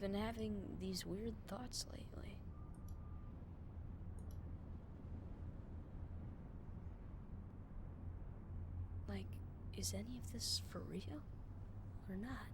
been having these weird thoughts lately. Like, is any of this for real? Or not?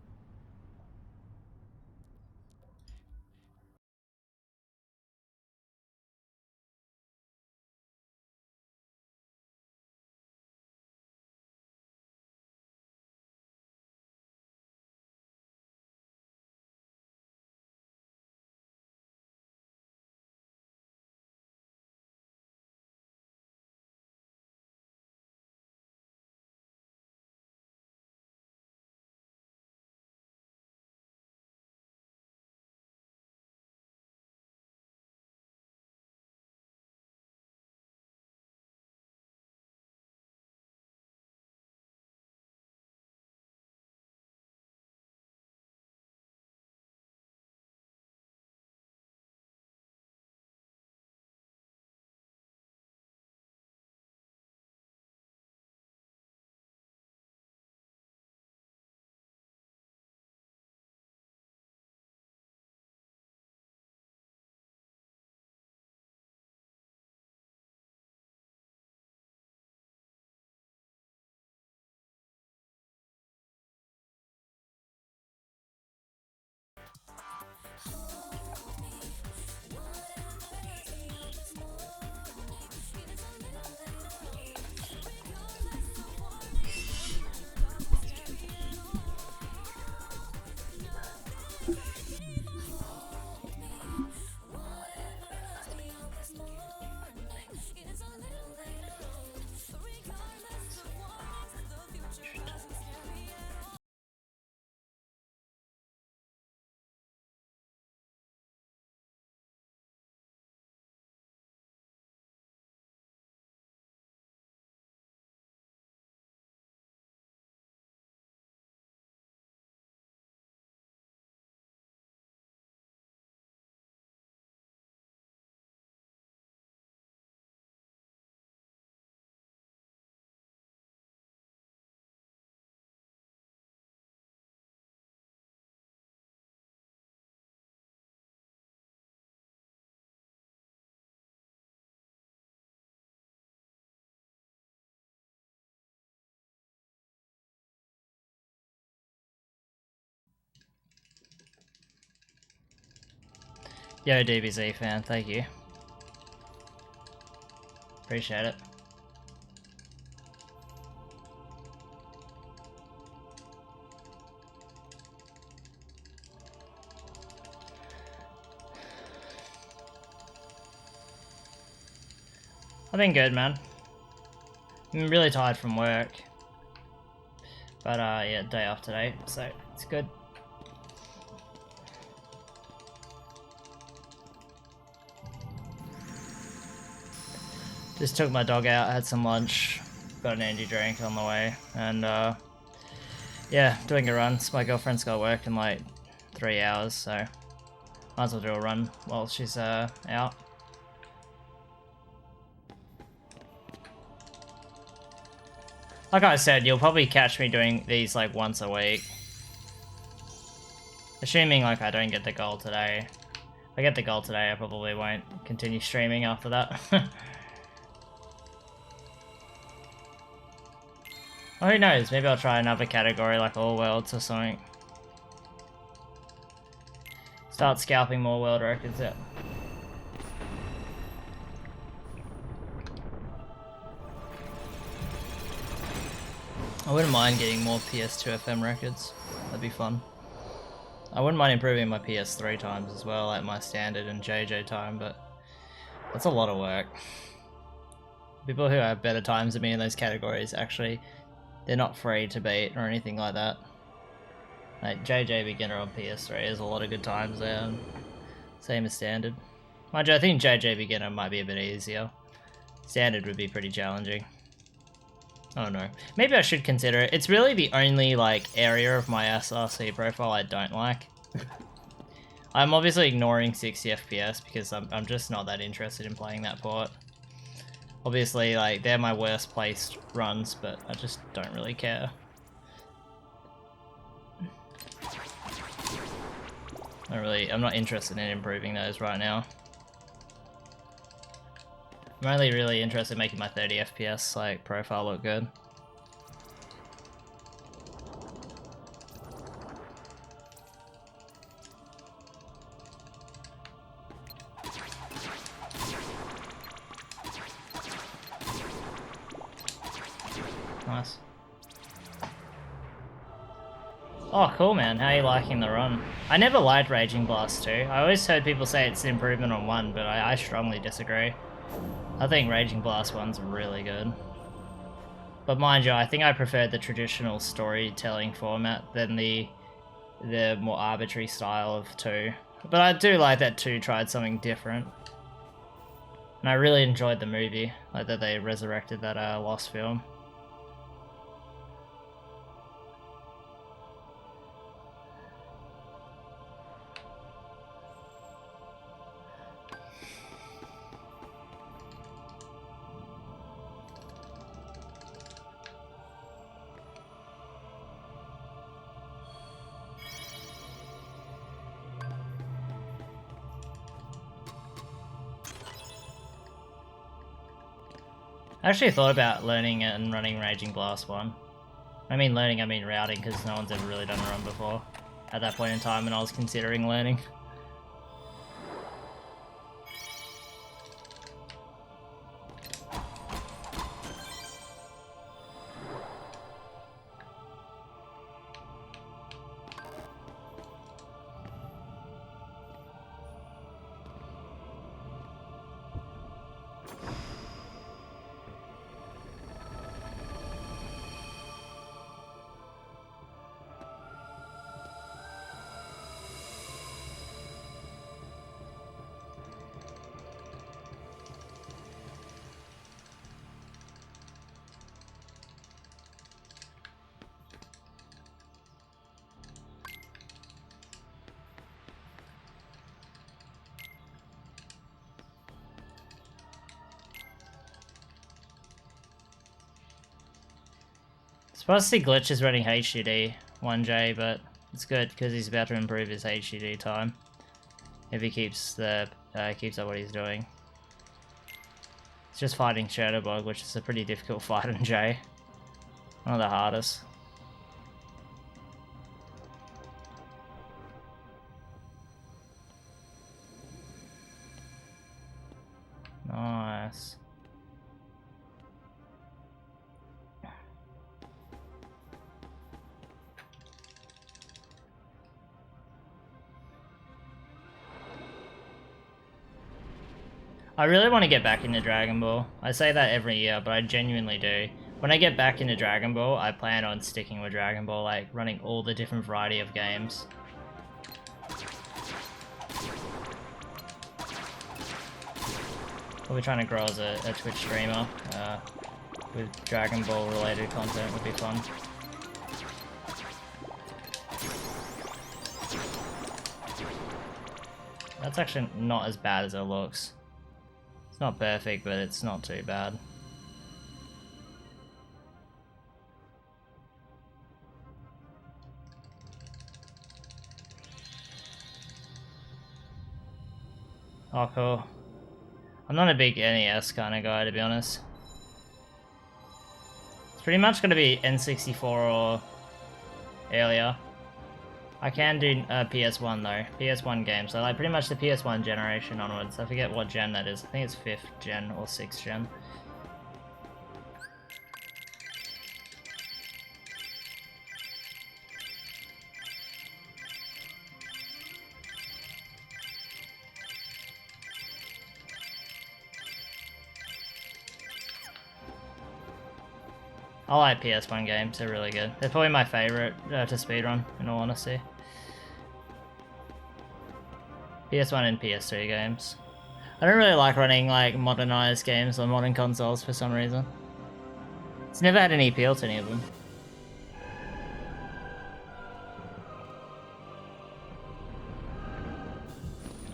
Yo, DBZ fan, thank you. Appreciate it. I've been good, man. I'm really tired from work. But yeah, day off today, so it's good. Just took my dog out, had some lunch, got an energy drink on the way, and yeah, doing a run. So my girlfriend's got work in like 3 hours, so might as well do a run while she's out. Like I said, you'll probably catch me doing these like once a week. Assuming like I don't get the goal today. If I get the goal today, I probably won't continue streaming after that. Well, who knows? Maybe I'll try another category like All Worlds or something. Start scalping more world records, yeah. I wouldn't mind getting more PS2 FM records. That'd be fun. I wouldn't mind improving my PS3 times as well, like my standard and JJ time, but that's a lot of work. People who have better times than me in those categories actually, they're not free to beat or anything like that. Like JJ beginner on PS3 has a lot of good times there, and same as standard. Mind you, I think JJ beginner might be a bit easier. Standard would be pretty challenging. I don't know. Maybe I should consider it. It's really the only like area of my SRC profile I don't like. I'm obviously ignoring 60 FPS because I'm just not that interested in playing that port. Obviously, like, they're my worst placed runs, but I just don't really care. I'm not interested in improving those right now. I'm only really interested in making my 30 FPS like profile look good. Nice. Oh, cool, man. How are you liking the run? I never liked Raging Blast 2. I always heard people say it's an improvement on 1, but I strongly disagree. I think Raging Blast 1's really good. But mind you, I think I preferred the traditional storytelling format than the more arbitrary style of 2. But I do like that 2 tried something different. And I really enjoyed the movie, like that they resurrected that Lost film. I actually thought about learning and running Raging Blast 1. I mean learning, I mean routing, because no one's ever really done a run before. At that point in time when I was considering learning. Supposed to see Glitch is running HDD 1J, but it's good because he's about to improve his HDD time if he keeps up what he's doing. It's just fighting Shadowbug, which is a pretty difficult fight in J. One of the hardest. Nice. I really want to get back into Dragon Ball. I say that every year, but I genuinely do. When I get back into Dragon Ball, I plan on sticking with Dragon Ball, like running all the different variety of games. We'll be trying to grow as a Twitch streamer with Dragon Ball related content would be fun. That's actually not as bad as it looks. It's not perfect, but it's not too bad. Oh, cool. I'm not a big NES kind of guy, to be honest. It's pretty much going to be N64 or earlier. I can do PS1 though, PS1 games, so like pretty much the PS1 generation onwards. I forget what gen that is, I think it's 5th gen or 6th gen. I like PS1 games, they're really good. They're probably my favourite to speedrun, in all honesty. PS1 and PS2 games. I don't really like running like modernized games on modern consoles for some reason. It's never had any appeal to any of them.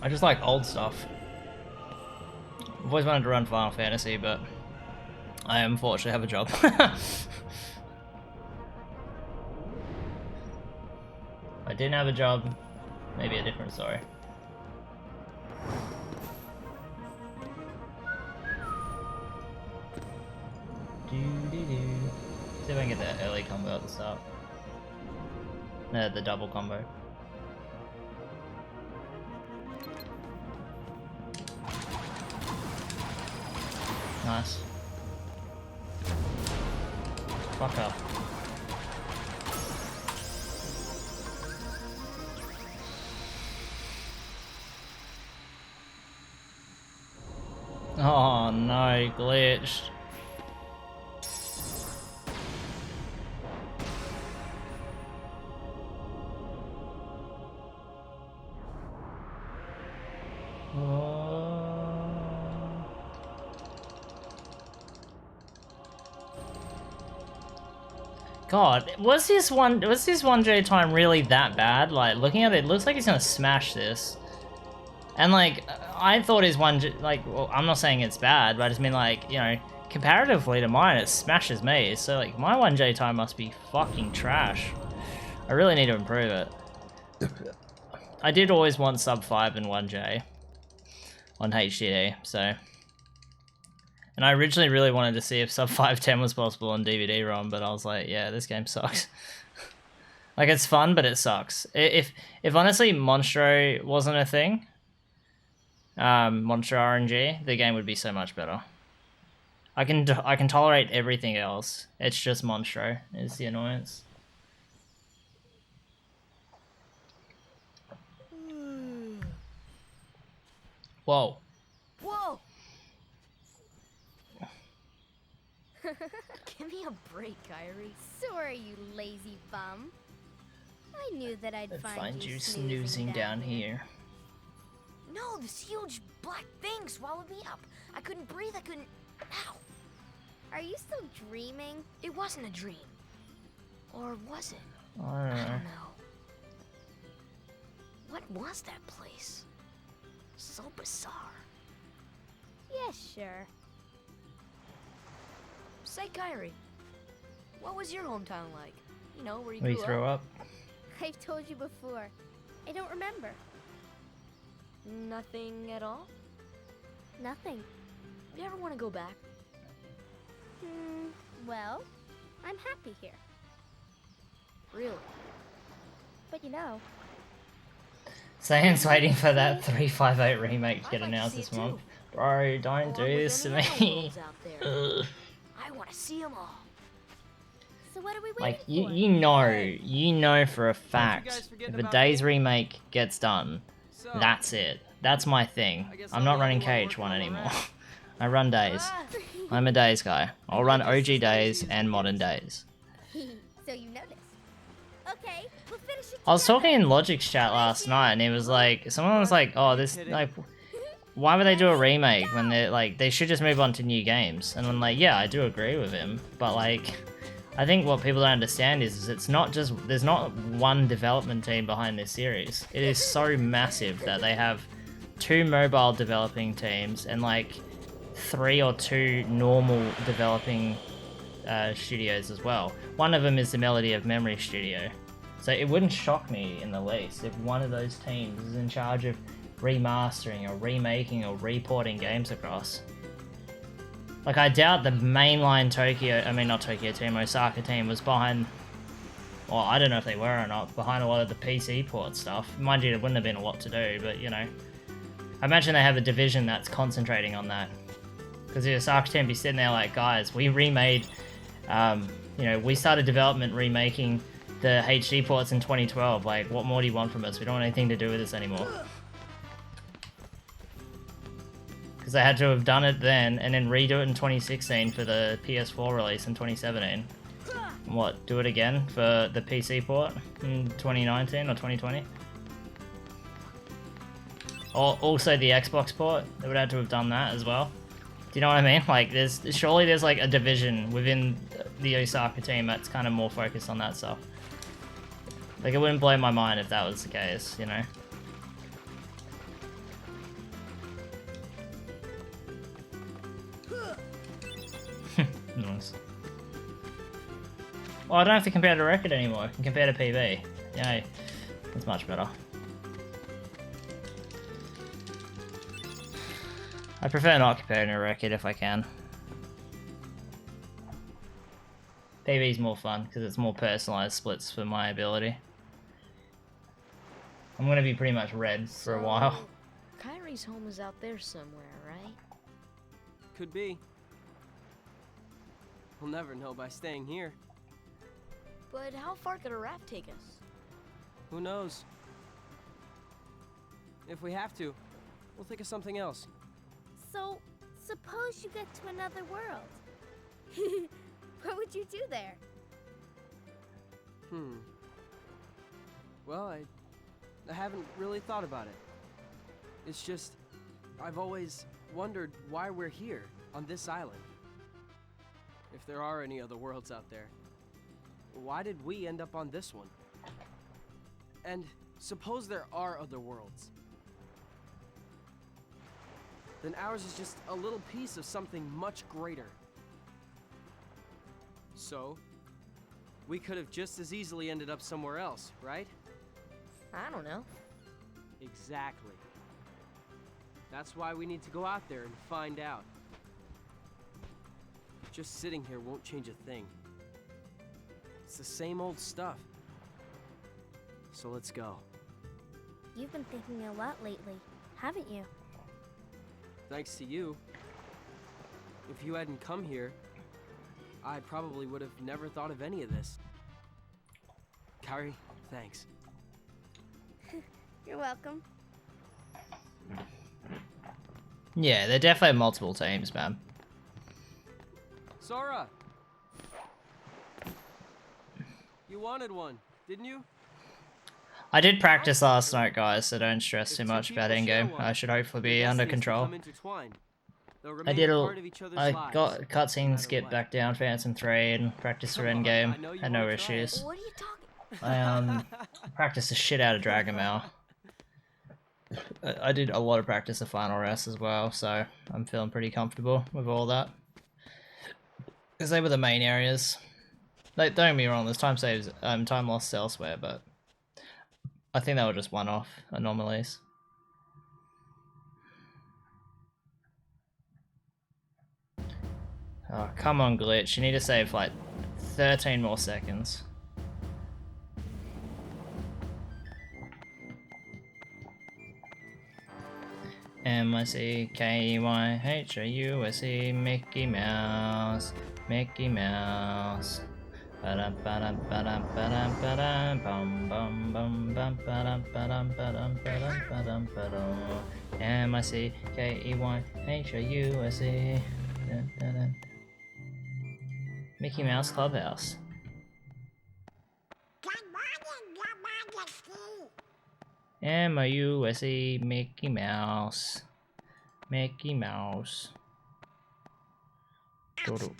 I just like old stuff. I've always wanted to run Final Fantasy, but I unfortunately have a job. I didn't have a job, maybe a different story. See if I can get that early combo at the start. No, the double combo. Nice. Fuck up. Oh no, glitched. God, was this 1J time really that bad? Like, looking at it, it looks like he's gonna smash this. And like, I thought his 1J, like, well, I'm not saying it's bad, but I just mean like, you know, comparatively to mine, it smashes me. So like, my 1J time must be fucking trash. I really need to improve it. I did always want sub 5 and 1J on HDD, so. And I originally really wanted to see if sub 510 was possible on DVD-ROM, but I was like, yeah, this game sucks. Like, it's fun, but it sucks. If honestly Monstro wasn't a thing, Monstro RNG, the game would be so much better. I can tolerate everything else. It's just Monstro is the annoyance. Whoa. Whoa! Give me a break, Kyrie. Sorry, you lazy bum. I knew that I'd Find you snoozing down here. No, this huge black thing swallowed me up. I couldn't breathe, I couldn't... Ow! Are you still dreaming? It wasn't a dream. Or was it? I don't know. What was that place? So bizarre. Yeah, sure. Say, Kyrie, what was your hometown like? You know, where you We grew throw up. I've told you before. I don't remember. Nothing at all? Nothing. You ever want to go back? Well, I'm happy here. Really? But you know... Saiyanz waiting for that 358 remake to get I'd like to announced see this it month. too. Bro, don't Along do with this to any other me. worlds out there. I want to see them all. So what are we Like, waiting for? you know for a fact, if a Days remake gets done, So, that's it. That's my thing. I'm not running KH1 anymore. I run Days. I'm a Days guy. I'll run OG Days and modern Days. So you noticed. Okay, we'll finish it I was together. talking in Logic's chat last night, and he was like, someone was like, oh, this, like, why would they do a remake when they're, like, they should just move on to new games? And I'm like, yeah, I do agree with him, but, like, I think what people don't understand is it's not just, there's not one development team behind this series. It is so massive that they have 2 mobile developing teams and, like, 3 or 2 normal developing studios as well. One of them is the Melody of Memory studio. So it wouldn't shock me in the least if one of those teams is in charge of remastering or remaking or reporting games across. Like, I doubt the mainline Tokyo team, Osaka team was behind, well, I don't know if they were or not, behind a lot of the PC port stuff. Mind you, there wouldn't have been a lot to do, but, you know. I imagine they have a division that's concentrating on that. Because the Osaka team be sitting there like, guys, we remade, you know, we started development remaking the HD ports in 2012. Like, what more do you want from us? We don't want anything to do with this anymore. Because they had to have done it then, and then redo it in 2016 for the PS4 release in 2017. And what, do it again for the PC port in 2019 or 2020? Or also the Xbox port, they would have to have done that as well. Do you know what I mean? Like, surely there's like a division within the Osaka team that's kind of more focused on that stuff. Like, it wouldn't blow my mind if that was the case, you know? Nice. Well, I don't have to compare to record anymore. I can compare to PB. Yay. That's much better. I prefer not comparing a record if I can. PB is more fun because it's more personalized splits for my ability. I'm gonna be pretty much red for a while. Kyrie's home is out there somewhere, right? Could be. We'll never know by staying here. But how far could a raft take us? Who knows? If we have to, we'll think of something else. So, suppose you get to another world. What would you do there? Well, I haven't really thought about it. It's just, I've always wondered why we're here, on this island. If there are any other worlds out there, why did we end up on this one? And suppose there are other worlds. Then ours is just a little piece of something much greater. So, we could have just as easily ended up somewhere else, right? I don't know. Exactly. That's why we need to go out there and find out. Just sitting here won't change a thing. It's the same old stuff. So let's go. You've been thinking a lot lately, haven't you? Thanks to you. If you hadn't come here, I probably would have never thought of any of this. Kyrie, thanks. You're welcome. Yeah, there definitely have multiple teams, man. Sora! You wanted one, didn't you? I did practice last night, guys, so don't stress If too two much people about share in-game. one, I should hopefully their be under destinies control. become intertwined. They'll I remain did a a, part of each other's I lives, got no cutscene matter skip what. back down for Anthem 3 and practice for Come on, in-game. I know you Had no wanna try it. issues. What are you talking? I practiced the shit out of Dragon Mail. I did a lot of practice of Final Rest as well, so I'm feeling pretty comfortable with all that. Because they were the main areas. Like, don't get me wrong, there's time saves, time lost elsewhere, but I think they were just one-off anomalies. Oh, come on, Glitch. You need to save like 13 more seconds. MICKEYHAUSE, Mickey Mouse, Mickey Mouse. Ba-dum ba-dum ba-dum ba-dum ba-dum bum bum bum bum ba-dum ba-dum ba-dum ba-dum ba-dum ba-dum. MICKEYHAUSE. Mickey Mouse Clubhouse. MIUSE, Mickey Mouse. Mickey Mouse. Doodle.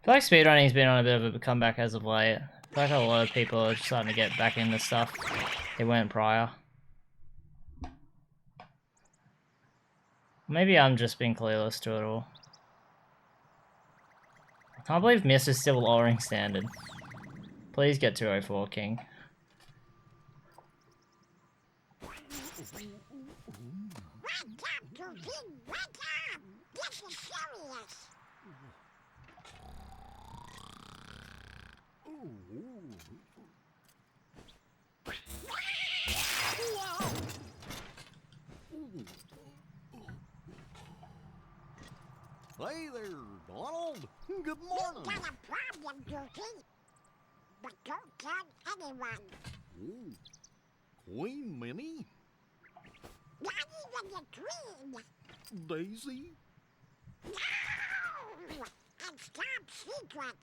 I feel like speedrunning's been on a bit of a comeback as of late. I feel like a lot of people are starting to get back into stuff they weren't prior. Maybe I'm just being clueless to it all. I can't believe Mist is still lowering standard. Please get 204, King. Hey there, Donald. Good morning. Got a problem, Goofy. But don't tell anyone. Ooh, Queen Minnie? Not even the Queen. Daisy? No! And top secret.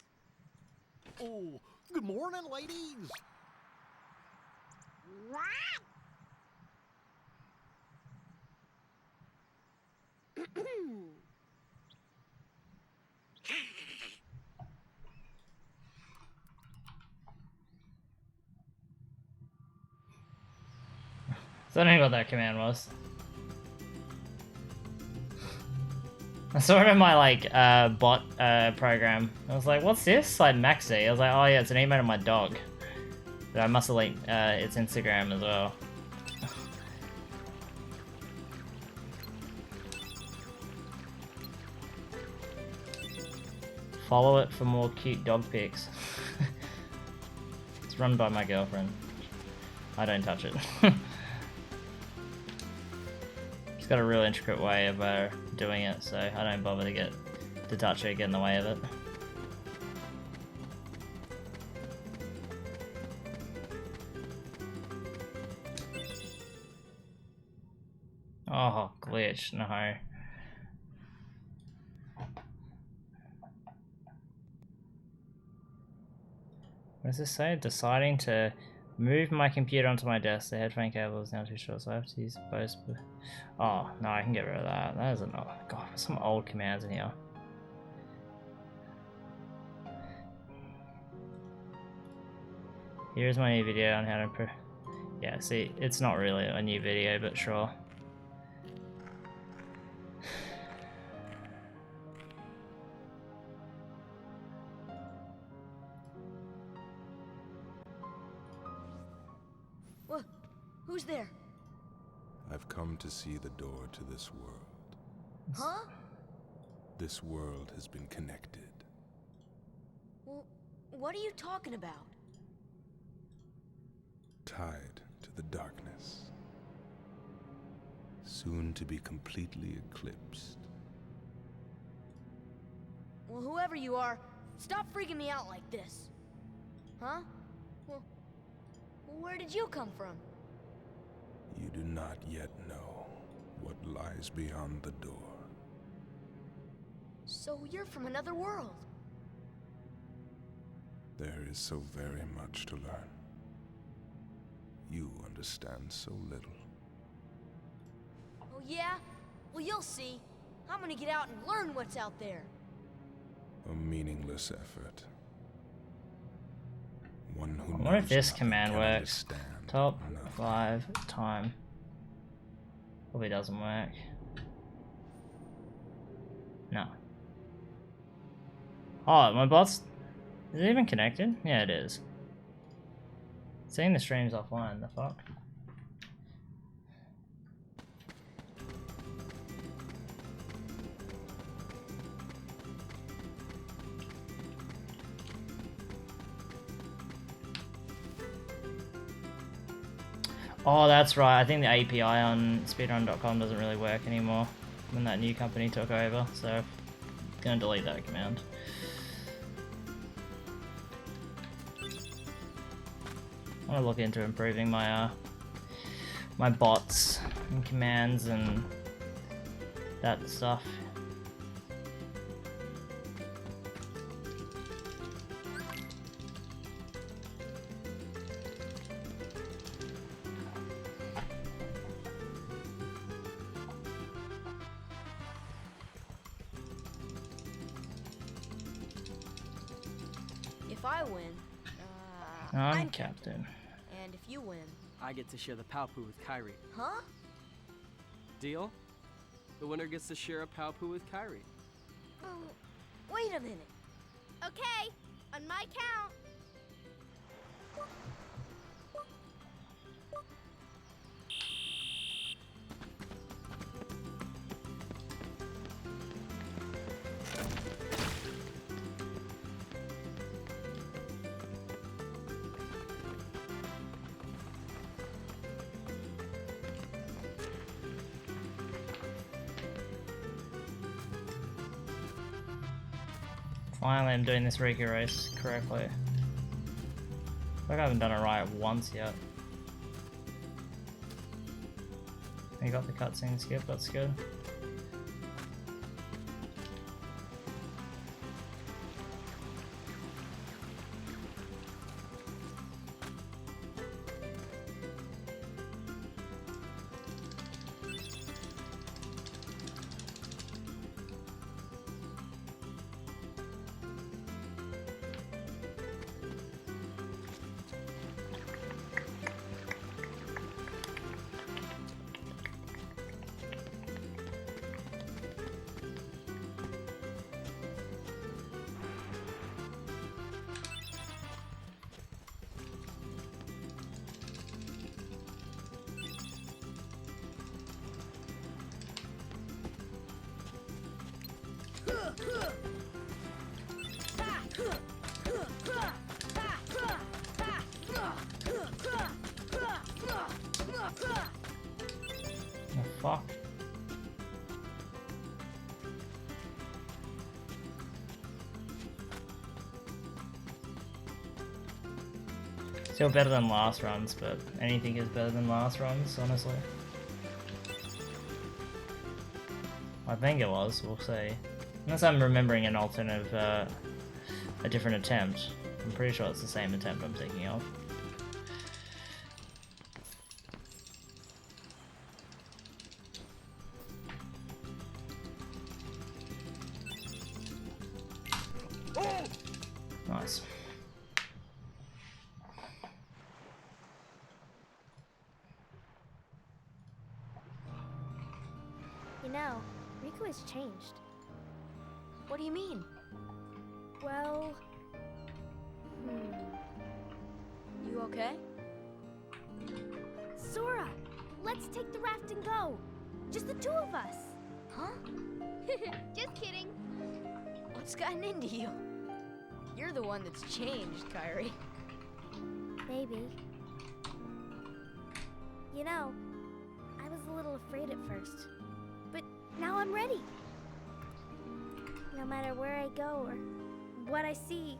Oh, good morning, ladies. What? So I don't know what that command was. I saw it in my like bot program. I was like, what's this? Like Maxi. I was like, oh yeah, it's an email to my dog. But I must have linked its Instagram as well. Follow it for more cute dog pics. It's run by my girlfriend. I don't touch it. She's got a real intricate way of doing it, so I don't bother to touch it, get in the way of it. Oh, glitch, no. What does this say? Deciding to move my computer onto my desk. The headphone cable is now too short, so I have to use both. Oh, no, I can get rid of that. That is an old... God, there's some old commands in here. Here's my new video on how to improve... Yeah, see, it's not really a new video, but sure. What? Who's there? I've come to see the door to this world. Huh? This world has been connected. Well, what are you talking about? Tied to the darkness. Soon to be completely eclipsed. Well, whoever you are, stop freaking me out like this. Huh? Well, where did you come from? You do not yet know what lies beyond the door. So you're from another world. There is so very much to learn. You understand so little. Oh yeah? Well, you'll see. I'm gonna get out and learn what's out there. A meaningless effort. One who I wonder if knows this nothing command can works. understand Top nothing. 5 time. Probably doesn't work. No. Oh, my bot's... Is it even connected? Yeah, it is. Seeing the stream's offline, the fuck? Oh, that's right. I think the API on speedrun.com doesn't really work anymore when that new company took over, so I'm gonna delete that command. I want to look into improving my my bots and commands and that stuff. If I win, I'm captain. and if you win, I get to share the Palpu with Kyrie. huh? Deal? The winner gets to share a Palpu with Kyrie. Wait a minute. Okay, on my count. Finally, I'm doing this Riki race correctly. I feel like I haven't done it right once yet. You got the cutscene skip, that's good. The fuck? Still better than last runs, but anything is better than last runs, honestly. I think it was, we'll see. Unless I'm remembering an alternate, a different attempt. I'm pretty sure it's the same attempt I'm thinking of. Nice. You know, Riku has changed. What do you mean? Well... You okay? Sora! Let's take the raft and go! Just the two of us! Huh? Just kidding. What's gotten into you? You're the one that's changed, Kairi. Maybe. You know, I was a little afraid at first. But now I'm ready. No matter where I go or what I see,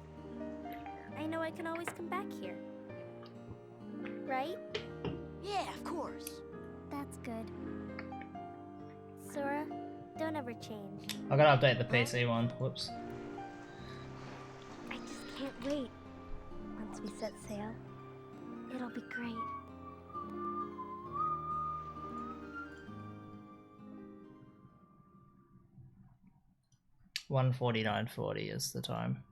I know I can always come back here. Right? Yeah, of course. That's good. Sora, don't ever change. I gotta update the PC one. Whoops. I just can't wait. Once we set sail, it'll be great. $1:49.40 is the time.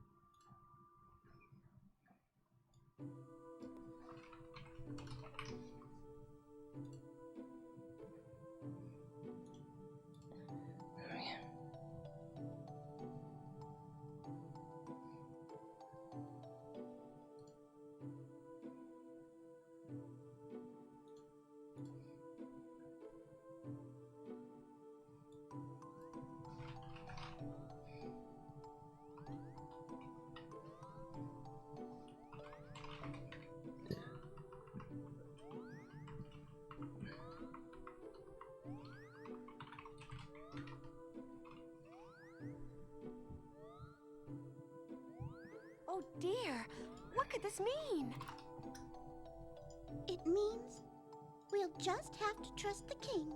Oh dear, what could this mean? It means we'll just have to trust the king.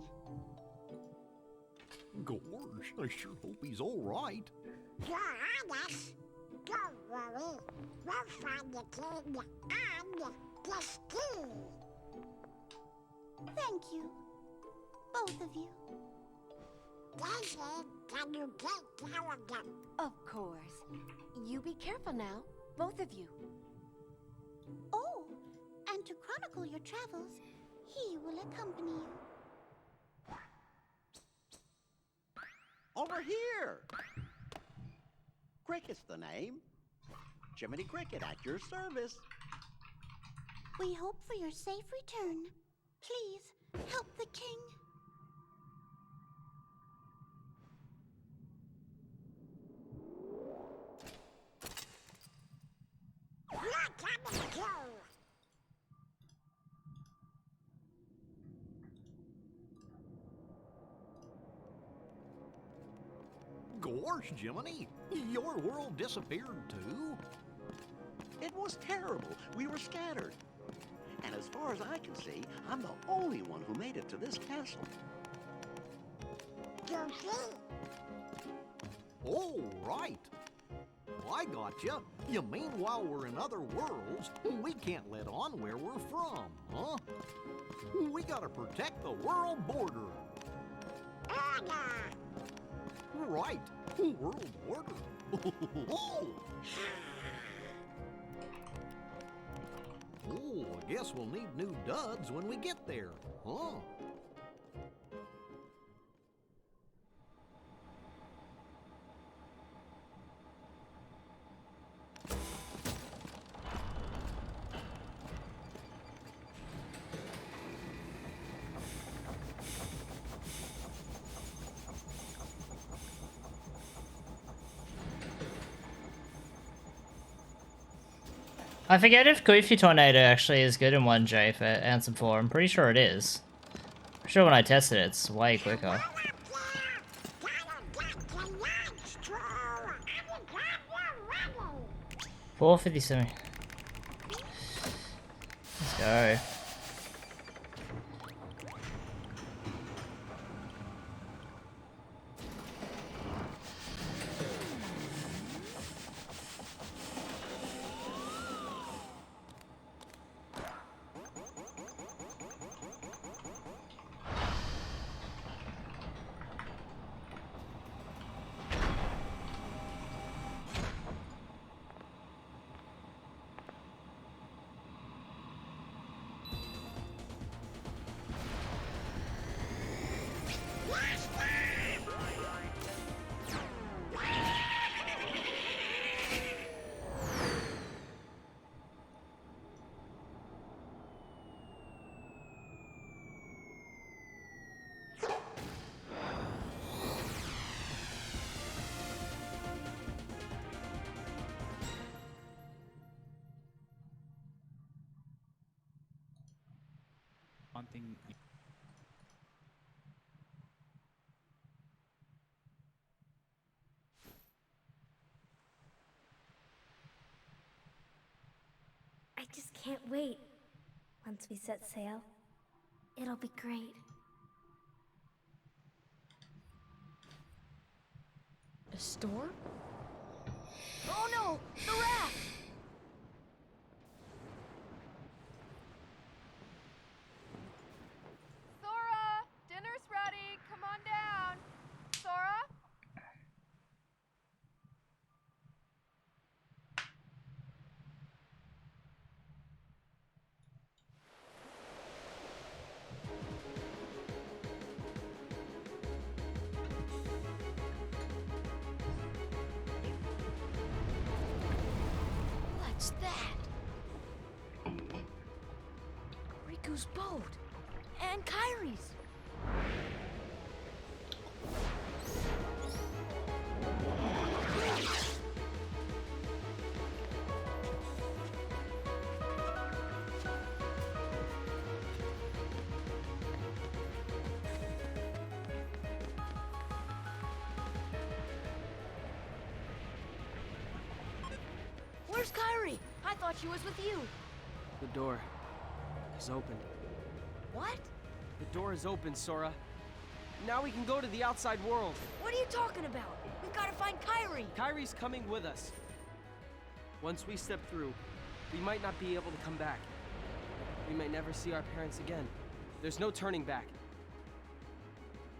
Gorge, I sure hope he's all right. You're honest. Don't worry. We'll find the king and the ski. Thank you. Both of you. Daisy, can you take care of them? Of course. You be careful now, both of you. Oh, and to chronicle your travels, he will accompany you. Over here! Cricket's the name. Jiminy Cricket at your service. We hope for your safe return. Please, help the king. You're coming too. Gorge, Jiminy, your world disappeared too? It was terrible. We were scattered. And as far as I can see, I'm the only one who made it to this castle. You see? Oh, right. I gotcha. You mean while we're in other worlds, we can't let on where we're from, huh? We gotta protect the world border. Right, world border. Oh, I guess we'll need new duds when we get there, huh? I forget if Goofy Tornado actually is good in 1J for Ansem 4. I'm pretty sure it is. I'm sure when I tested it, it's way quicker. 457. Let's go. One thing. I just can't wait. Once we set sail, it'll be great. A storm? Oh no! The raft! Sora! Dinner's ready! Come on down! Sora? What's that? Riku's boat! And Kyrie's! Where's Kyrie? I thought she was with you. The door is open. What? The door is open, Sora. Now we can go to the outside world. What are you talking about? We've got to find Kyrie. Kyrie's coming with us. Once we step through, we might not be able to come back. We may never see our parents again. There's no turning back.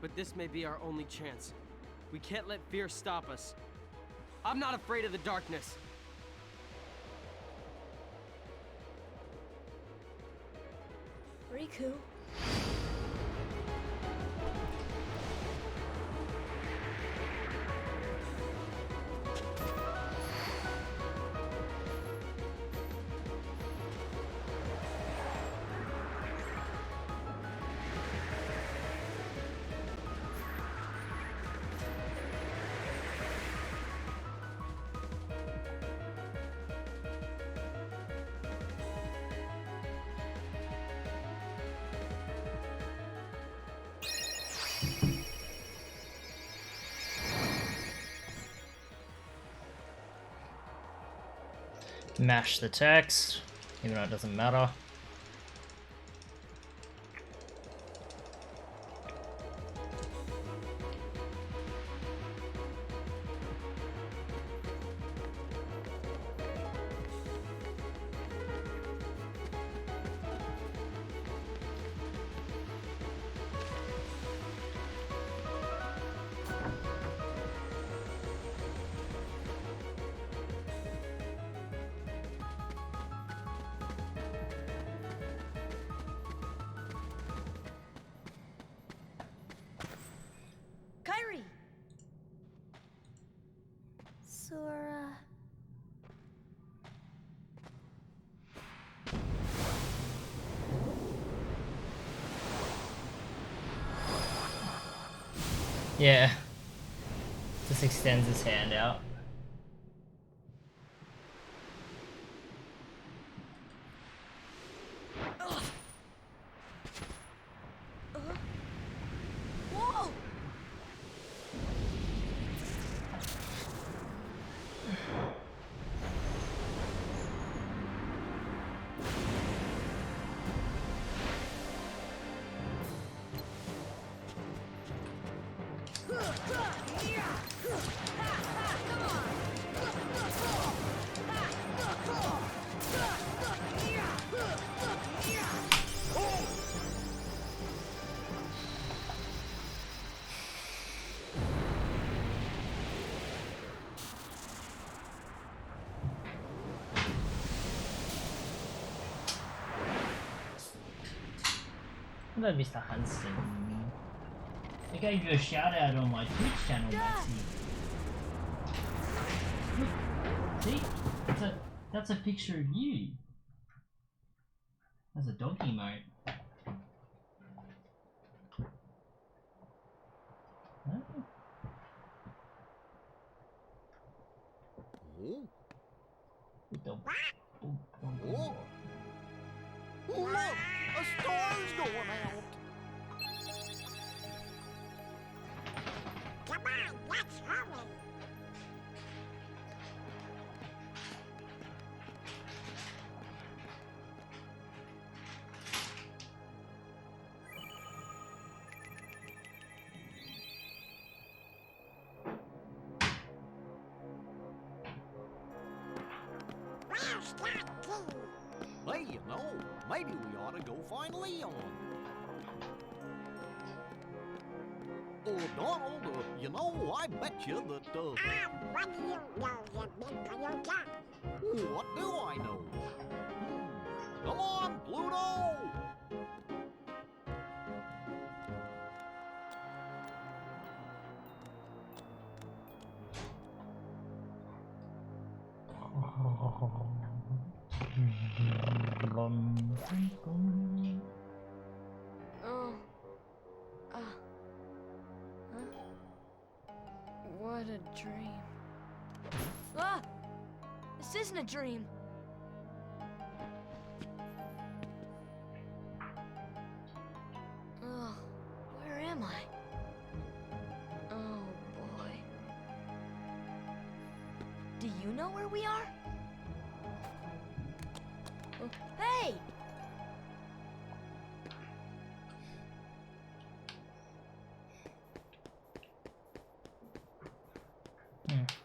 But this may be our only chance. We can't let fear stop us. I'm not afraid of the darkness. Riku. Mash the text, even though it doesn't matter. Kyrie! Sora. Yeah. Just extends his hand out. Hello, Mr. Hanson. I gave you a shout out on my Twitch channel, Maxie. See? That's a picture of you. That's a dog emote. Huh? Oh. What the? Oh. Look! A star's going out! Come on, let's hurry. Where's that key? Hey, you know, maybe we ought to go find Leon. Oh, Donald, you know, I bet you that, What do you know, you big Toyota? what do I know? Come on, Pluto! Oh. Huh? What a dream. Ah! This isn't a dream. Oh, where am I? Oh, boy. Do you know where we are? Oh, hey!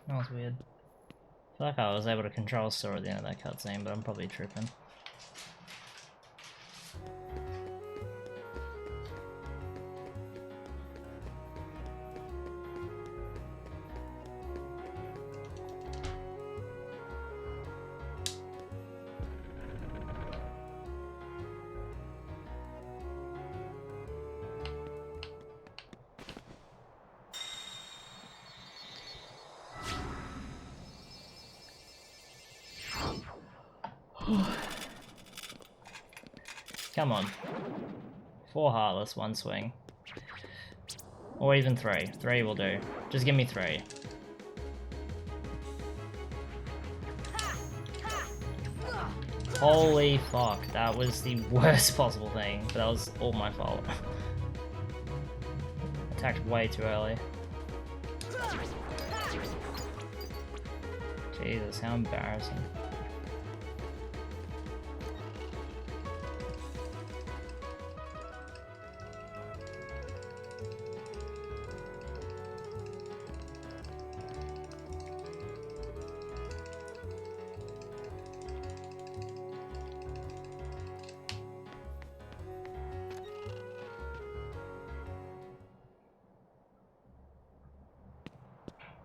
That was weird. I feel like I was able to control Saw at the end of that cutscene, but I'm probably tripping. Come on. 4 heartless, 1 swing. Or even 3. 3 will do. Just give me 3. Holy fuck, that was the worst possible thing, but that was all my fault. Attacked way too early. Jesus, how embarrassing.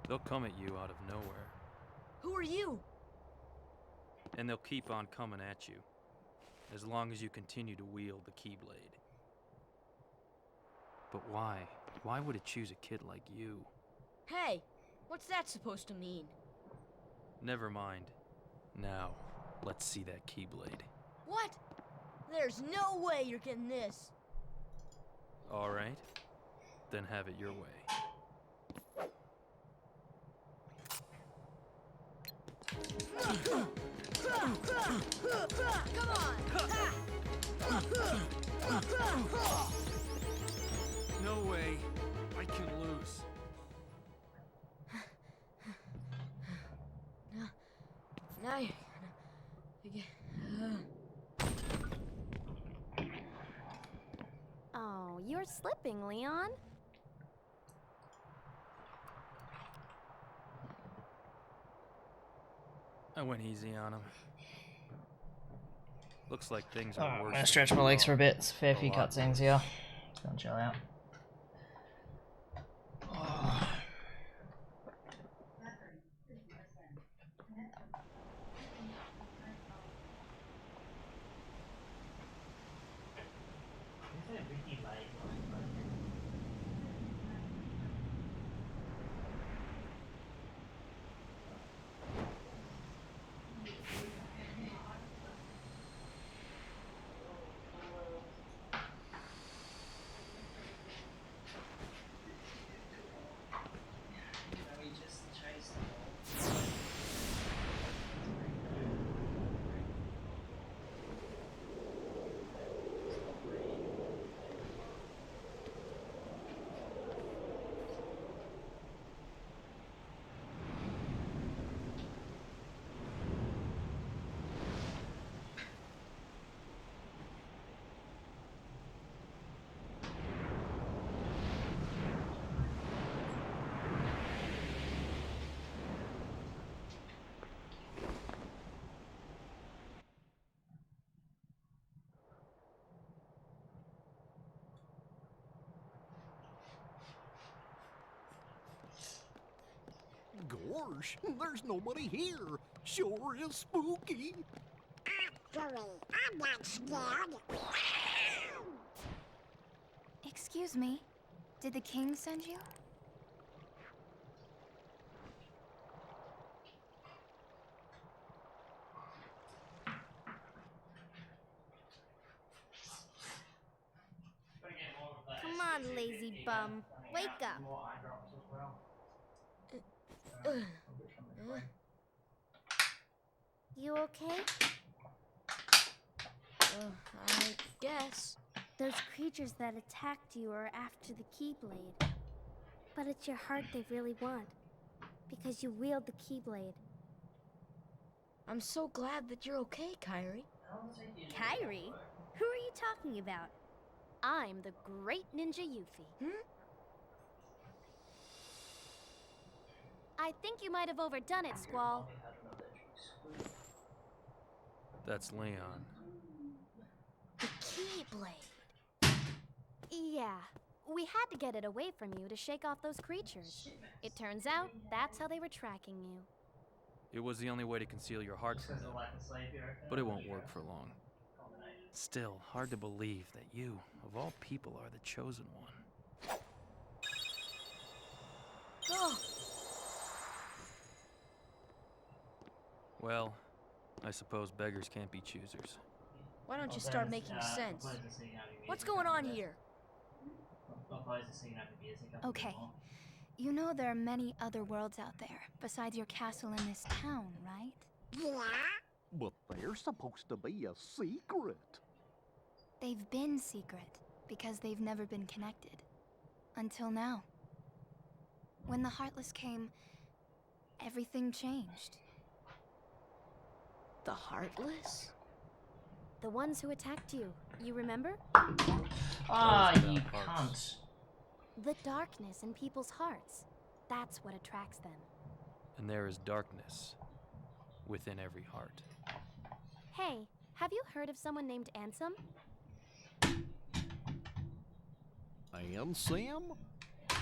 They'll come at you out of nowhere, Who are you? and they'll keep on coming at you, as long as you continue to wield the Keyblade. But why? Why would it choose a kid like you? Hey, what's that supposed to mean? Never mind. Now, let's see that Keyblade. What? There's no way you're getting this. Alright, then have it your way. Come on! No way. I can lose. Now you're gonna... Oh, you're slipping, Leon. I went easy on him. Looks like things Alright, are I'm worse. gonna stretch my legs for a bit. It's a fair few A lot cutscenes here. Just gonna chill out. Gosh, there's nobody here. Sure is spooky. Actually, I'm not scared. Excuse me, did the king send you? Come on, lazy bum. Wake up. You okay? I guess. Those creatures that attacked you are after the Keyblade. But it's your heart they really want. Because you wield the Keyblade. I'm so glad that you're okay, Kairi. Kairi? Who are you talking about? I'm the great ninja Yuffie. I think you might have overdone it, Squall. That's Leon. The Keyblade. Yeah, we had to get it away from you to shake off those creatures. It turns out that's how they were tracking you. It was the only way to conceal your heart from them, but it won't work for long. Still, hard to believe that you, of all people, are the chosen one. Oh, Well, I suppose beggars can't be choosers. why don't you start making sense? What's going on here? Okay, you know there are many other worlds out there, besides your castle in this town, right? Yeah? But they're supposed to be a secret. They've been secret, because they've never been connected. Until now. When the Heartless came, everything changed. The Heartless? The ones who attacked you, you remember? Ah, Those you without hearts. cunt. The darkness in people's hearts. That's what attracts them. And there is darkness within every heart. Hey, have you heard of someone named Ansem? And Sam?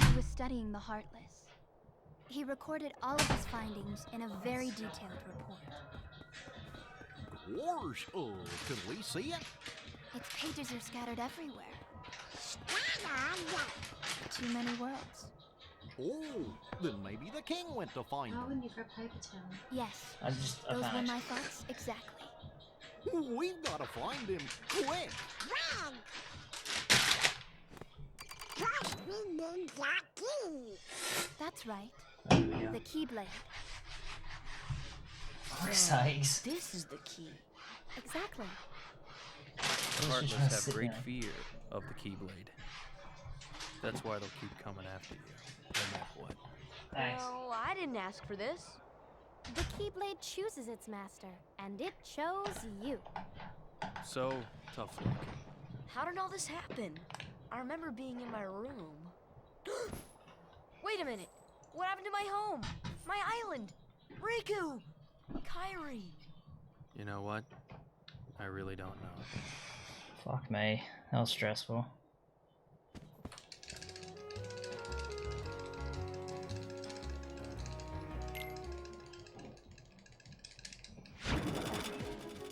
He was studying the Heartless. He recorded all of his findings in a very detailed report. Gosh, can we see it? Its pages are scattered everywhere. Scattered? Too many worlds. Oh, then maybe the king went to find him. Yes, I those were found my it. thoughts exactly. We've got to find him, quick! Run! First we need that key. That's right. There we go. The Keyblade. Fuck's sakes. This is the key. Exactly. The just Heartless gonna have sit great there. fear of the Keyblade. That's why they'll keep coming after you, no matter what. Thanks. Well, I didn't ask for this. The Keyblade chooses its master, and it chose you. So, tough luck. How did all this happen? I remember being in my room. Wait a minute. What happened to my home? My island? Riku! Kairi! You know what? I really don't know. Fuck me. That was stressful.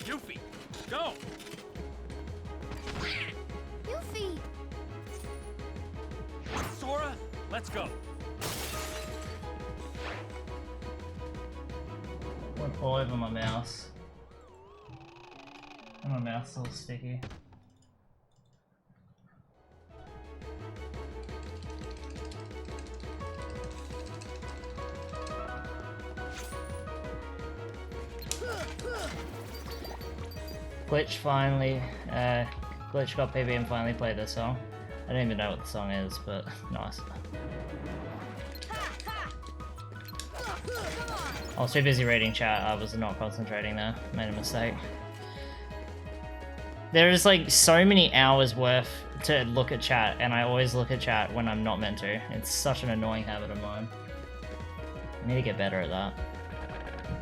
Yuffie, go! Yuffie! Sora, let's go! Went all over my mouse. And my mouth's all sticky. Glitch finally, Glitch got PB and finally played this song. I don't even know what the song is, but nice. I was too busy reading chat, I was not concentrating there, made a mistake. There is like so many hours worth to look at chat, and I always look at chat when I'm not meant to. It's such an annoying habit of mine. I need to get better at that.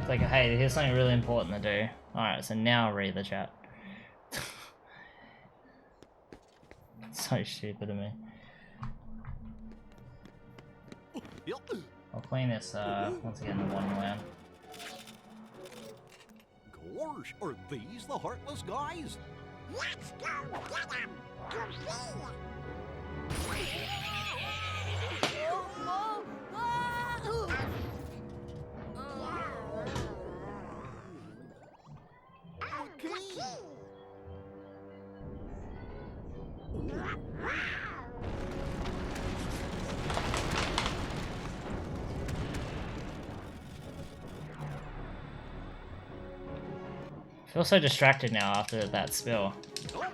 It's like, hey, here's something really important to do. Alright, so now read the chat. It's so stupid of me. Yep. I'll Playing this once again in one land. Gosh, are these the Heartless guys? Let's go get them! I feel so distracted now after that spill. I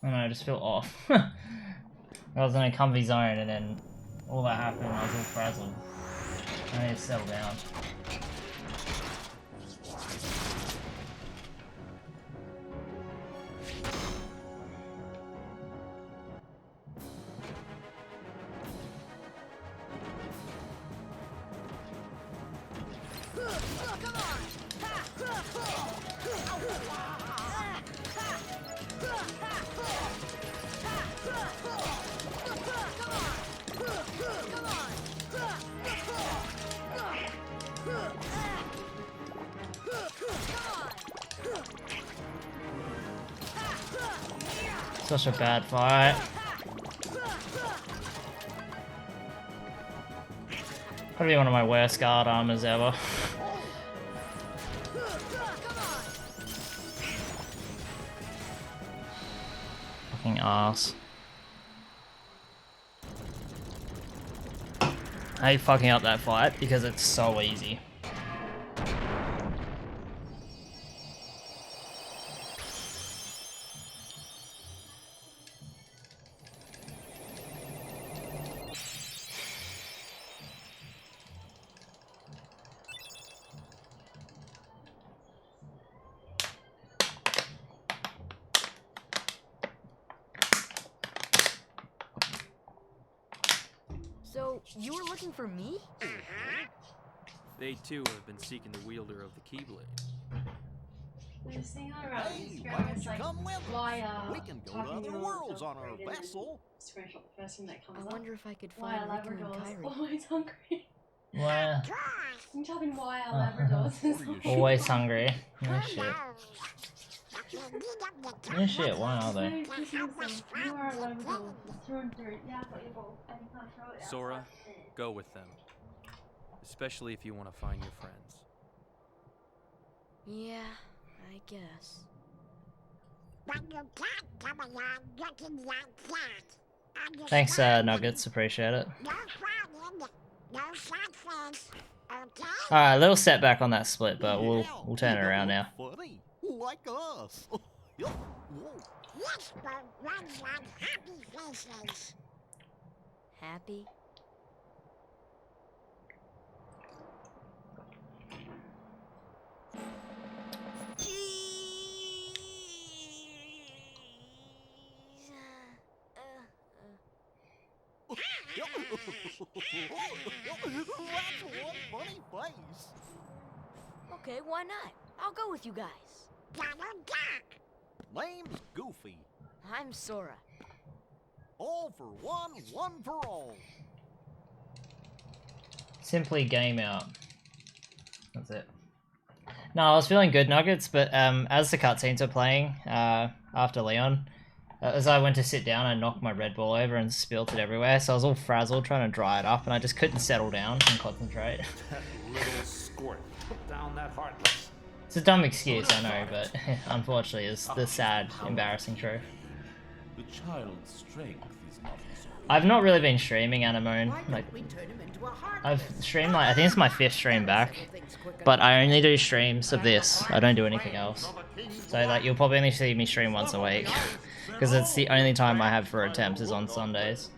don't know, I just feel off. I was in a comfy zone and then all that happened and I was all frazzled. I need to settle down. Such a bad fight. Probably one of my worst guard armors ever. Fucking ass. I hate fucking up that fight because it's so easy. So, you were looking for me? They too have been seeking the wielder of the Keyblade. We're seeing all around Hey, Instagram, why don't it's you like, come with us? why, We can go to talking other to worlds a on our upgraded vessel. Screenshot the first thing that comes I up. wonder if I could Why find are Riku and Labradors Kyrie. always hungry? Wow. I'm talking why are Labradors Always hungry. Oh shit. Oh shit, why are they? You are a Labrador, through and through. Yeah, but you're both, and you can't throw it outside. Sora, go with them. Especially if you want to find your friends. Yeah, I guess. But you can't come along looking like that. Thanks, Nuggets, appreciate it. No frowning, no sad face, okay? Alright, a little setback on that split, but we'll turn it around now. Funny, like us. Whoa. This boat runs on happy faces. Happy? That's one funny face. Okay, why not? I'll go with you guys. Donald Duck. Name's Goofy. I'm Sora. All for one, one for all. Simply game out. That's it. No, I was feeling good, Nuggets, but as the cutscenes are playing after Leon, as I went to sit down, I knocked my Red Bull over and spilled it everywhere, so I was all frazzled trying to dry it up, and I just couldn't settle down and concentrate. That little squirt. Put down that Heartless. It's a dumb excuse, I know, but unfortunately it's the sad, embarrassing truth. The child's strength is nothing so. I've not really been streaming Anemone. Like, I've streamed like I think it's my 5th stream back, but I only do streams of this. I don't do anything else. So like you'll probably only see me stream once a week, because it's the only time I have for attempts is on Sundays.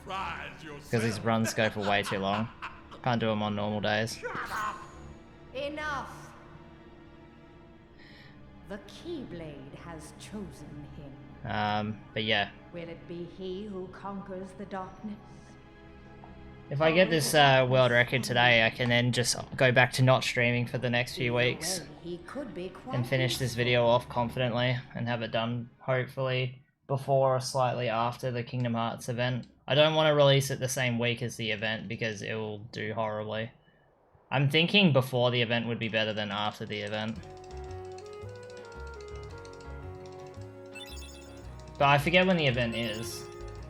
Because these runs go for way too long. Can't do them on normal days. Enough. The Keyblade has chosen him. But yeah. Will it be he who conquers the darkness? If I get this world record today, I can then just go back to not streaming for the next few weeks He could be quite and finish this video off confidently and have it done hopefully before or slightly after the Kingdom Hearts event. I don't want to release it the same week as the event because it will do horribly. I'm thinking before the event would be better than after the event. But I forget when the event is.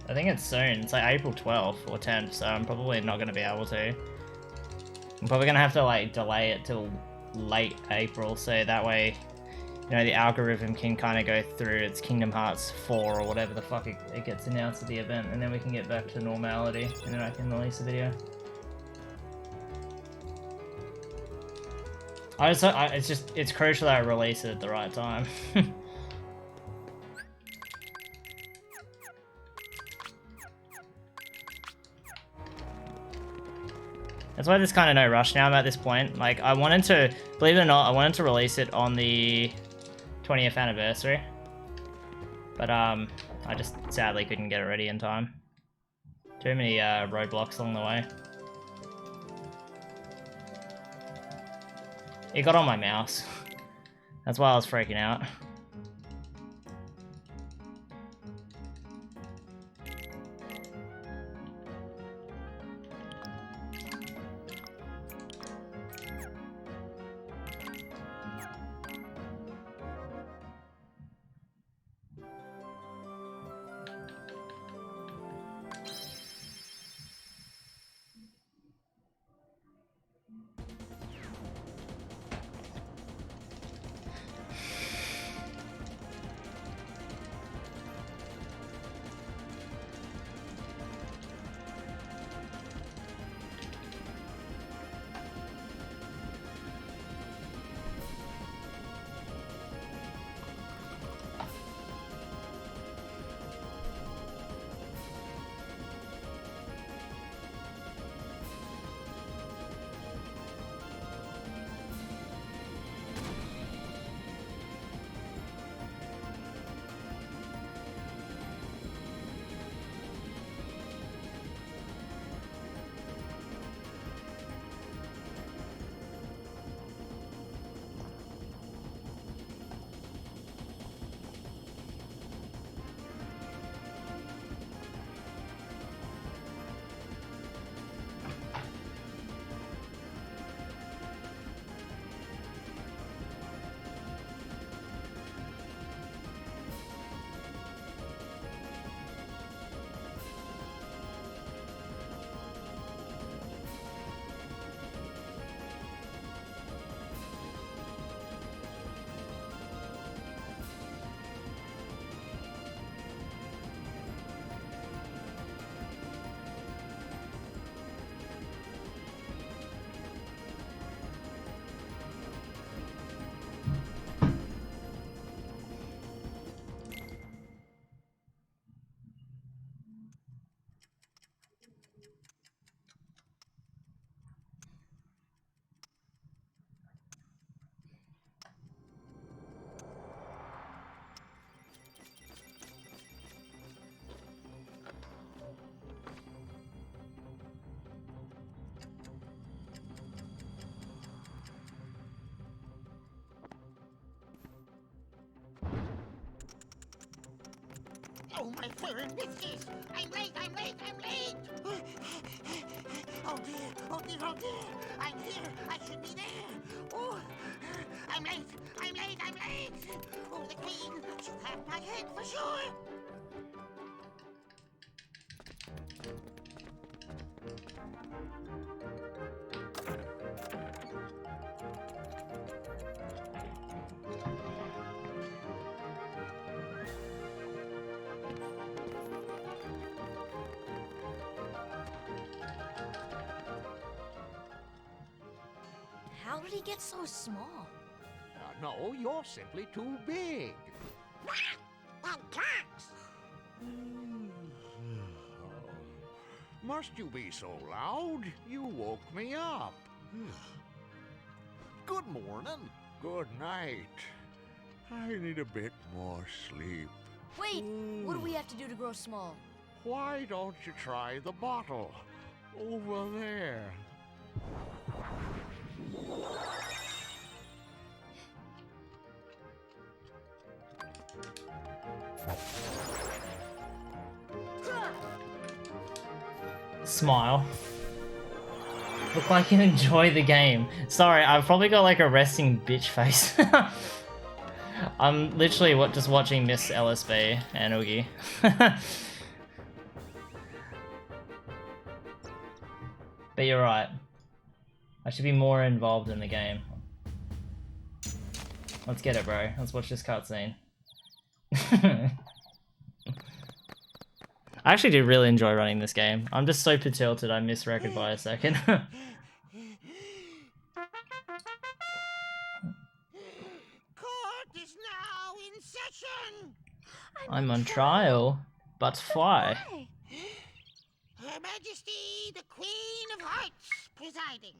I think it's soon. It's like April 12th or 10th, so I'm probably not going to be able to. I'm probably going to have to like delay it till late April, so that way, you know, the algorithm can kind of go through its Kingdom Hearts 4 or whatever the fuck it gets announced at the event, and then we can get back to normality, and then I can release a video. It's crucial that I release it at the right time. That's why there's kind of no rush now. I'm at this point. Like, I wanted to, believe it or not, I wanted to release it on the 20th anniversary. But, I just sadly couldn't get it ready in time. Too many, roadblocks along the way. It got on my mouse. That's why I was freaking out. Oh, my fur and whiskers! I'm late, I'm late, I'm late! Oh dear, oh dear, oh dear! I'm here, I should be there! Oh, I'm late, I'm late, I'm late! Oh, the queen should have my head for sure! How did he get so small? No, you're simply too big. That talks! Must you be so loud? You woke me up. Good morning. Good night. I need a bit more sleep. Wait, what do we have to do to grow small? Why don't you try the bottle? over there. Smile. Look like you enjoy the game. Sorry, I've probably got like a resting bitch face. I'm literally just watching Miss LSB and Oogie. But you're right. I should be more involved in the game. Let's get it, bro. Let's watch this cutscene. I actually do really enjoy running this game. I'm just so tilted I missed record by a second. Court is now in session. I'm on trial, but why? Her Majesty, the Queen of Hearts, presiding.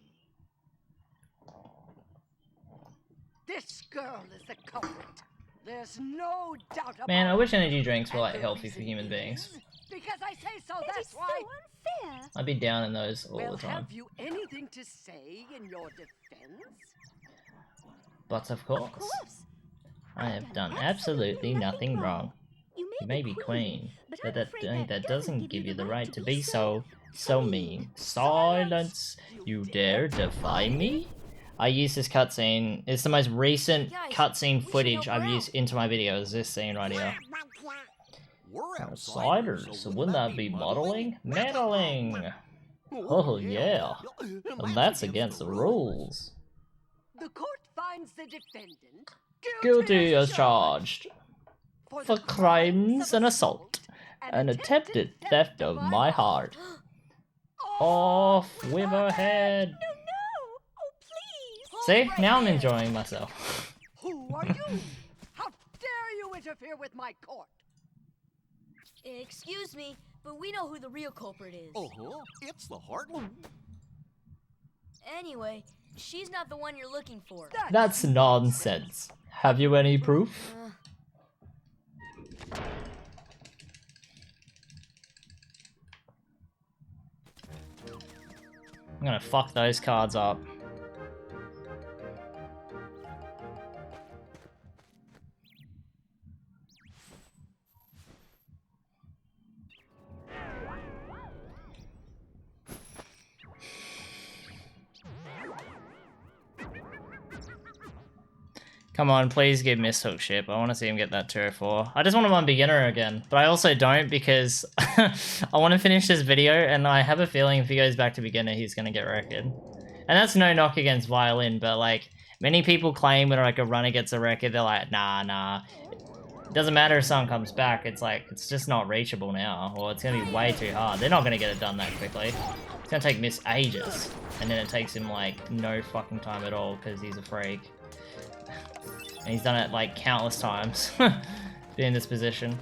This girl is the culprit. There's no doubt about Man, I it. wish energy drinks were like healthy for human beings. Because I say so, that's why. So unfair. I'd be down in those all Well, the time. have you anything to say in your defense? But of course, I have done absolutely nothing wrong. You may be queen, but that doesn't give you the right to be so mean. Silence! You dare defy me? I use this cutscene. It's the most recent cutscene footage I've used into my videos. This scene right here. We're Outsiders, so wouldn't that be modeling? Meddling! Oh yeah, and that's against the rules. The court finds the defendant Guilty as charged for crimes and assault and attempted theft of my heart. Off with her head. See, now I'm enjoying myself. Who are you? How dare you interfere with my court? Excuse me, but we know who the real culprit is. It's the Heartland. Anyway, she's not the one you're looking for. That's nonsense. Have you any proof? I'm gonna fuck those cards up. Come on, please give Miss Hook ship. I want to see him get that 204. I just want him on beginner again, but I also don't because I want to finish this video and I have a feeling if he goes back to beginner, he's going to get wrecked. And that's no knock against Violin, but like many people claim when like a runner gets a record, they're like, nah. It doesn't matter if someone comes back. It's like, it's just not reachable now, or it's going to be way too hard. They're not going to get it done that quickly. It's going to take Miss ages, and then it takes him like no fucking time at all because he's a freak. And he's done it like countless times, being in this position.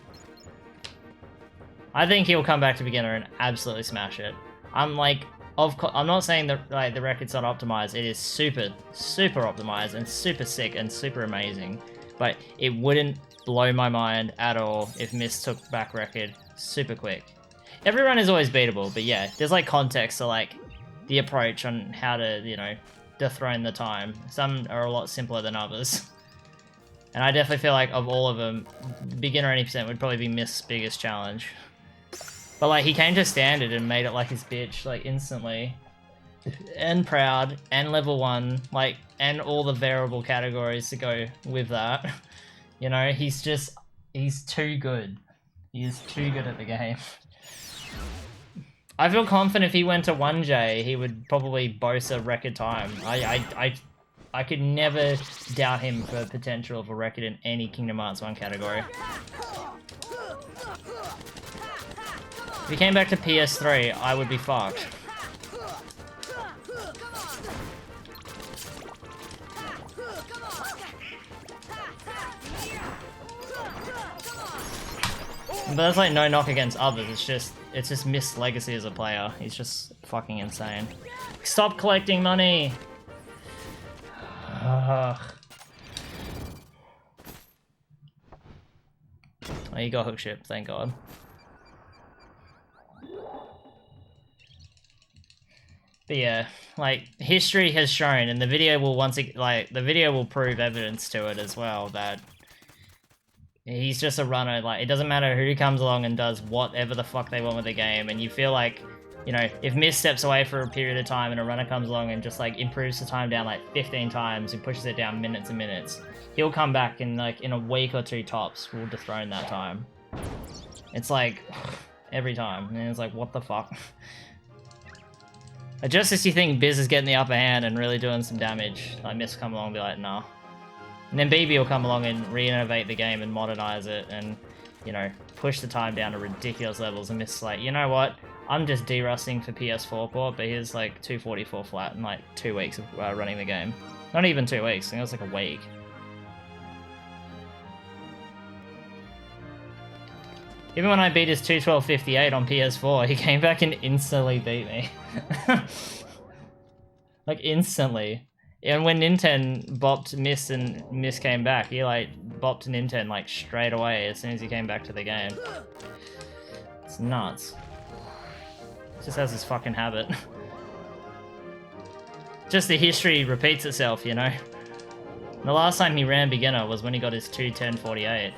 I think he'll come back to beginner and absolutely smash it. I'm like, I'm not saying that like the record's not optimized. It is super optimized and super sick and super amazing. But it wouldn't blow my mind at all if Miss took back record super quick. Every run is always beatable, but yeah, there's like context to like the approach on how to, you know, dethrone the time. Some are a lot simpler than others. And I definitely feel like of all of them, beginner 80% would probably be Miss' biggest challenge. But like he came to standard and made it like his bitch, like instantly. And proud, and level 1, like, and all the variable categories to go with that. You know, he's too good. He is too good at the game. I feel confident if he went to 1J, he would probably boast a record time. I could never doubt him for potential of a record in any Kingdom Hearts 1 category. If he came back to PS3, I would be fucked. But that's like no knock against others, it's just Miss Legacy as a player. He's just fucking insane. Stop collecting money! Ugh. Oh, you got hook ship, thank god. But yeah, like history has shown, and the video will the video will prove evidence to it as well that he's just a runner. Like it doesn't matter who comes along and does whatever the fuck they want with the game, and you feel like, you know, if Mist steps away for a period of time and a runner comes along and just like improves the time down like 15 times and pushes it down minutes and minutes, he'll come back in like in a week or two tops, will dethrone that time. It's like every time, and it's like, what the fuck. Just as you think Biz is getting the upper hand and really doing some damage, like Mist will come along and be like, nah. And then BB will come along and re-innovate the game and modernize it and, you know, push the time down to ridiculous levels, and Mist's like, you know what? I'm just de-rusting for PS4 port, but here's like 244 flat in like 2 weeks of running the game. Not even 2 weeks, I think it was like a week. Even when I beat his 212.58 on PS4, he came back and instantly beat me. Like instantly. And when Ninten bopped Mist and Mist came back, he like bopped Ninten like straight away as soon as he came back to the game. It's nuts. Just has this fucking habit. Just the history repeats itself, you know? The last time he ran beginner was when he got his 2:10.48.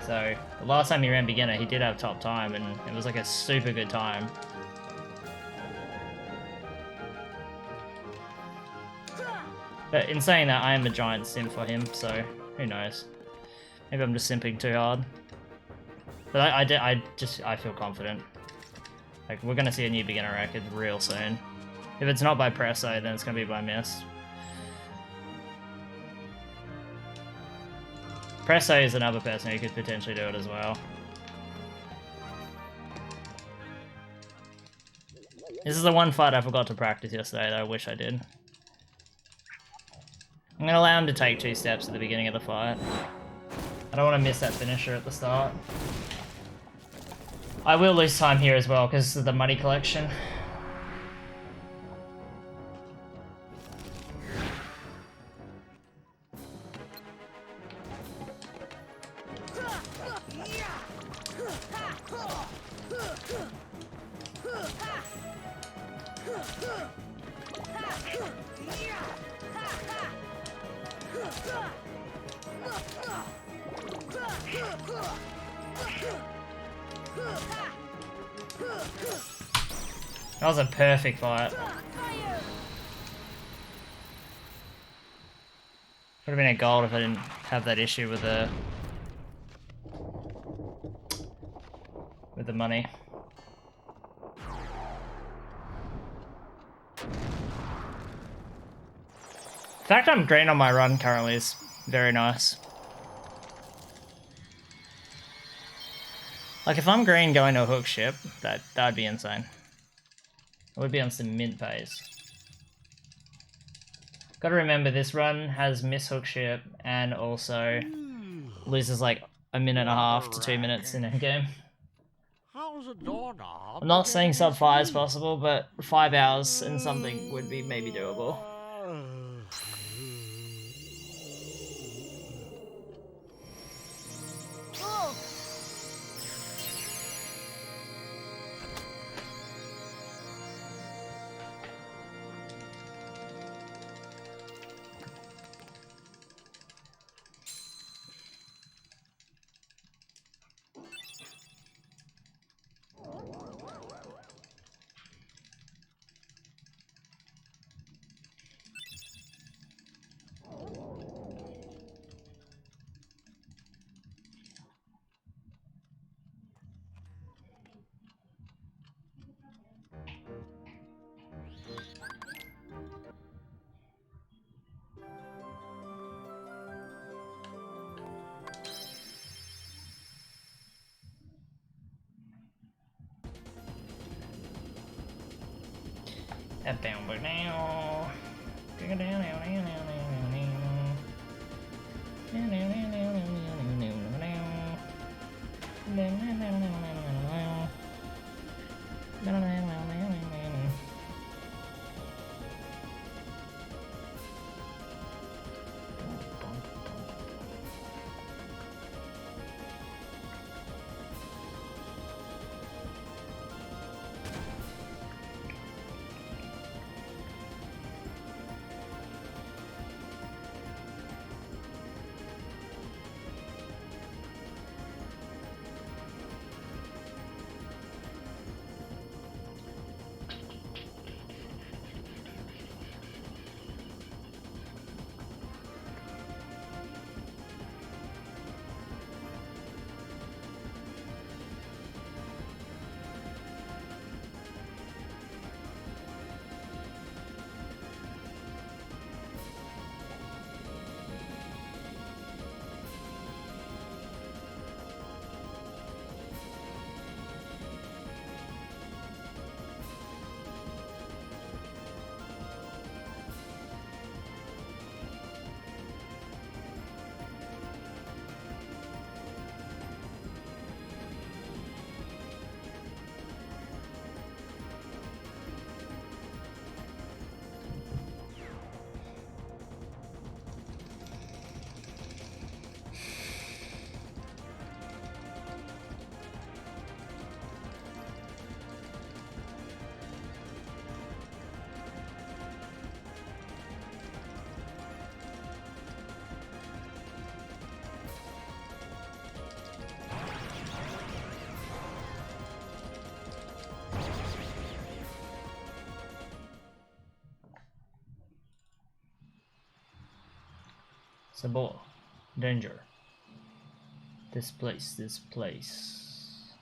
So, the last time he ran beginner, he did have top time, and it was like a super good time. But in saying that, I am a giant simp for him, so who knows? Maybe I'm just simping too hard. But I feel confident. Like, we're gonna see a new beginner record real soon. If it's not by Presso, then it's gonna be by Mist. Presso is another person who could potentially do it as well. This is the one fight I forgot to practice yesterday that I wish I did. I'm gonna allow him to take 2 steps at the beginning of the fight. I don't want to miss that finisher at the start. I will lose time here as well because of the money collection. That was a perfect fight. Would have been a gold if I didn't have that issue with the money. The fact I'm green on my run currently is very nice. Like if I'm green going to a hook ship, that'd be insane. I would be on some mint pace. Gotta remember this run has miss hook ship and also loses like a minute and a half to 2 minutes in a game. I'm not saying sub 5 is possible, but 5 hours and something would be maybe doable. Sabor. Danger. This place, this place.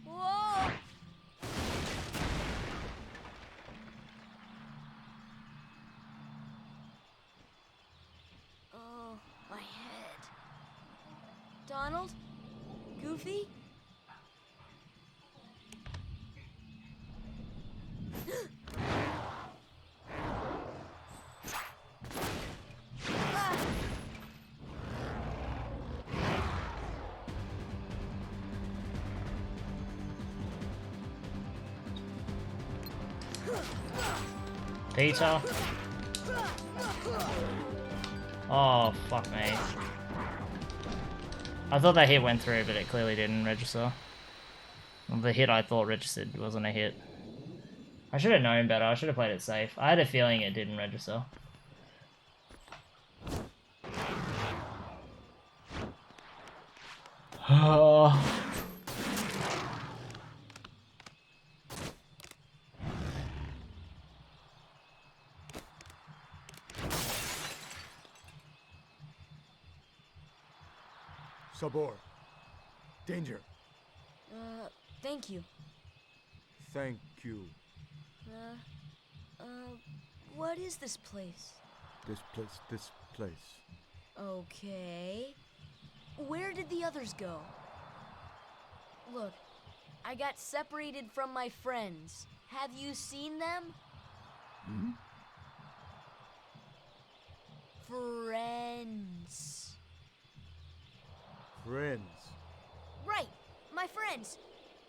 Whoa! Oh, my head. Donald? Goofy? Peter. Oh, fuck me. I thought that hit went through, but it clearly didn't register. Well, the hit I thought registered wasn't a hit. I should have known better. I should have played it safe. I had a feeling it didn't register. Oh. Sabor. Danger. Thank you. Thank you. What is this place? This place. Okay. Where did the others go? Look, I got separated from my friends. Have you seen them? Hmm? Friends. Friends. Right, my friends.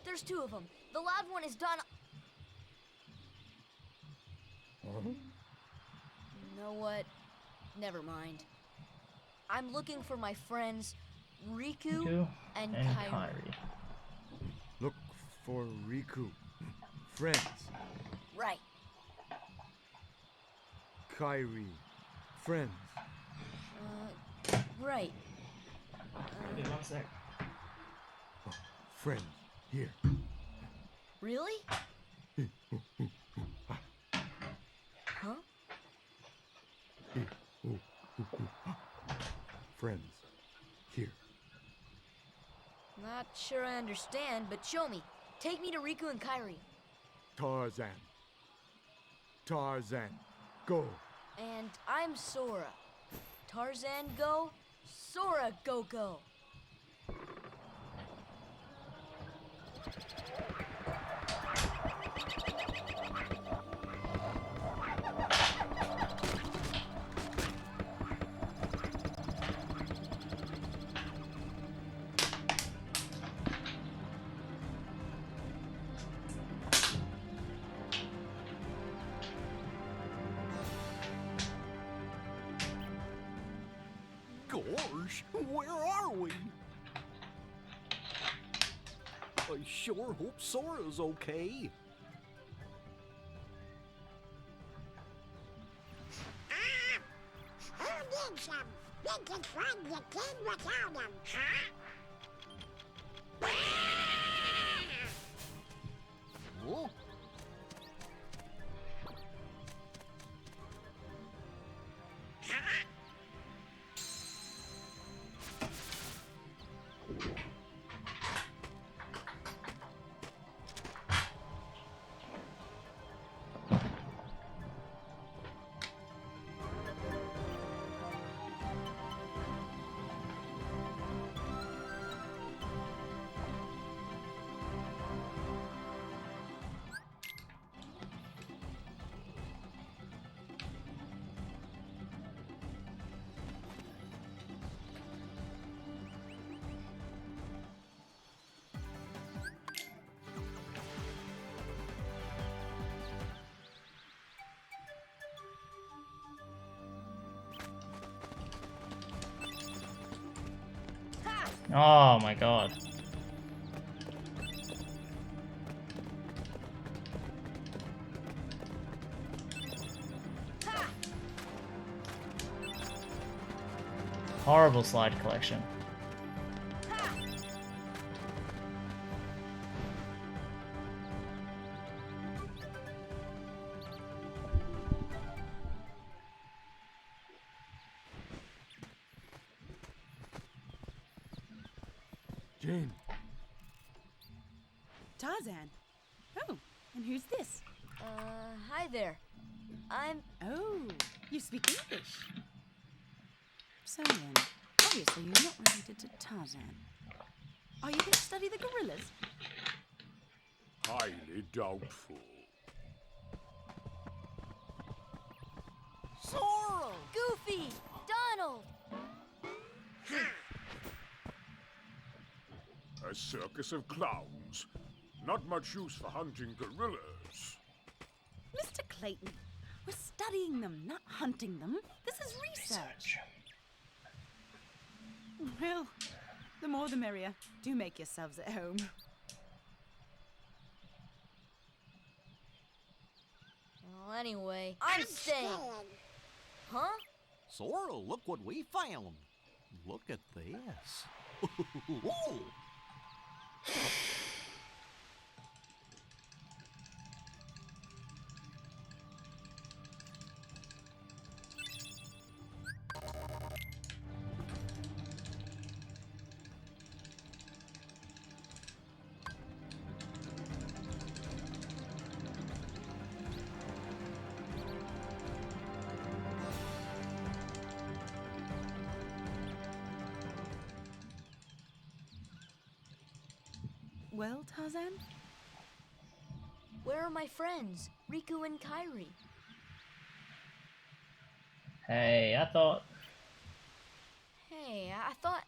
There's two of them. The loud one is Donald. Huh? You know what? Never mind. I'm looking for my friends Riku and Kairi. Look for Riku. Friends. Right. Kairi. Friends. Right. Wait, 1 sec. Oh, friends. Here. Really? Huh? Friends. Here. Not sure I understand, but show me. Take me to Riku and Kairi. Tarzan. Tarzan. Go. And I'm Sora. Tarzan go, Sora go. Gosh, where are we? I sure hope Sora's okay. Who needs them? They can find the kid without them, huh? Oh. Oh my god. Horrible slide collection. Jane. Tarzan. Oh, and who's this? Hi there. I'm... Oh, you speak English. So then, obviously you're not related to Tarzan. Are you here to study the gorillas? Highly doubtful. Sorrel! Goofy! Donald! A circus of clowns. Not much use for hunting gorillas. Mr. Clayton, we're studying them, not hunting them. This is research. Well, the more the merrier. Do make yourselves at home. Well, anyway, I'm staying. Huh? Sorrel, look what we found. Look at this. Ooh. Well, Tarzan? Where are my friends, Riku and Kairi? Hey, I thought... Hey, I thought...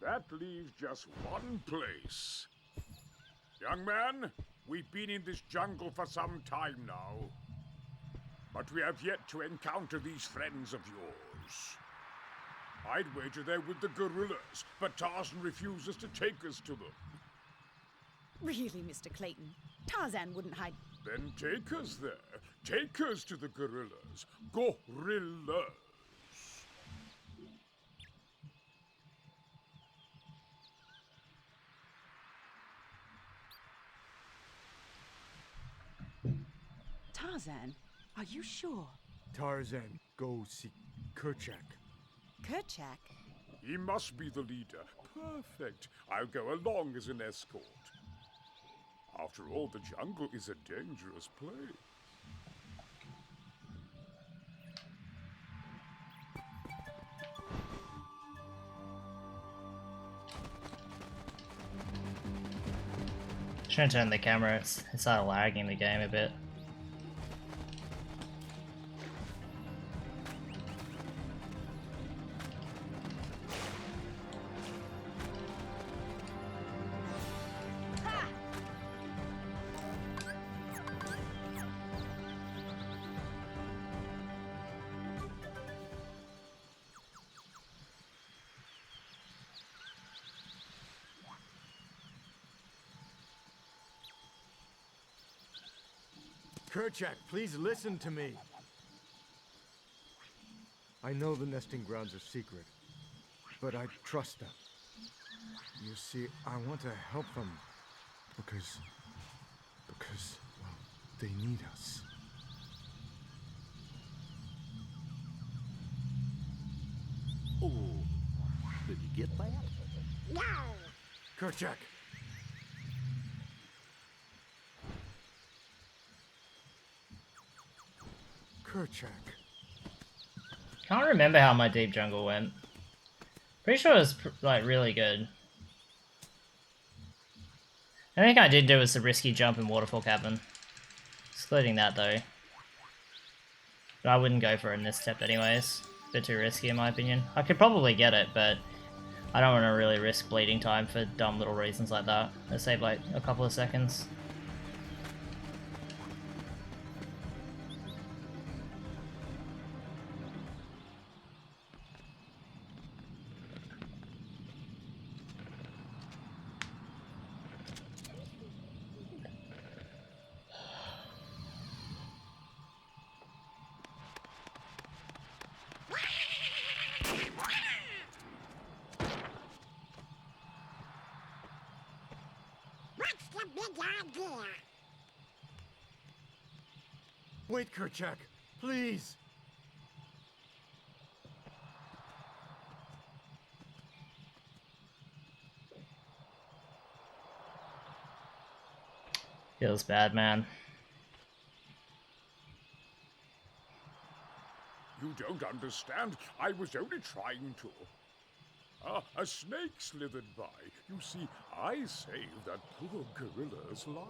That leaves just one place. Young man, we've been in this jungle for some time now. But we have yet to encounter these friends of yours. I'd wager they're with the gorillas, but Tarzan refuses to take us to them. Really, Mr. Clayton? Tarzan wouldn't hide... Then take us there. Take us to the gorillas. Gorillas. Tarzan, are you sure? Tarzan, go see Kerchak. Kerchak? He must be the leader. Perfect. I'll go along as an escort. After all, the jungle is a dangerous place. Trying to turn the camera, it's started lagging the game a bit. Kerchak, please listen to me. I know the nesting grounds are secret, but I trust them. You see, I want to help them because, well, they need us. Oh, did you get that? No! Kerchak! Kerchak. Can't remember how my deep jungle went. Pretty sure it was like really good. I think I did do was the risky jump in Waterfall Cavern. Excluding that though. But I wouldn't go for it in this step anyways. A bit too risky in my opinion. I could probably get it, but I don't want to really risk bleeding time for dumb little reasons like that. Let's save like a couple of seconds. What's the big idea? Wait, Kerchak, please. Feels bad, man. You don't understand. I was only trying to. Ah, a snake slithered by. You see, I saved that poor gorilla's life.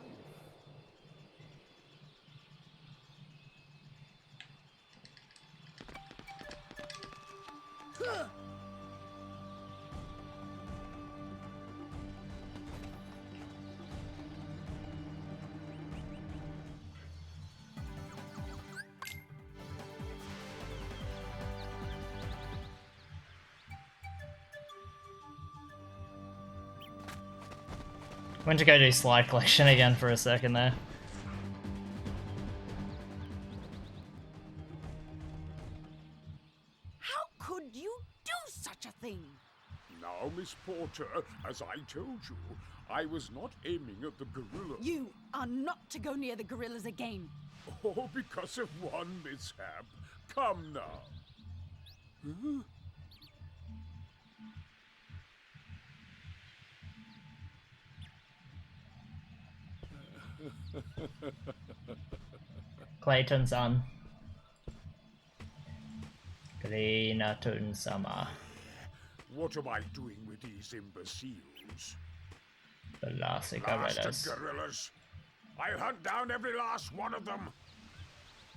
Went to go do slide collection again for a second there. How could you do such a thing? Now, Miss Porter, as I told you, I was not aiming at the gorilla. You are not to go near the gorillas again. Oh, because of one mishap. Come now. Huh? Clayton's on. Greenatun Sama. What am I doing with these imbeciles? The last Blasted gorillas. I'll hunt down every last one of them.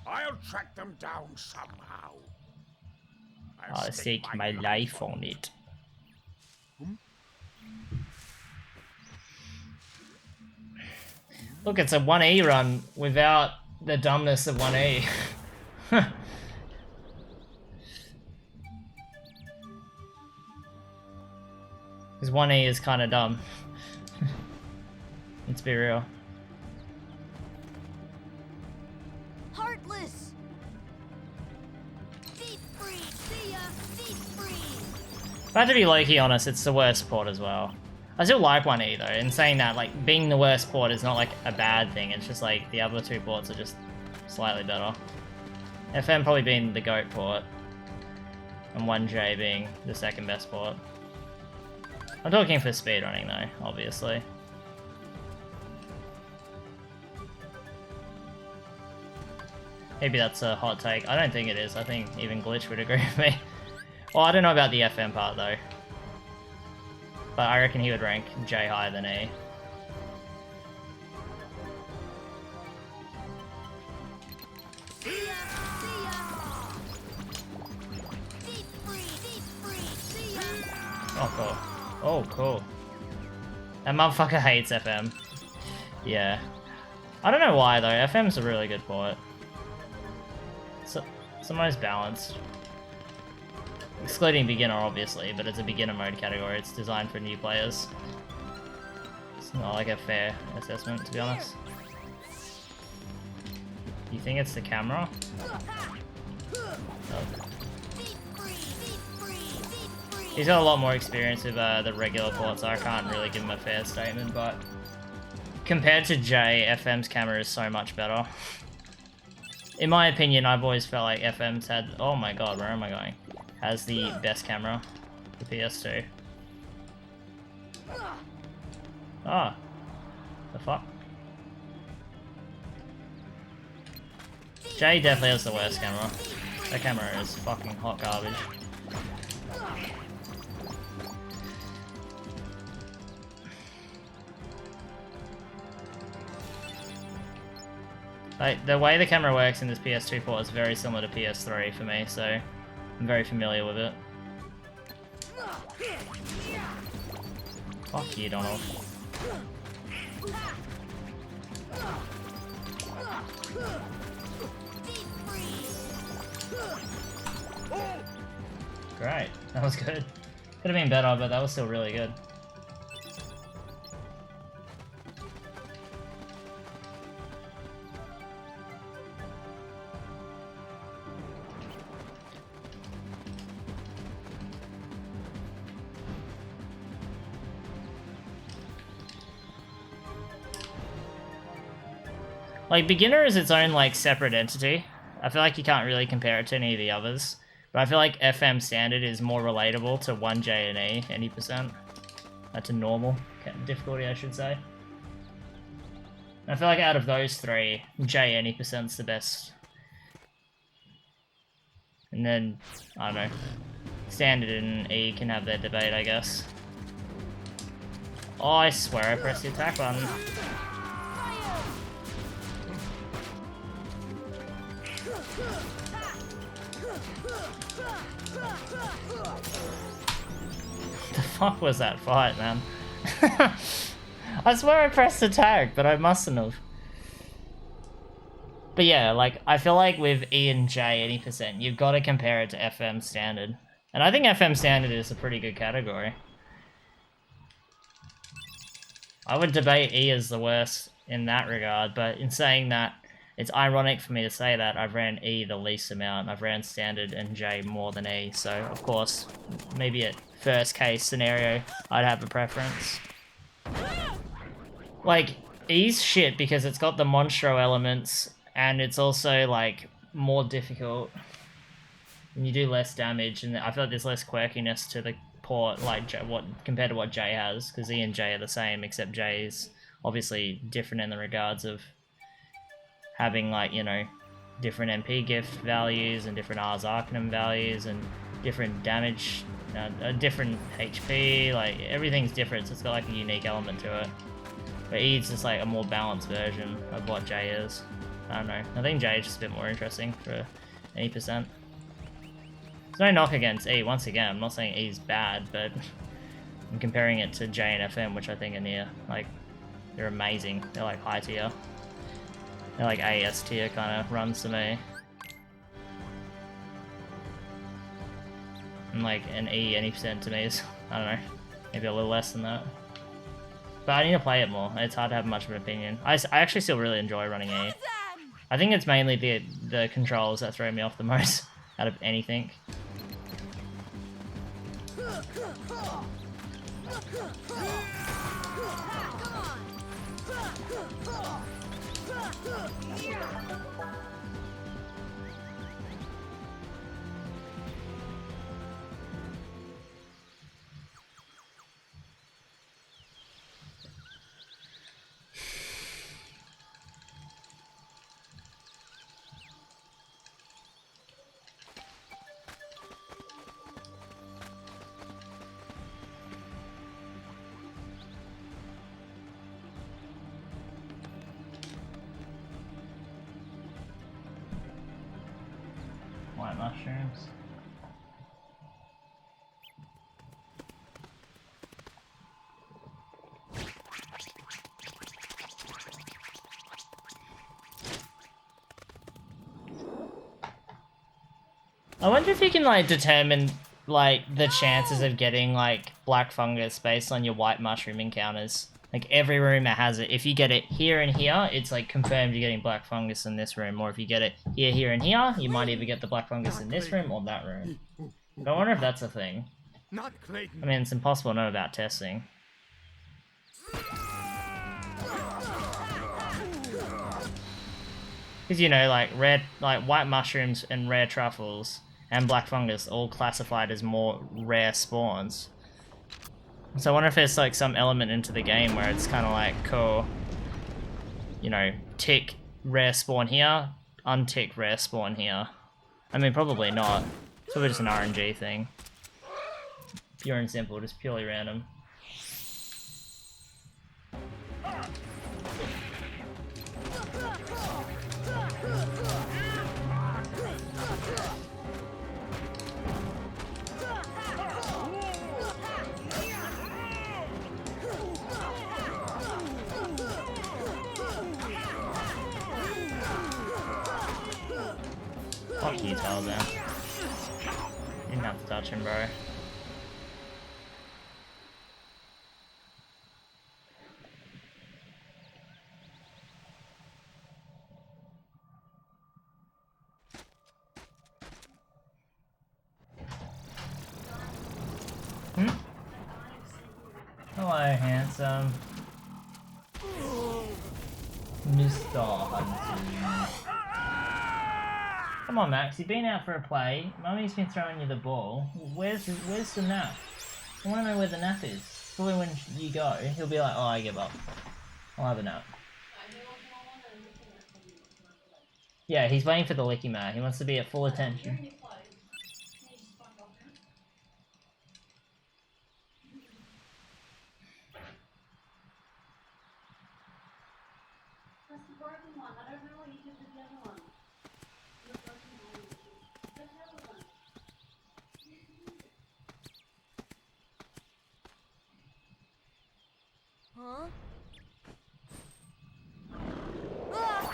I'll track them down somehow. I'll stake my life on it. Look, it's a 1E run without the dumbness of 1E. Because 1E is kind of dumb. Let's be real. Heartless! Deep freeze! See ya! Deep freeze! If I had to be low-key honest, it's the worst port as well. I still like 1E though, in saying that, like, being the worst port is not like a bad thing, it's just like the other two ports are just slightly better. FM probably being the GOAT port, and 1J being the second best port. I'm talking for speedrunning though, obviously. Maybe that's a hot take. I don't think it is. I think even Glitch would agree with me. Well, I don't know about the FM part though. But I reckon he would rank J higher than E. Oh, cool. Oh, cool. That motherfucker hates FM. Yeah. I don't know why, though. FM's a really good port. It's the most balanced. Excluding beginner, obviously, but it's a beginner mode category. It's designed for new players. It's not like a fair assessment, to be honest. You think it's the camera? Oh. He's got a lot more experience with the regular ports, so I can't really give him a fair statement, but compared to J, FM's camera is so much better. In my opinion, I've always felt like FM's had... Oh my god, where am I going? Has the best camera, the PS2. Ah. The fuck? J definitely has the worst camera. That camera is fucking hot garbage. Like, the way the camera works in this PS2 port is very similar to PS3 for me, so I'm very familiar with it. Fuck you, Donald. Great, that was good. Could have been better, but that was still really good. Like, beginner is its own, like, separate entity. I feel like you can't really compare it to any of the others. But I feel like FM standard is more relatable to 1J and E, any percent. To normal difficulty, I should say. I feel like out of those three, J any percent's the best. And then, I don't know, Standard and E can have their debate, I guess. Oh, I swear I pressed the attack button. The fuck was that fight, man? I swear I pressed attack, but I mustn't have. But yeah, like, I feel like with E and J any percent, you've got to compare it to FM Standard. And I think FM Standard is a pretty good category. I would debate E as the worst in that regard, but in saying that, it's ironic for me to say that I've ran E the least amount. I've ran Standard and J more than E, so of course, maybe at first case scenario, I'd have a preference. Like, E's shit because it's got the Monstro elements, and it's also, like, more difficult. And you do less damage, and I feel like there's less quirkiness to the port, like, compared to what J has, because E and J are the same, except J is obviously different in the regards of having, like, you know, different MP gift values, and different Ars Arcanum values, and different damage, different HP, like, everything's different, so it's got, like, a unique element to it. But E's just, like, a more balanced version of what J is. I don't know. I think J is just a bit more interesting for any percent. There's no knock against E, once again. I'm not saying E's bad, but I'm comparing it to J and FM, which I think are near. Like, they're amazing. They're like high tier. They're like AS tier kind of runs to me. And like an E any percent to me is, I don't know, maybe a little less than that. But I need to play it more. It's hard to have much of an opinion. I actually still really enjoy running E. I think it's mainly the controls that throw me off the most out of anything. White mushrooms. I wonder if you can like determine like the chances of getting like black fungus based on your white mushroom encounters. Like every room that has it, if you get it here and here, it's like confirmed you're getting black fungus in this room. Or if you get it here, here, and here, you might either get the black fungus in this room or that room. But I wonder if that's a thing. I mean, it's impossible to know about testing. Because you know, like white mushrooms and rare truffles and black fungus all classified as more rare spawns. So I wonder if there's like some element into the game where it's kind of like, cool, you know, tick rare spawn here, untick rare spawn here. I mean, probably not. It's probably just an RNG thing. Pure and simple, just purely random. Fuck you, Tarzan. You didn't have to touch him, bro. Hello, handsome. Mr. Hudson. Come on, Max, you've been out for a play. Mummy's been throwing you the ball. Where's the nap? I want to know where the nap is. Probably when you go, he'll be like, oh, I give up. I'll have a nap. Yeah, he's waiting for the Licky Man. He wants to be at full attention. That's the broken one. I don't know what you did with the other one. The broken one. The other one. Huh? Ah!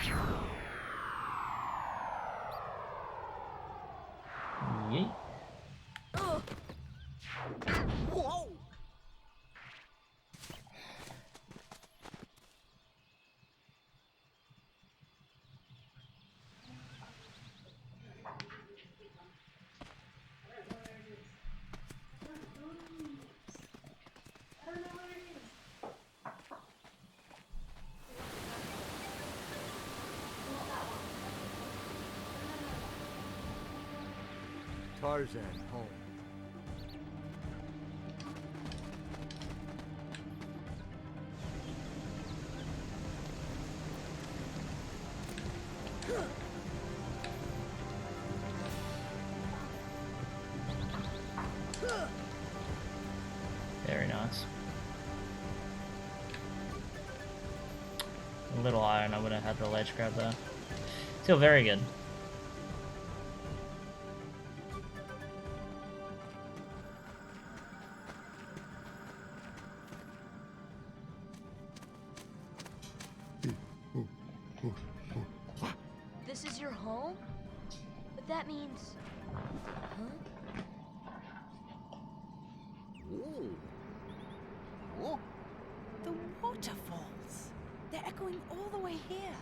Yeet. Whoa! Tarzan, home. Very nice. A little iron, I would have had the ledge grab there. Feel very good. This is your home? But that means... Huh? Ooh. Oh. The waterfalls. They're echoing all the way here.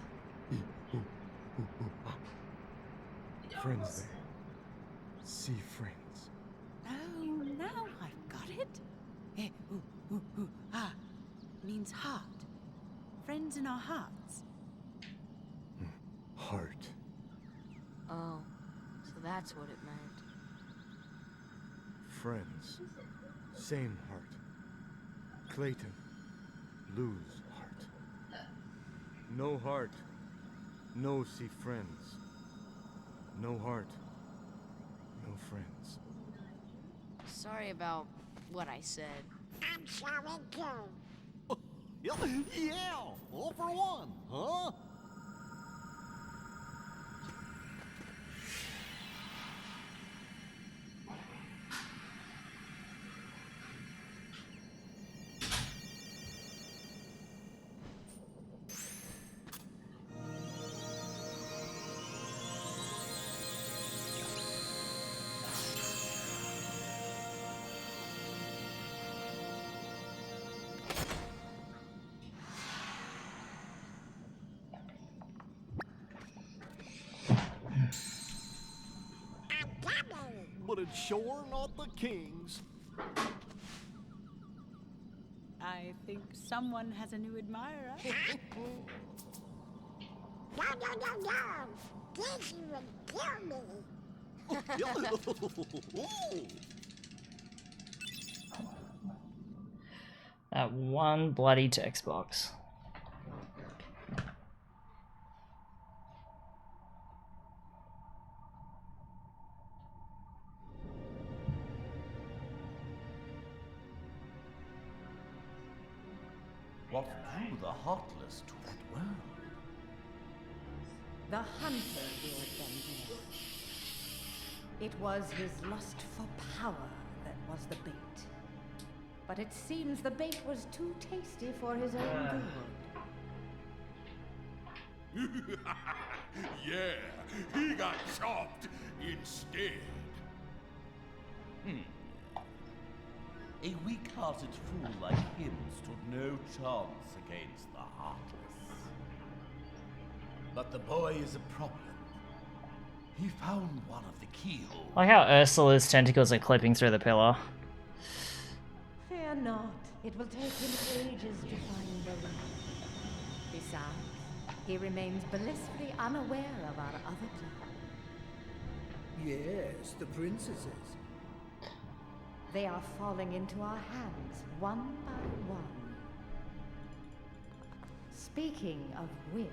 Friends there. Sea friends. Oh, now I've got it. Eh, ah, means heart. Friends in our hearts. Heart. Oh, so that's what it meant. Friends. Same heart. Clayton. Lose heart. No heart. No see friends. No heart. No friends. Sorry about what I said. I'm sorry too. Yeah, all for one, huh? But it's sure not the king's. I think someone has a new admirer. No, no, no, no. This would kill me. That one bloody text box. What drew the Heartless to that world? The hunter lured them here. It was his lust for power that was the bait. But it seems the bait was too tasty for his own good. Yeah, he got chopped instead. A weak-hearted fool like him stood no chance against the Heartless. But the boy is a problem. He found one of the keyholes. I like how Ursula's tentacles are clipping through the pillar. Fear not. It will take him ages to find the light. Besides, he remains blissfully unaware of our other plan. Yes, the princesses. They are falling into our hands, one by one. Speaking of which...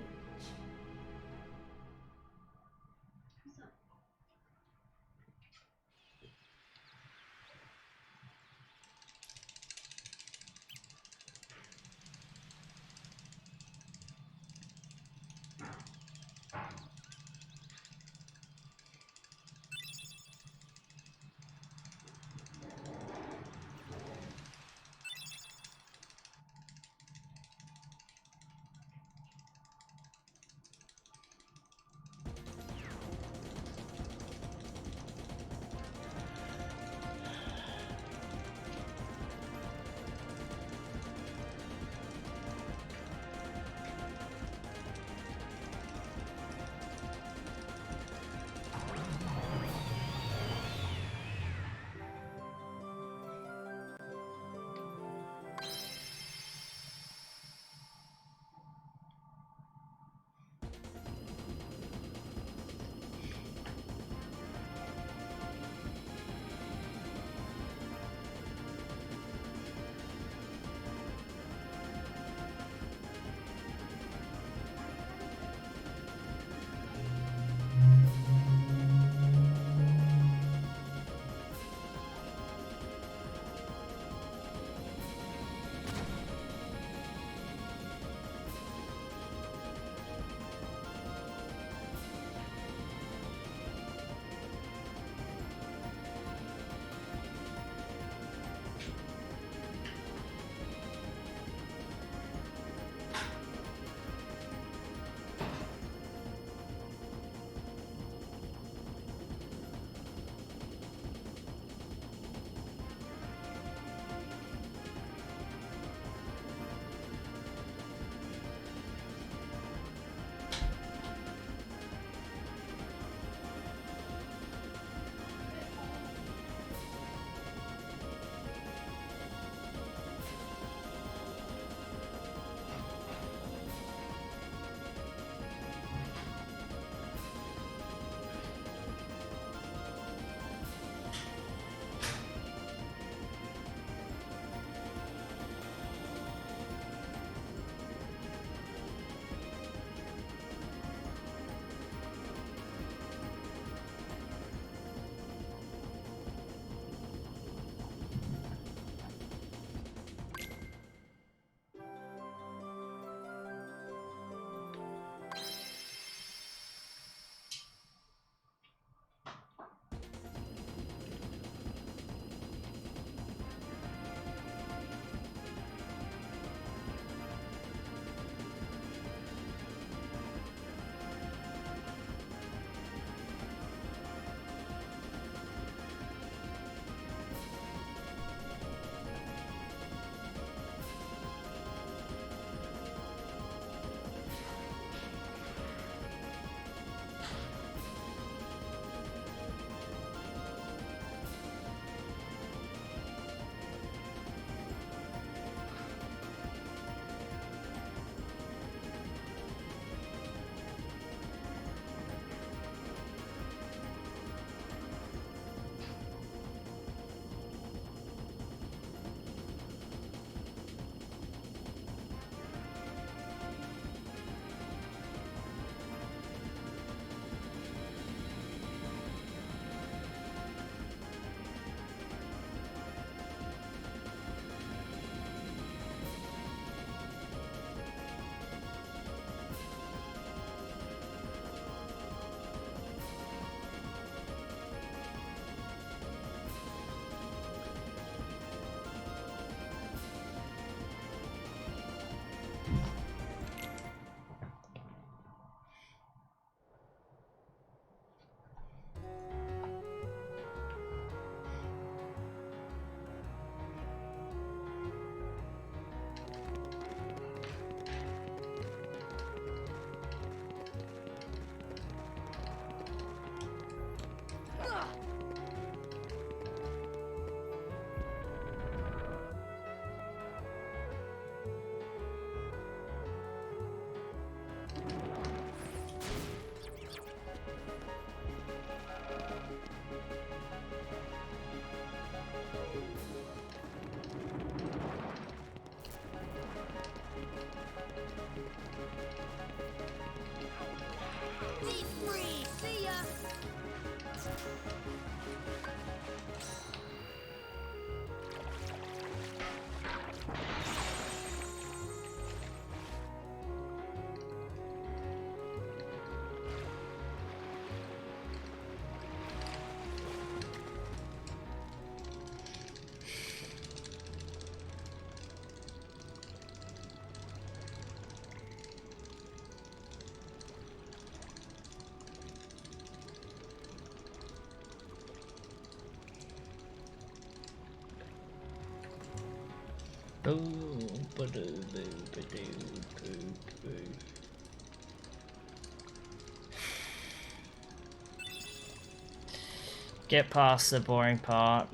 Get past the boring part.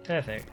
Perfect.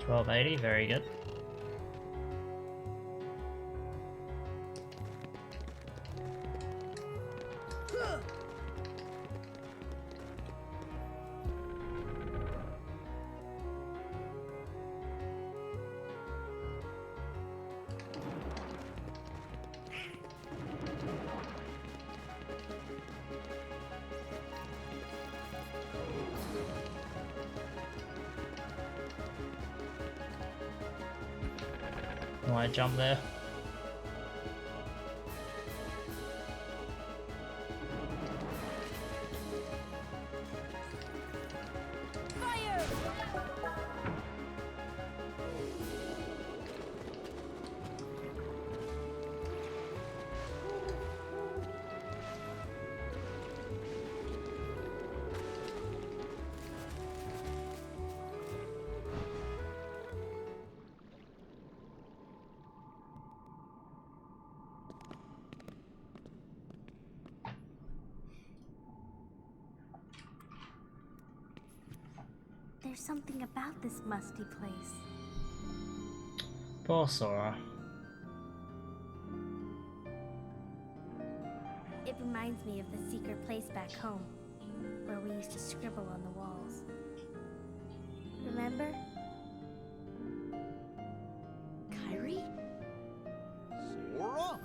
$12.80, very good. Why jump there? There's something about this musty place. Poor Sora. It reminds me of the secret place back home, where we used to scribble on the walls. Remember? Kyrie? Sora?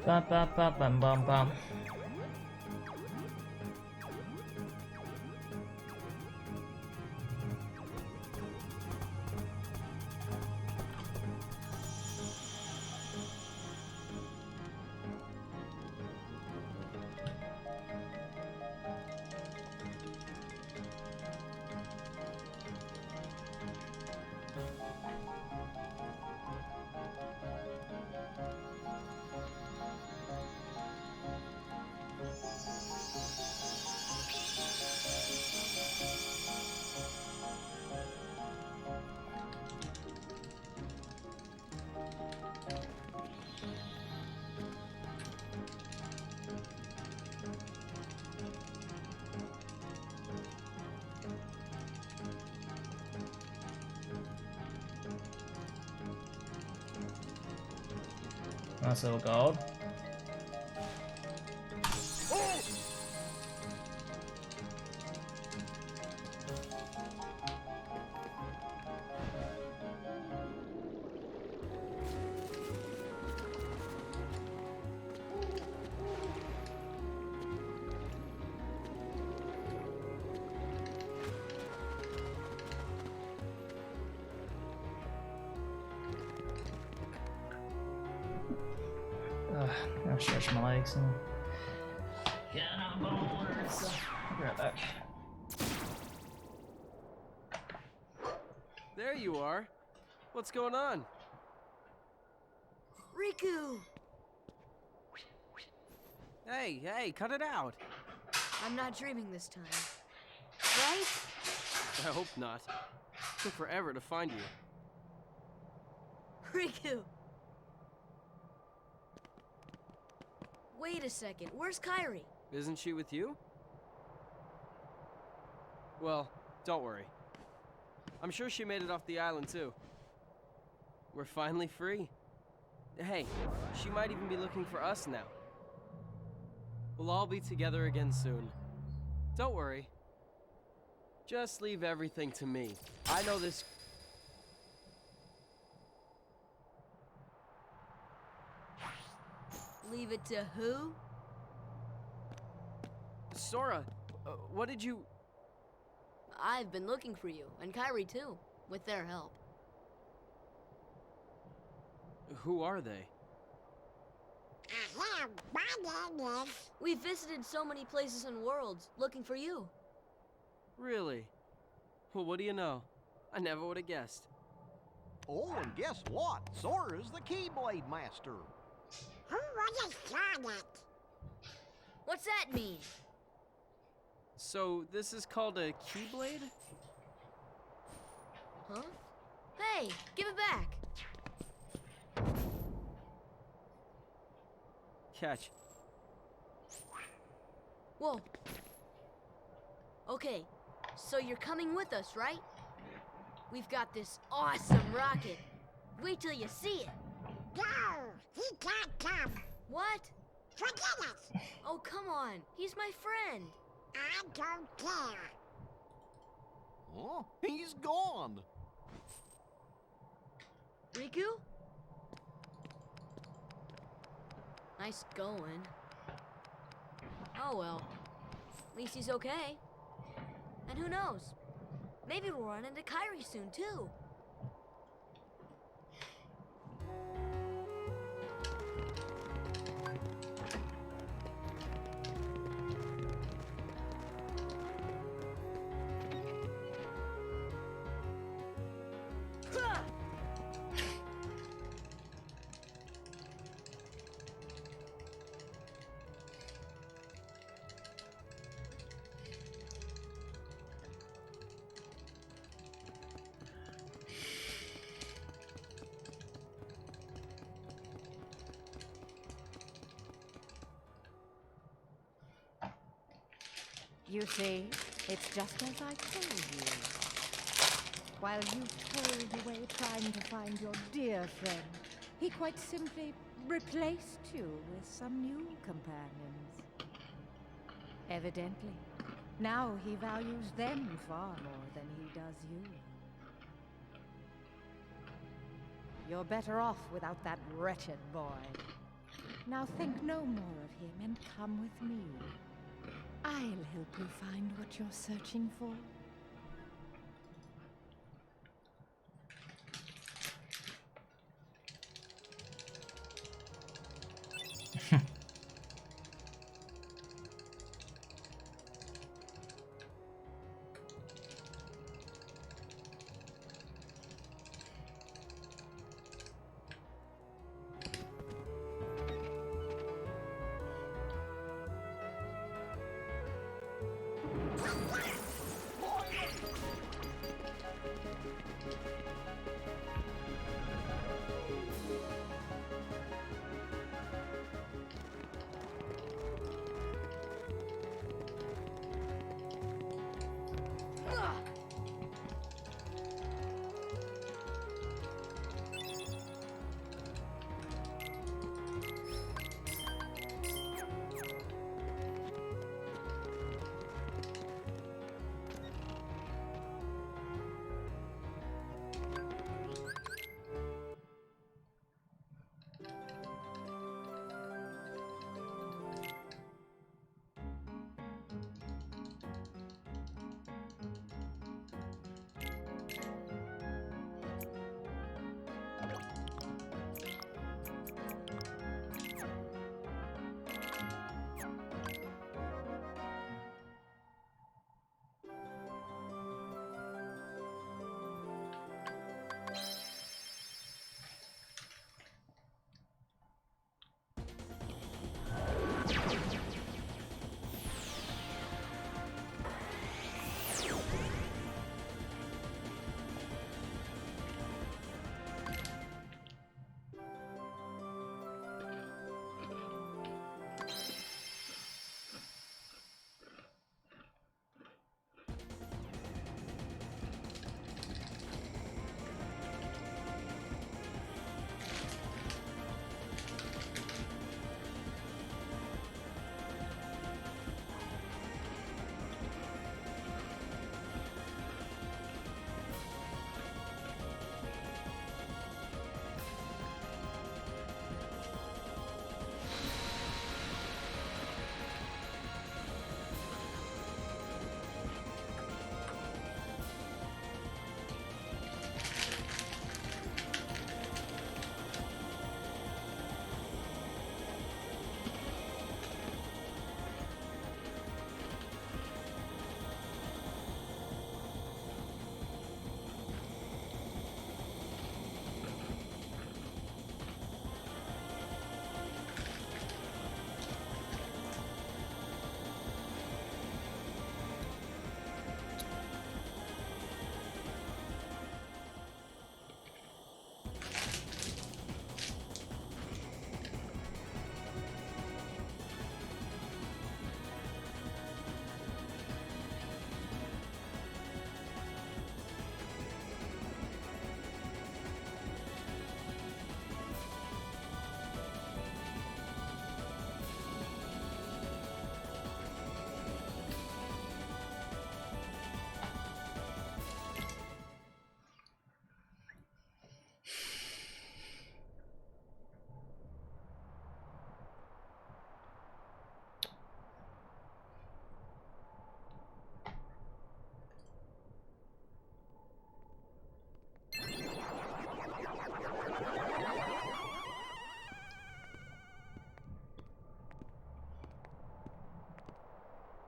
Bum bum bum bum bum bum. Nice little gold. I'll stretch my legs and get another bottle of water and stuff. I'll be right back. There you are. What's going on? Riku! Hey, cut it out. I'm not dreaming this time. Right? I hope not. Took forever to find you. Riku! Wait a second, where's Kairi? Isn't she with you? Well, don't worry. I'm sure she made it off the island too. We're finally free. Hey, she might even be looking for us now. We'll all be together again soon. Don't worry. Just leave everything to me. I know this. Leave it to who? Sora, what did you... I've been looking for you, and Kairi too, with their help. Who are they? We've visited so many places and worlds, looking for you. Really? Well, what do you know? I never would have guessed. Oh, and guess what? Sora's the Keyblade Master. Who understand it? What's that mean? So, this is called a Keyblade? Huh? Hey, give it back! Catch. Whoa. Okay, so you're coming with us, right? We've got this awesome rocket. Wait till you see it. No, he can't come. What? Forget it. Oh, come on. He's my friend. I don't care. Oh, he's gone. Riku? Nice going. Oh well. At least he's okay. And who knows? Maybe we'll run into Kairi soon, too. You see, it's just as I told you. While you toiled away trying to find your dear friend, he quite simply replaced you with some new companions. Evidently, now he values them far more than he does you. You're better off without that wretched boy. Now think no more of him and come with me. I'll help you find what you're searching for.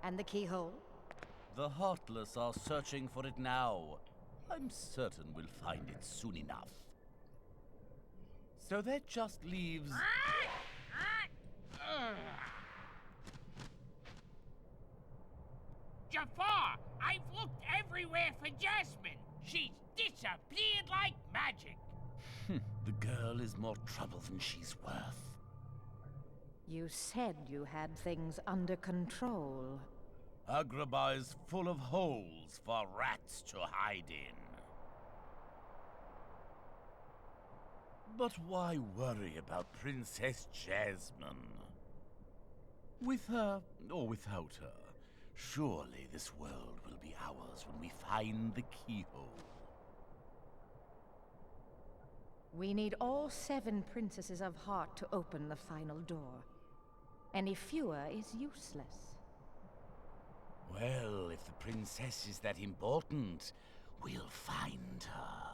And the keyhole? The Heartless are searching for it now. I'm certain we'll find it soon enough. So that just leaves... Jafar, I've looked everywhere for Jasmine. She's disappeared like magic. The girl is more trouble than she's worth. You said you had things under control. Agrabah is full of holes for rats to hide in. But why worry about Princess Jasmine? With her or without her, surely this world will be ours when we find the keyhole. We need all 7 princesses of heart to open the final door. Any fewer is useless. Well, if the princess is that important, we'll find her.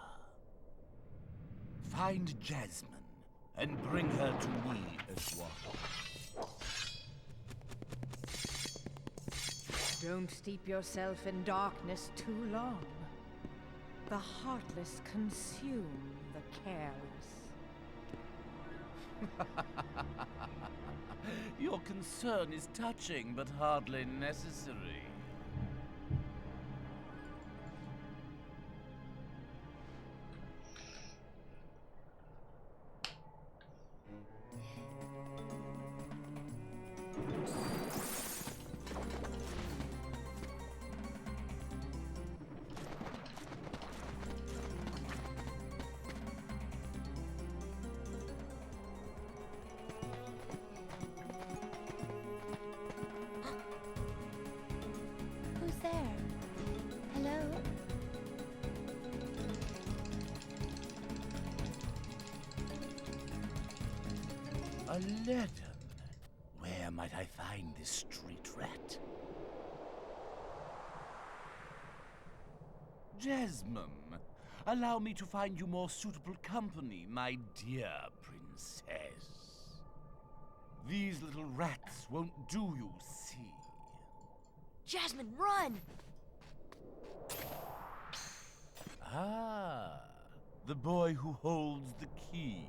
Find Jasmine, and bring her to me as well. Don't steep yourself in darkness too long. The heartless consume the careless. Your concern is touching, but hardly necessary. Who's there? Hello? A letter. Where might I find this street rat? Jasmine, allow me to find you more suitable company, my dear princess. These little rats won't do, you see. Jasmine, run! Ah, the boy who holds the key.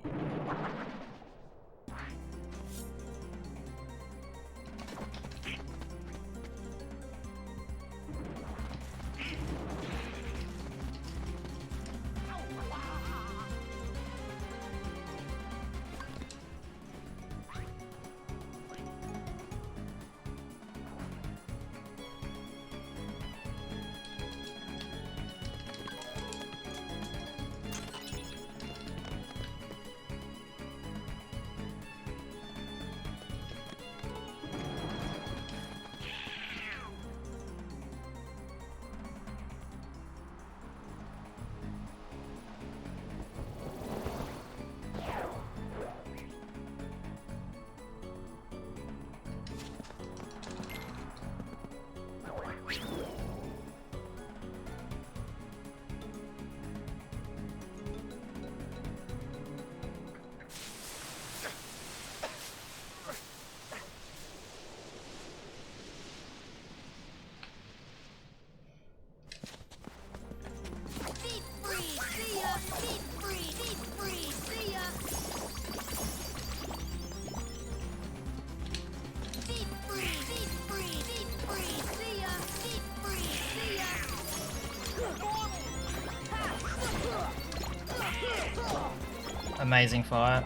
Amazing fight.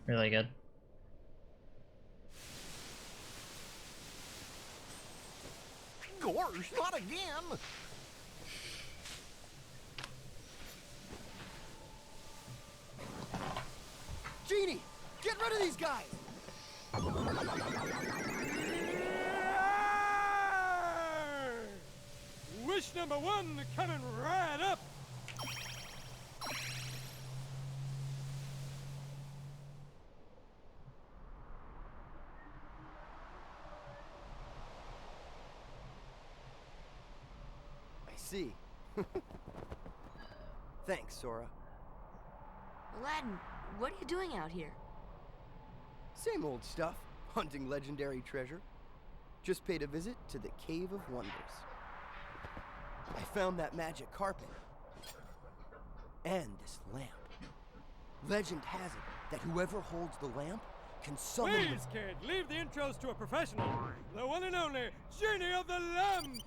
Really good. Gosh, not again! Genie, get rid of these guys! Wish number 1 coming right up. I see. Thanks, Sora. Aladdin, what are you doing out here? Same old stuff. hunting legendary treasure. Just paid a visit to the Cave of Wonders. I found that magic carpet. And this lamp. Legend has it that whoever holds the lamp can summon Please, kid, leave the intros to a professional. The one and only Genie of the Lamp.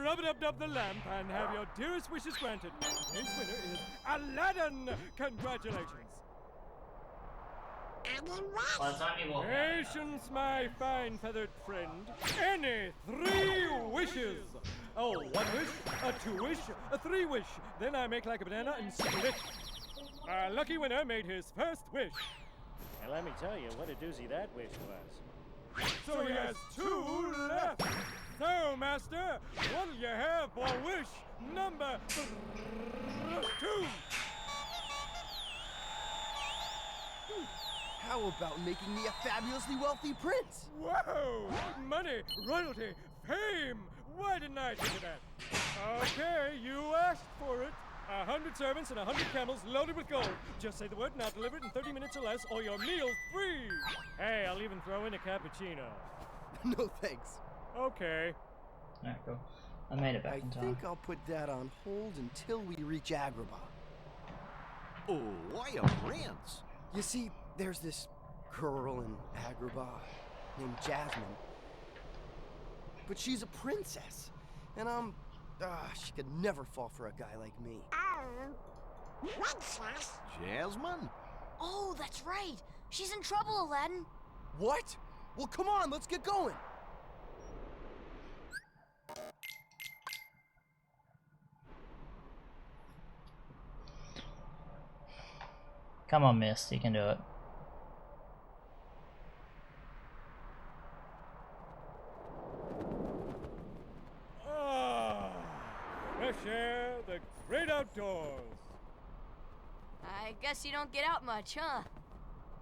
Rub-a-dub-dub the lamp and have your dearest wishes granted. Today's winner is Aladdin. Congratulations. Patience, my fine feathered friend. Any 3 wishes. Oh, 1 wish, a 2 wish, a 3 wish. Then I make like a banana and split. Our lucky winner made his first wish. And let me tell you what a doozy that wish was. So he has 2 left. So, Master, what'll you have for wish number 2? How about making me a fabulously wealthy prince? Whoa! Money, royalty, fame! Why didn't I think of that? Okay, you asked for it. 100 servants and 100 camels loaded with gold. Just say the word and I'll deliver it in 30 minutes or less, or your meal's free. Hey, I'll even throw in a cappuccino. No thanks. Okay. Alright, cool. I made it back in time. I think I'll put that on hold until we reach Agrabah. Oh, why a prince? You see, there's this girl in Agrabah named Jasmine. But she's a princess, and she could never fall for a guy like me. Princess? Jasmine? Oh, that's right. She's in trouble, Aladdin. What? Well, come on, let's get going. Come on, Mist, you can do it. Fresh air, the great outdoors. I guess you don't get out much, huh?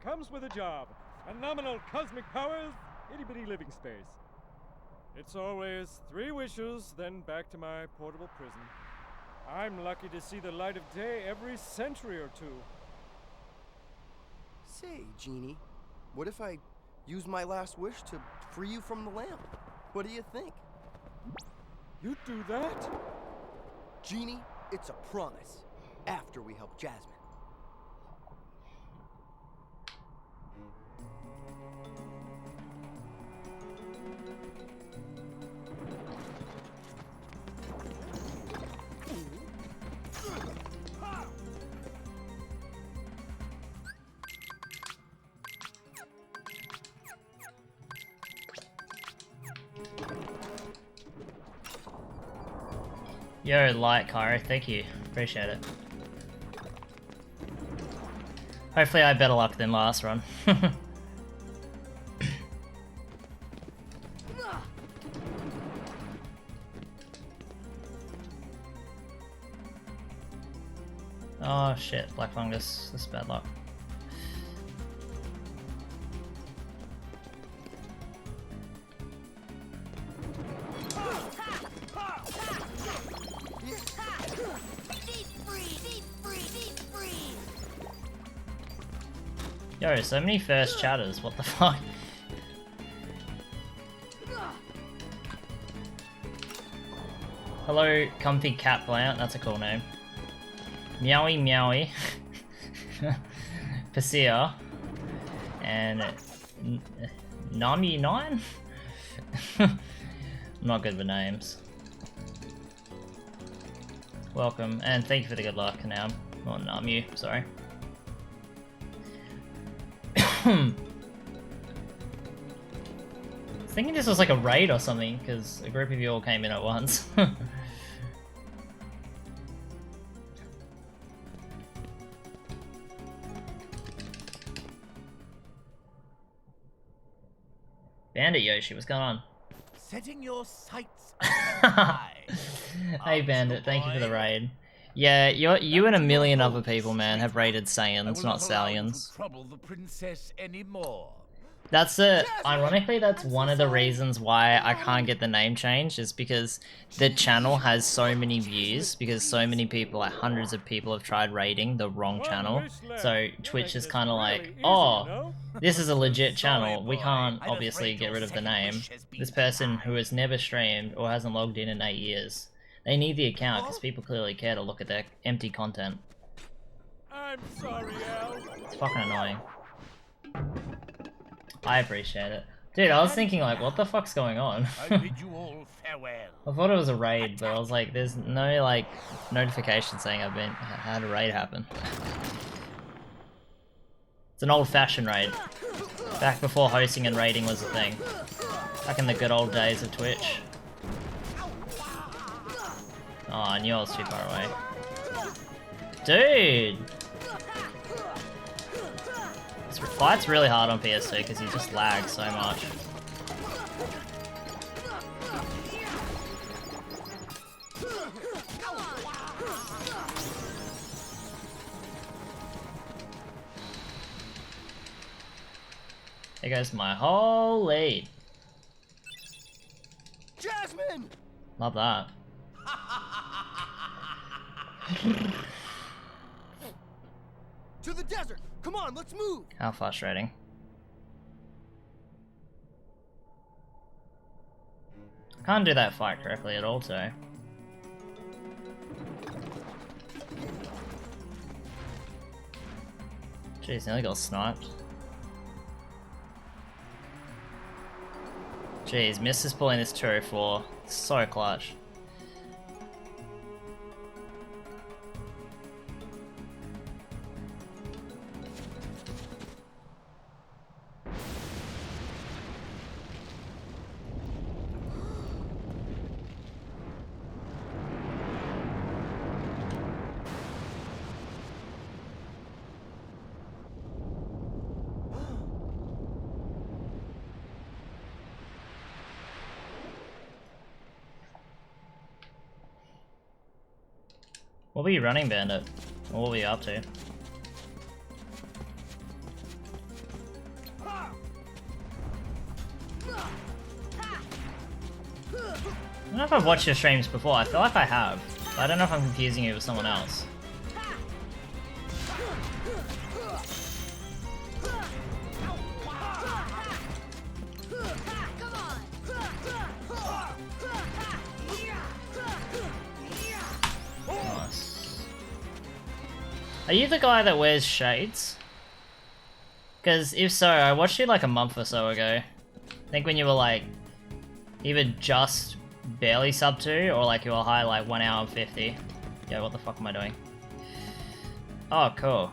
Comes with a job. Phenomenal cosmic powers, itty-bitty living space. It's always 3 wishes, then back to my portable prison. I'm lucky to see the light of day every century or 2. Say, Genie, what if I use my last wish to free you from the lamp? What do you think? You'd do that? Genie, it's a promise. After we help Jasmine. Yo, light Cairo, thank you. Appreciate it. Hopefully I have better luck than last run. Oh shit, black fungus. This is bad luck. Yo, so many first chatters, what the fuck? Hello, Comfy Cat Plant, that's a cool name. Meowie Meowie. Pasea. And Nami9? I'm not good with names. Welcome, and thank you for the good luck now. Or Namu, sorry. I was thinking this was like a raid or something, because a group of you all came in at once. Bandit Yoshi, what's going on? Setting your sights high. Hey Bandit, thank you for the raid. Yeah, you and a million other people, man, have raided Saiyans, not Stallions. Trouble the princess anymore. That's ironically, that's one of the reasons why I can't get the name changed, is because the channel has so many views, because so many people, like hundreds of people, have tried raiding the wrong channel. So Twitch is kind of like, oh, this is a legit channel, we can't obviously get rid of the name. This person who has never streamed or hasn't logged in 8 years, they need the account because people clearly care to look at their empty content. I'm sorry, Al. It's fucking annoying. I appreciate it. Dude, I was thinking like, what the fuck's going on? I bid you all farewell. I thought it was a raid, but I was like, there's no like notification saying I've had a raid happen. It's an old-fashioned raid. Back before hosting and raiding was a thing. Back in the good old days of Twitch. Oh, I knew I was too far away. Dude! This fight's really hard on PS2 because you just lag so much. There goes my whole lead. Jasmine! Love that. To the desert! Come on, let's move! How frustrating. I can't do that fight correctly at all, too. Jeez, nearly got sniped. Jeez, Miss is pulling this 204. So clutch. What were you running, Bandit? Or what were you up to? I don't know if I've watched your streams before. I feel like I have. But I don't know if I'm confusing you with someone else. Are you the guy that wears shades? Because if so, I watched you like a month or so ago. I think when you were like, either just barely sub 2 or like you were high like 1 hour and 50. Yo, what the fuck am I doing? Oh, cool.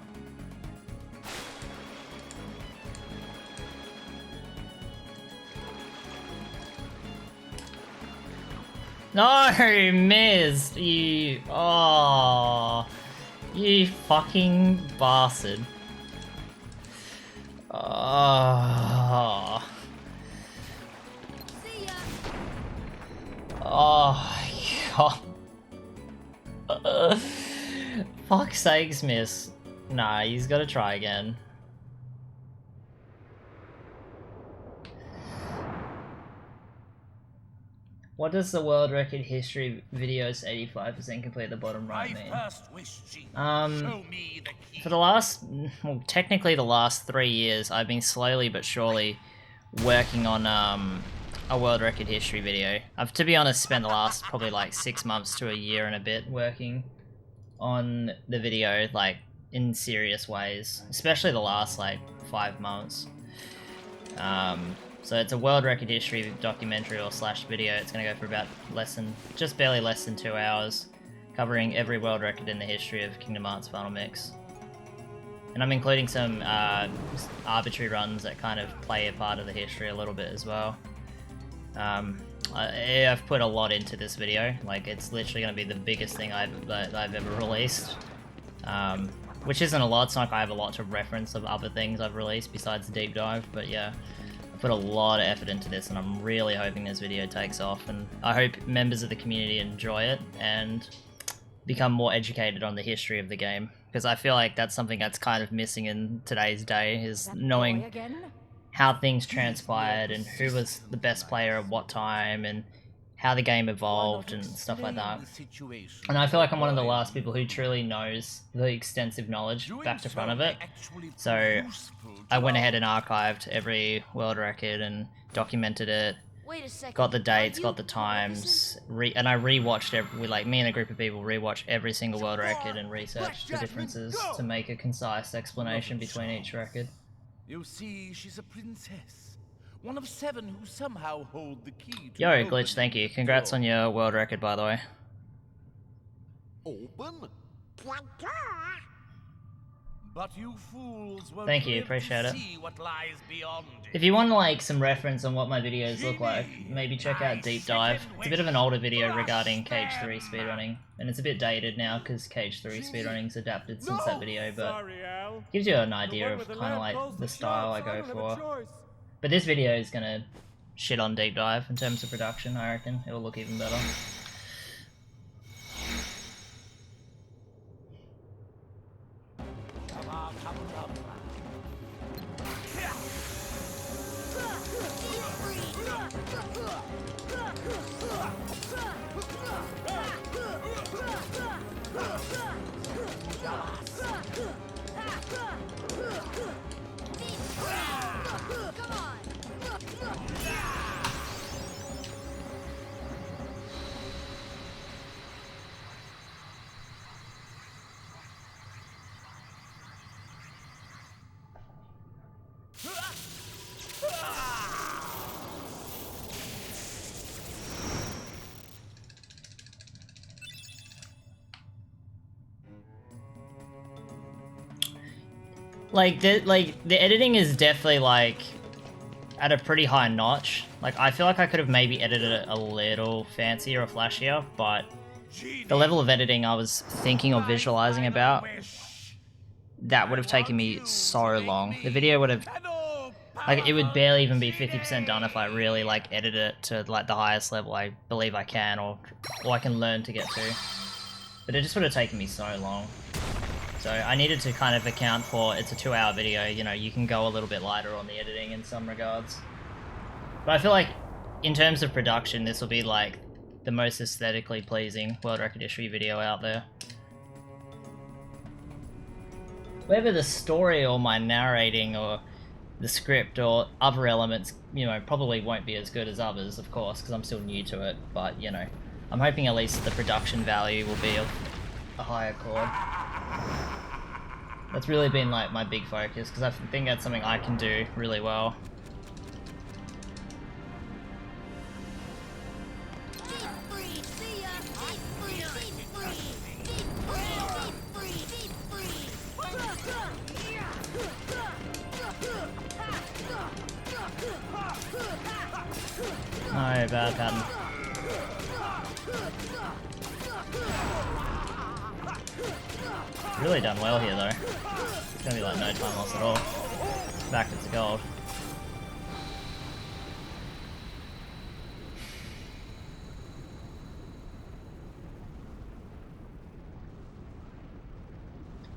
No, missed! You... Oh... You fucking bastard. Oh. Oh, God. Fuck's sakes, miss. Nah, he's gotta try again. What does the world record history videos 85% complete at the bottom right mean? For the last, well, technically the last 3 years, I've been slowly but surely working on a world record history video. I've, to be honest, spent the last probably like 6 months to a year and a bit working on the video, like in serious ways, especially the last like 5 months. So it's a world record history documentary or slash video. It's going to go for about just barely less than 2 hours, covering every world record in the history of Kingdom Hearts Final Mix. And I'm including some arbitrary runs that kind of play a part of the history a little bit as well. I've put a lot into this video. Like, it's literally going to be the biggest thing that I've ever released. Which isn't a lot. It's not like I have a lot to reference of other things I've released besides the deep dive, but yeah. Put a lot of effort into this, and I'm really hoping this video takes off, and I hope members of the community enjoy it and become more educated on the history of the game, because I feel like that's something that's kind of missing in today's day, is knowing how things transpired and who was the best player at what time and how the game evolved and stuff like that. And I feel like I'm one of the last people who truly knows the extensive knowledge back to front of it. So I went ahead and archived every world record and documented it. Wait a second. Got the dates, got the times, and I rewatched me and a group of people rewatched every single world record and researched the differences to make a concise explanation between each record. You see, she's a princess. One of 7 who somehow hold the key to Yo, open Glitch, thank you. Congrats on your world record, by the way. Open? But you fools won't Thank you, live appreciate to it. see what lies beyond it. If you want like some reference on what my videos look like, maybe check out Deep Dive. It's a bit of an older video regarding Cage 3 speedrunning, and it's a bit dated now because Cage 3 speedrunning's adapted since that video, but gives you an idea of kind of like the style I go for. But this video is gonna shit on Deep Dive in terms of production, I reckon. It'll look even better. Like the editing is definitely like at a pretty high notch. Like I feel like I could have maybe edited it a little fancier or flashier, but the level of editing I was thinking or visualizing about, that would have taken me so long. The video would have, like, it would barely even be 50% done if I really like edited it to like the highest level I believe I can or I can learn to get to. But it just would have taken me so long. So I needed to kind of account for, it's a 2-hour video, you know, you can go a little bit lighter on the editing in some regards. But I feel like, in terms of production, this will be like the most aesthetically pleasing world record history video out there. Whether the story or my narrating or the script or other elements, you know, probably won't be as good as others, of course, because I'm still new to it, but, you know, I'm hoping at least the production value will be of a higher chord. That's really been like my big focus, because I think that's something I can do really well. No, bad pattern. Really done well here though. It's gonna be like no time loss at all. Back to gold.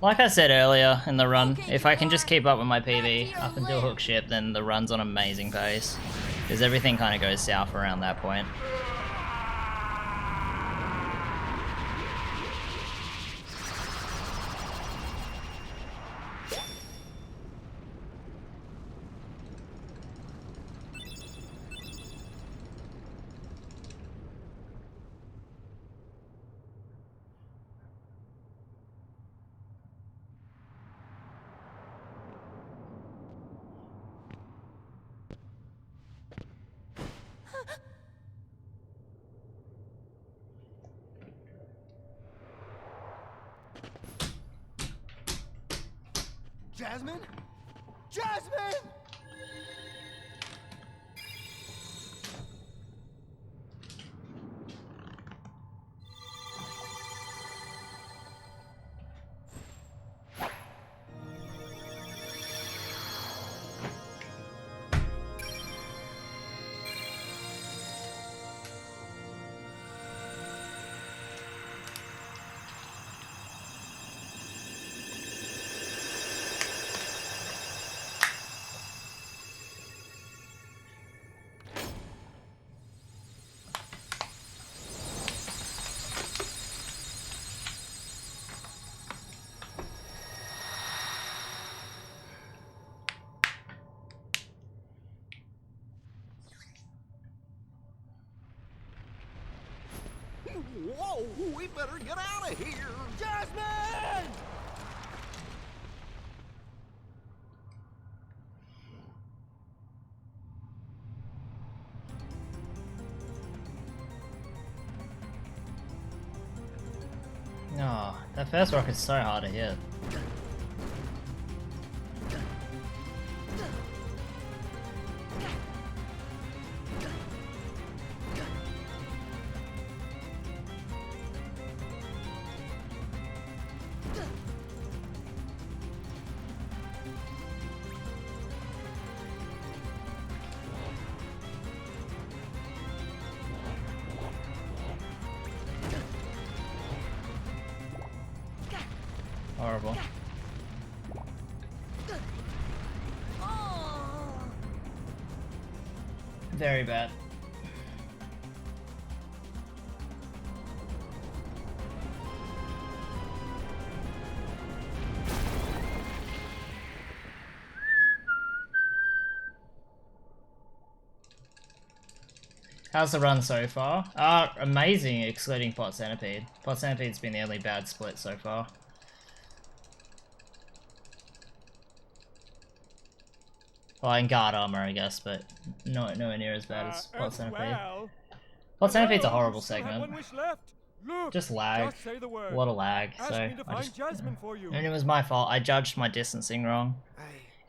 Like I said earlier in the run, if I can just keep up with my PB up until hook ship, then the run's on amazing pace. Because everything kind of goes south around that point. Jasmine? Jasmine! Whoa, we better get out of here. Jasmine! Oh, that first rock is so hard to hit. Horrible. Very bad. How's the run so far? Amazing, excluding Pot Centipede. Pot Centipede's been the only bad split so far. Well, and guard armor, I guess, but nowhere near as bad as Pot Centipede. Well. Pot Centipede's a horrible You still have segment. one wish left. Look, Just lag. just say the word. A lot of lag, Ask so me to I find just... Jasmine for you. And it was my fault. I judged my distancing wrong.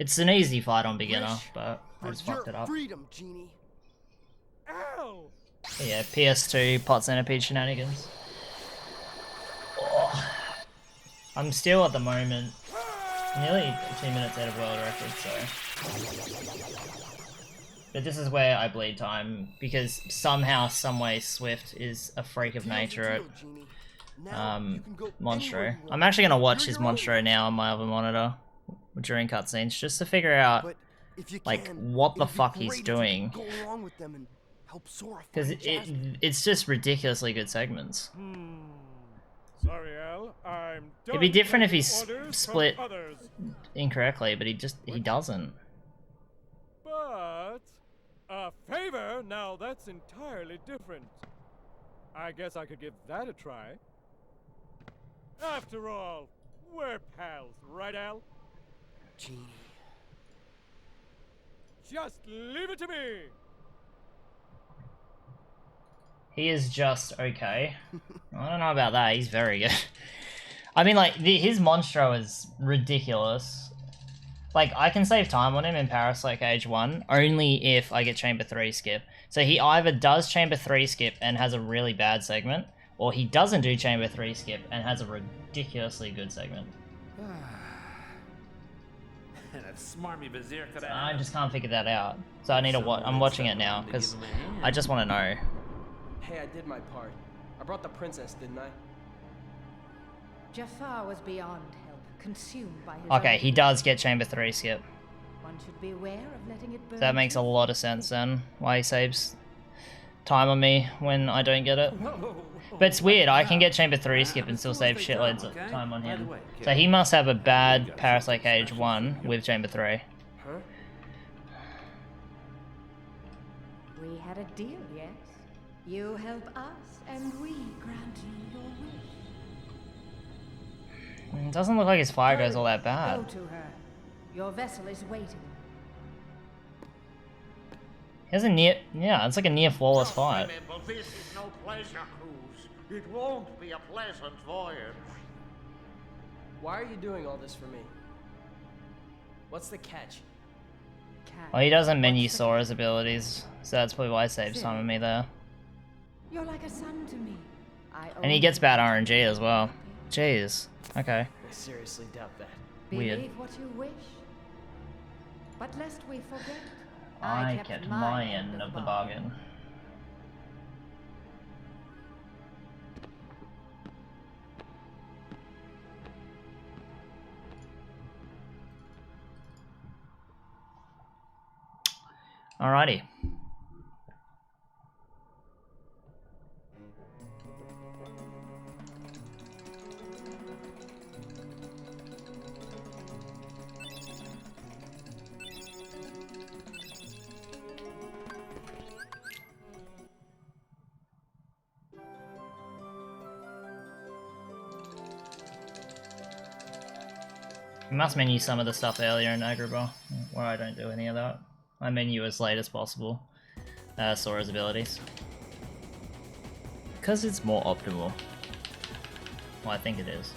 It's an easy fight on beginner, Wish but I just fucked it up. Freedom, Genie. Ow! Yeah, PS2 Pot Centipede shenanigans. Oh. I'm still at the moment nearly 2 minutes out of world record, so... But this is where I bleed time, because somehow, someway, Swift is a freak of nature at Monstro. I'm actually gonna watch his Monstro now on my other monitor during cutscenes, just to figure out, like, what the fuck he's doing. Because it's just ridiculously good segments. Sorry, Al. I'm It'd be different if he orders split from others. incorrectly, but he doesn't. But a favor? Now that's entirely different. I guess I could give that a try. After all, we're pals, right, Al? Genie. Just leave it to me. He is just okay. I don't know about that. He's very good. I mean, like, his Monstro is ridiculous. Like, I can save time on him in Parasite Age 1 only if I get Chamber 3 skip. So he either does Chamber 3 skip and has a really bad segment, or he doesn't do Chamber 3 skip and has a ridiculously good segment. That smarmy vizier could I just can't figure that out. So I need to watch. I'm watching it now, because I just want to know. Hey, I did my part. I brought the princess, didn't I? Jafar was beyond help, consumed by his Okay, own he does get Chamber 3 skip. One should beware of letting it burn. That makes a lot of sense then, why he saves time on me when I don't get it. But it's weird, I can get Chamber 3 skip and still save shitloads of time on him. So he must have a bad Parasite Cage 1 with Chamber 3. Huh? We had a deal, yes? You help us, and we grant you your wish. It doesn't look like his fire goes all that Go bad. to her. Your vessel is waiting. He has a near... Yeah, it's like a near flawless fight. Remember, this is no pleasure cruise. It won't be a pleasant voyage. Why are you doing all this for me? What's the catch? Well, he doesn't menu Sora's abilities, so that's probably why he saves time on me there. You're like a son to me. And he gets bad RNG as well. Jeez. Okay. I seriously doubt that. Weird. Believe what you wish. But lest we forget, I kept my end of the bargain. Alrighty. You must menu some of the stuff earlier in Agrabah, where I don't do any of that. I menu as late as possible. Sora's abilities. Because it's more optimal. Well, I think it is.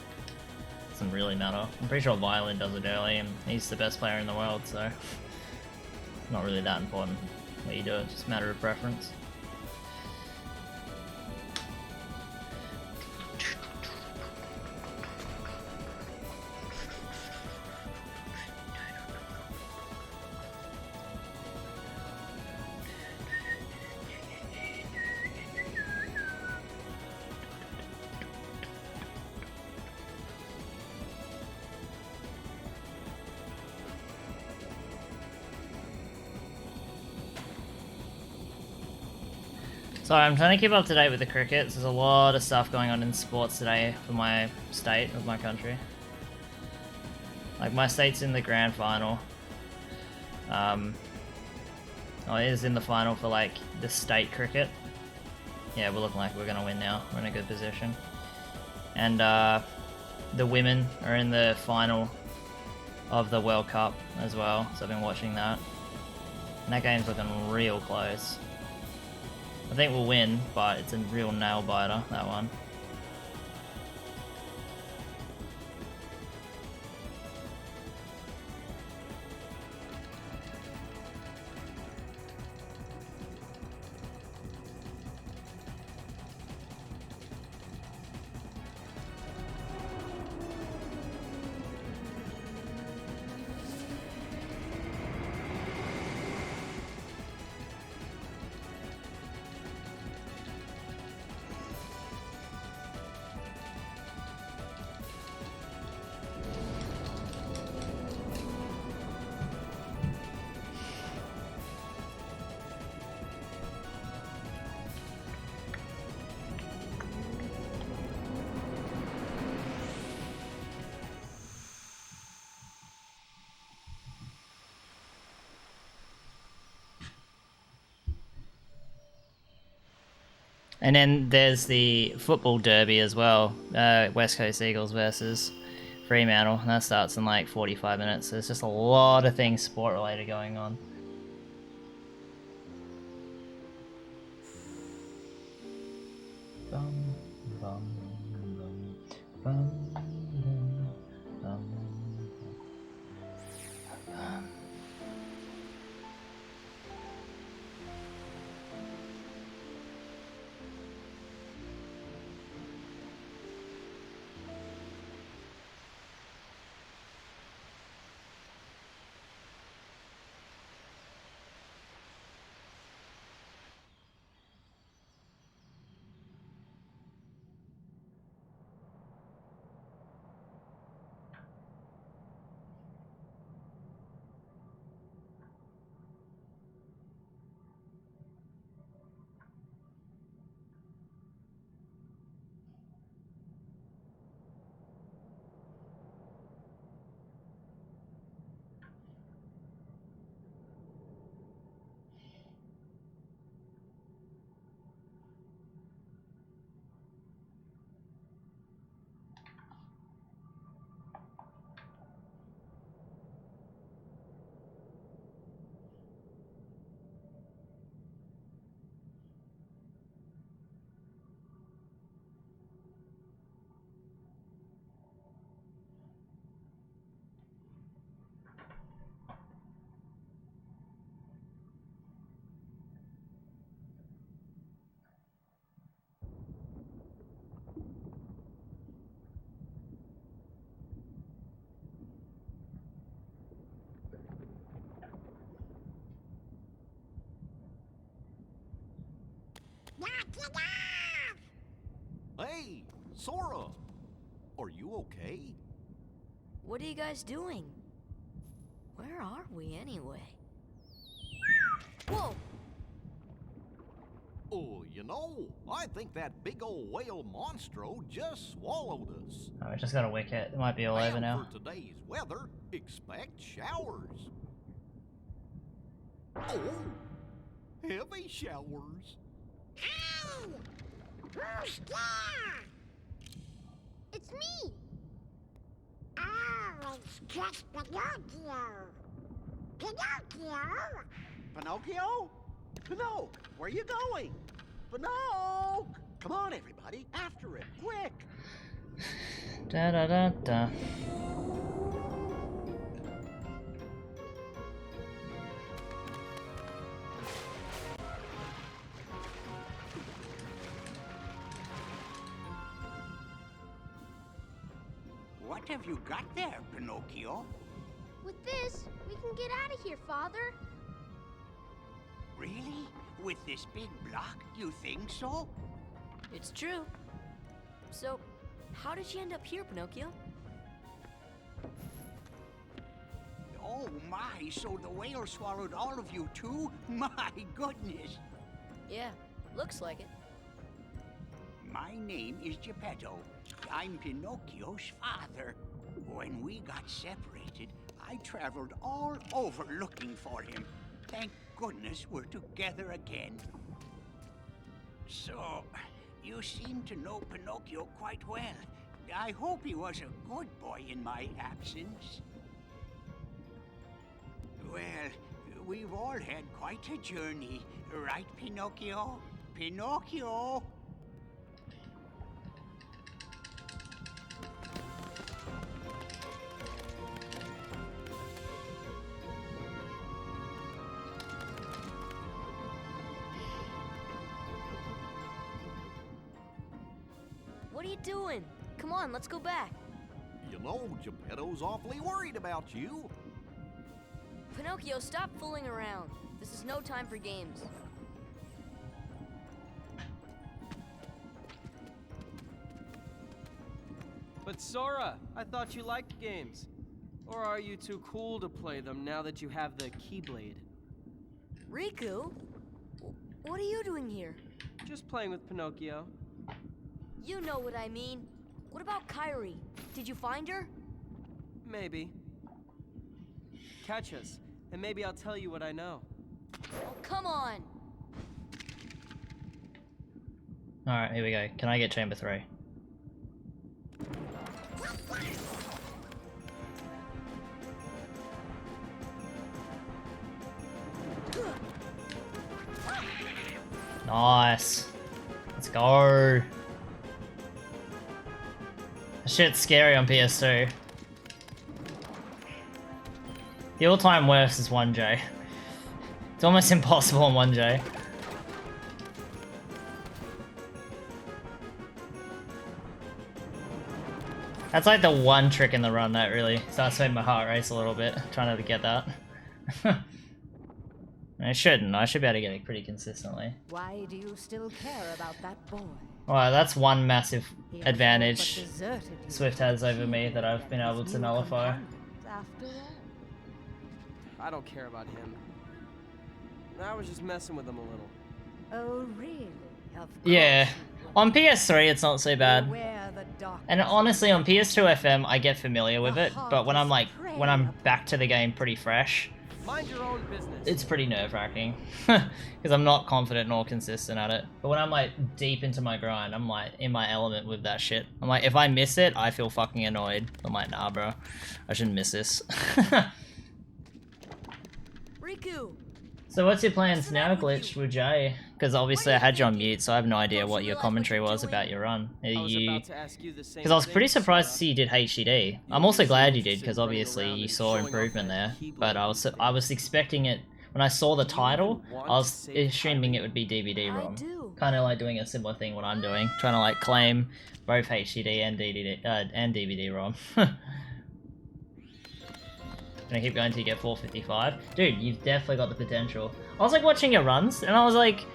Doesn't really matter. I'm pretty sure Violin does it early, and he's the best player in the world, so not really that important what you do, it's just a matter of preference. Sorry, I'm trying to keep up to date with the cricket. There's a lot of stuff going on in sports today for my state of my country. Like, my state's in the grand final. Oh, it is in the final for, like, the state cricket. Yeah, we're looking like we're gonna win now. We're in a good position. And, the women are in the final of the World Cup as well, so I've been watching that. And that game's looking real close. I think we'll win, but it's a real nail-biter, that one. And then there's the football derby as well, West Coast Eagles versus Fremantle, and that starts in like 45 minutes. There's just a lot of things sport related going on. Bum, bum, bum, bum, bum, bum. Hey, Sora! Are you okay? What are you guys doing? Where are we anyway? Whoa! Oh, you know, I think that big old whale monstro just swallowed us. Oh, we just got a wicket. It might be all over now. For today's weather, expect showers. Oh, heavy showers. Ow! Who's there? It's me. Oh, it's just Pinocchio. Pinocchio? Pinocchio? Pinocchio, where you going? Pinocchio! Come on, everybody, after him, quick! Da da da da. What have you got there, Pinocchio? With this, we can get out of here, Father. Really? With this big block, you think so? It's true. So, how did you end up here, Pinocchio? Oh my, so the whale swallowed all of you too? My goodness! Yeah, looks like it. My name is Geppetto. I'm Pinocchio's father. When we got separated, I traveled all over looking for him. Thank goodness we're together again. So, you seem to know Pinocchio quite well. I hope he was a good boy in my absence. Well, we've all had quite a journey, right, Pinocchio? Pinocchio! What are you doing? Come on, let's go back. You know, Geppetto's awfully worried about you. Pinocchio, stop fooling around. This is no time for games. But Sora, I thought you liked games. Or are you too cool to play them now that you have the Keyblade? Riku? What are you doing here? Just playing with Pinocchio. You know what I mean. What about Kairi? Did you find her? Maybe. Catch us, and maybe I'll tell you what I know. Oh, come on! Alright, here we go. Can I get chamber 3? Nice. Let's go. Shit's scary on PS2. The all-time worst is 1J. It's almost impossible on 1J. That's like the one trick in the run that really starts to make my heart race a little bit, trying to get that. I shouldn't. I should be able to get it pretty consistently. Why do you still care about that boy? Well, that's one massive advantage Swift has over me that I've been able to nullify. After all. I don't care about him. I was just messing with him a little. Oh, really? Of Yeah. On PS3 it's not so bad. And honestly on PS2 FM I get familiar with it, but when I'm back to the game pretty fresh, mind your own business. It's pretty nerve-wracking because I'm not confident nor consistent at it. But when I'm like deep into my grind, I'm like in my element with that shit. I'm like, if I miss it, I feel fucking annoyed. I'm like, nah, bro, I shouldn't miss this. Riku. So what's your plans now, Glitch with Jay? Because obviously I had you on mute, so I have no idea what your commentary was about your run. Because I was pretty surprised to see you did HDD. I'm also glad you did, because obviously you saw improvement there. But I was expecting it, when I saw the title, I was assuming it would be DVD-ROM. Kind of like doing a similar thing what I'm doing, trying to like claim both HDD and DVD-ROM. Gonna keep going until you get 455. Dude, you've definitely got the potential. I was like watching your runs, and I was like,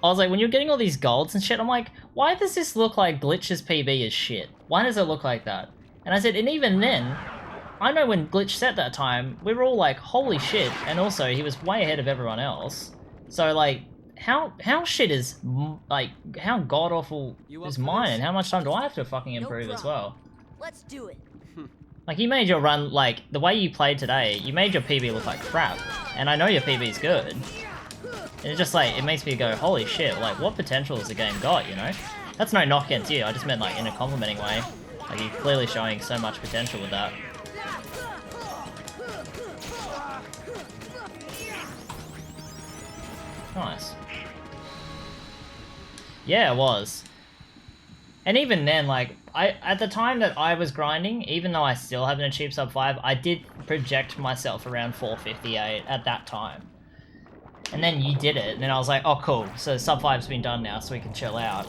when you're getting all these golds and shit, I'm like, why does this look like Glitch's PB is shit? Why does it look like that? And I said, and even then, I know when Glitch set that time, we were all like, holy shit, and also he was way ahead of everyone else. So like, how shit is, like, how god-awful is mine, and how much time do I have to fucking improve as well? Let's do it. Like, you made your run, like, the way you played today, you made your PB look like crap. And I know your PB's good. And it's just like, it makes me go, holy shit, like, what potential has the game got, you know? That's no knock against you, I just meant, like, in a complimenting way. Like, you're clearly showing so much potential with that. Nice. Yeah, it was. And even then, like, at the time that I was grinding, even though I still haven't achieved sub 5, I did project myself around 458 at that time. And then you did it, and then I was like, oh cool, so sub 5's been done now, so we can chill out.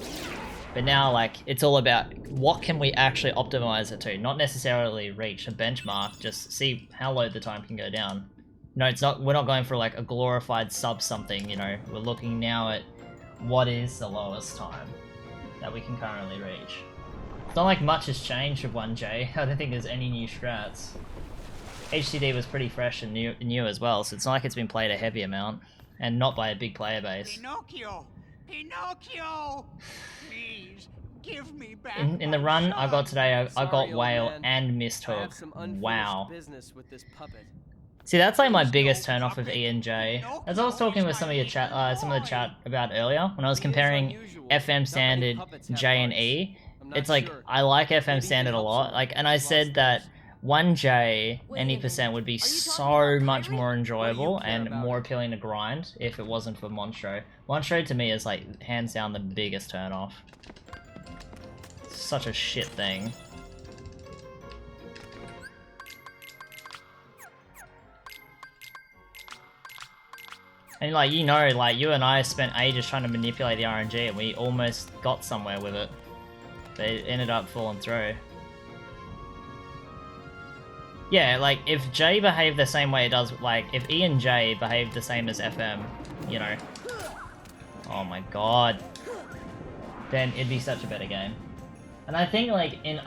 But now, like, it's all about what can we actually optimize it to, not necessarily reach a benchmark, just see how low the time can go down. No, it's not, we're not going for like a glorified sub something, you know, we're looking now at what is the lowest time that we can currently reach. It's not like much has changed with 1J, I don't think there's any new strats. HCD was pretty fresh and new as well, so it's not like it's been played a heavy amount. And not by a big player base. Pinocchio! Pinocchio! Please, give me back In the run I got today, I got Whale man. and Mist I have Hook. some unfinished Wow. business with this puppet. See, that's like my biggest turn off of E and J. As I was talking with some of your chat, some of the chat about earlier, when I was comparing FM Standard, J and E, it's like I like FM Standard a lot. Like, and I said that 1J any percent would be so much more enjoyable and more appealing to grind if it wasn't for Monstro. Monstro to me is like hands down the biggest turn off. Such a shit thing. And like, you know, like you and I spent ages trying to manipulate the RNG and we almost got somewhere with it. But it ended up falling through. Yeah, like, if J behaved the same way it does, like, if E and J behaved the same as FM, you know... Oh my god. Then it'd be such a better game. And I think, like, in...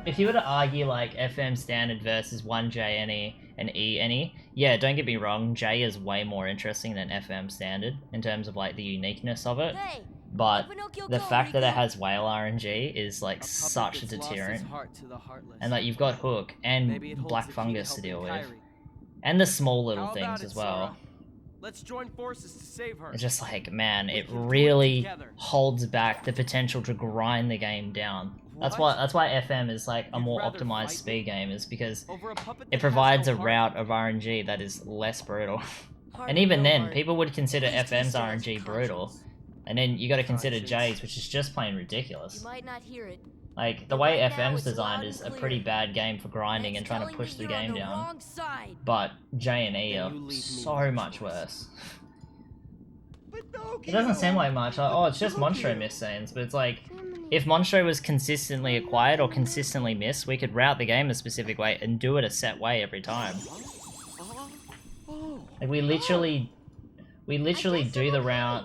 if you were to argue, like, FM Standard versus 1J any and E any, yeah, don't get me wrong, J is way more interesting than FM Standard, in terms of, like, the uniqueness of it. Hey, But the fact that it has whale RNG is like such a deterrent. And like you've got Hook and Black Fungus to deal with. And the small little things as well. Let's join forces to save her. It's just like, man, it really holds back the potential to grind the game down. That's why FM is like a more optimized speed game, is because it provides a route of RNG that is less brutal. And even then, people would consider FM's RNG brutal. And then you got to consider J's, which is just plain ridiculous. You might not hear it. Like, the way FM's designed is a pretty bad game for grinding and trying to push the game on the down. wrong side. But J and E are so much worse. It doesn't seem like much, like, oh, it's just Monstro miss scenes, but it's like, if Monstro was consistently acquired or consistently missed, we could route the game a specific way and do it a set way every time. Like, we literally do the route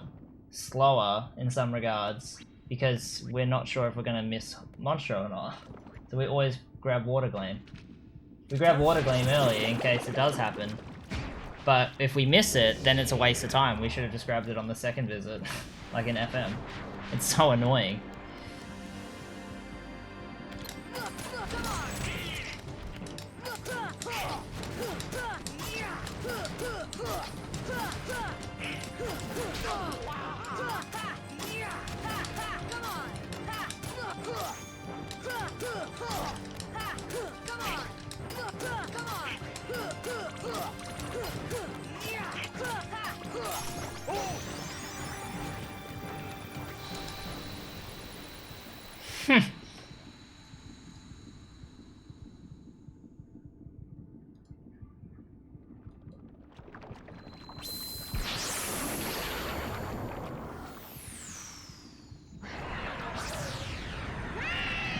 slower in some regards because we're not sure if we're going to miss Monstro or not. So we always grab Water Gleam. We grab Water Gleam early in case it does happen. But if we miss it, then it's a waste of time. We should have just grabbed it on the second visit, like in FM. It's so annoying.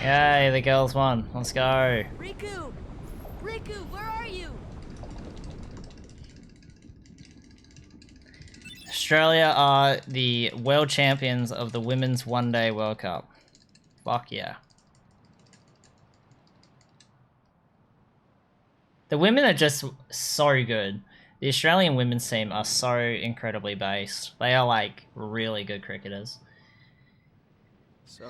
Yay, the girls won. Let's go. Riku! Riku, where are you? Australia are the world champions of the Women's One Day World Cup. Fuck yeah. The women are just so good. The Australian women's team are so incredibly based. They are like really good cricketers. So,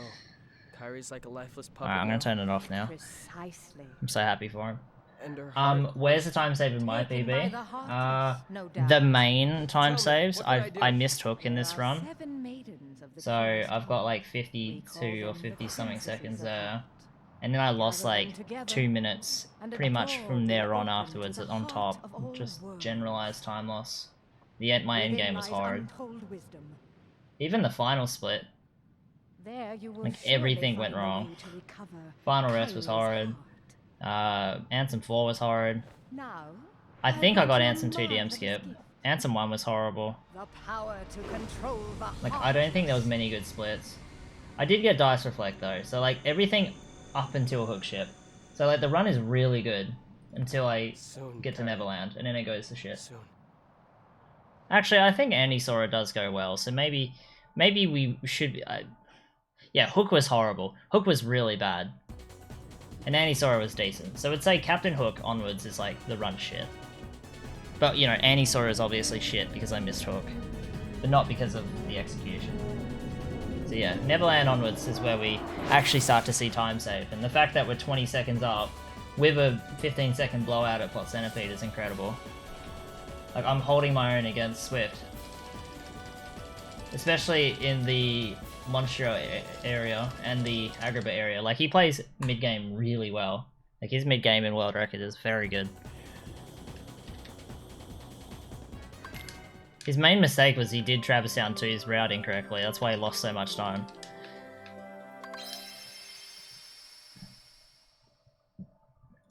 Kyrie's like a lifeless puppet. Alright, I'm gonna turn it off now. Precisely. I'm so happy for him. And her heart Where's the time save in my Taken by PB? the heart, no doubt. The main time saves, what did I do? I missed Hook in this run. 7 maidens of the So king's I've got like We call 52 or them the 50 something princesses seconds of there. and then I lost like 2 minutes pretty much from there on afterwards on top. Just generalized time loss. My end game was hard. Even the final split, like everything went wrong. Final rest was hard. Anthem 4 was hard. I think I got Anthem 2 DM skip. Anthem 1 was horrible. Like, I don't think there was many good splits. I did get Dice Reflect though, so like everything up until Hook Ship. So like the run is really good until I get to Neverland, and then it goes to shit. Actually, I think Andy-Sora does go well, so maybe we should be... yeah, Hook was horrible. Hook was really bad. And Andy-Sora was decent. So I'd say Captain Hook onwards is like the run shit. But, you know, Andy-Sora is obviously shit because I missed Hook. But not because of the execution. So yeah, Neverland onwards is where we actually start to see time save. And the fact that we're 20 seconds up with a 15-second blowout at Plot Centipede is incredible. Like, I'm holding my own against Swift. Especially in the Monstro area and the Agrabah area. Like, he plays mid-game really well. Like, his mid-game in World Record is very good. His main mistake was he did Travis Down 2's route incorrectly. That's why he lost so much time.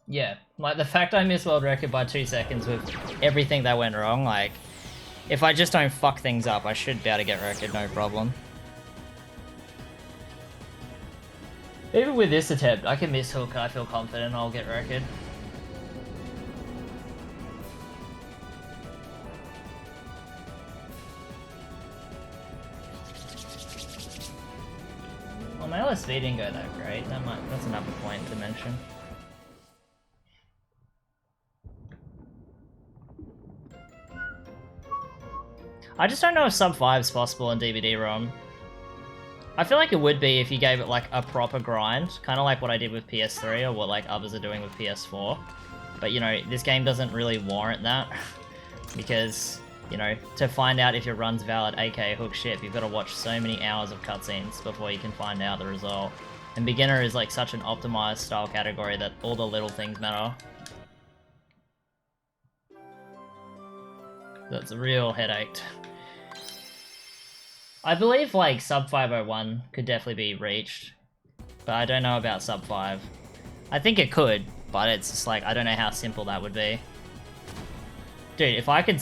Yeah, like the fact I missed World Record by 2 seconds with everything that went wrong, like, if I just don't fuck things up, I should be able to get Record, no problem. Even with this attempt, I can miss Hook, I feel confident I'll get Record. Well, my LSV didn't go that great, that's another point to mention. I just don't know if sub 5 is possible on DVD-ROM. I feel like it would be if you gave it like a proper grind, kind of like what I did with PS3 or what like others are doing with PS4. But you know, this game doesn't really warrant that because, you know, to find out if your run's valid, aka Hook Ship, you've got to watch so many hours of cutscenes before you can find out the result. And beginner is like such an optimized style category that all the little things matter. That's a real headache. I believe like sub 501 could definitely be reached, but I don't know about sub 5. I think it could, but it's just like, I don't know how simple that would be. Dude, if I could,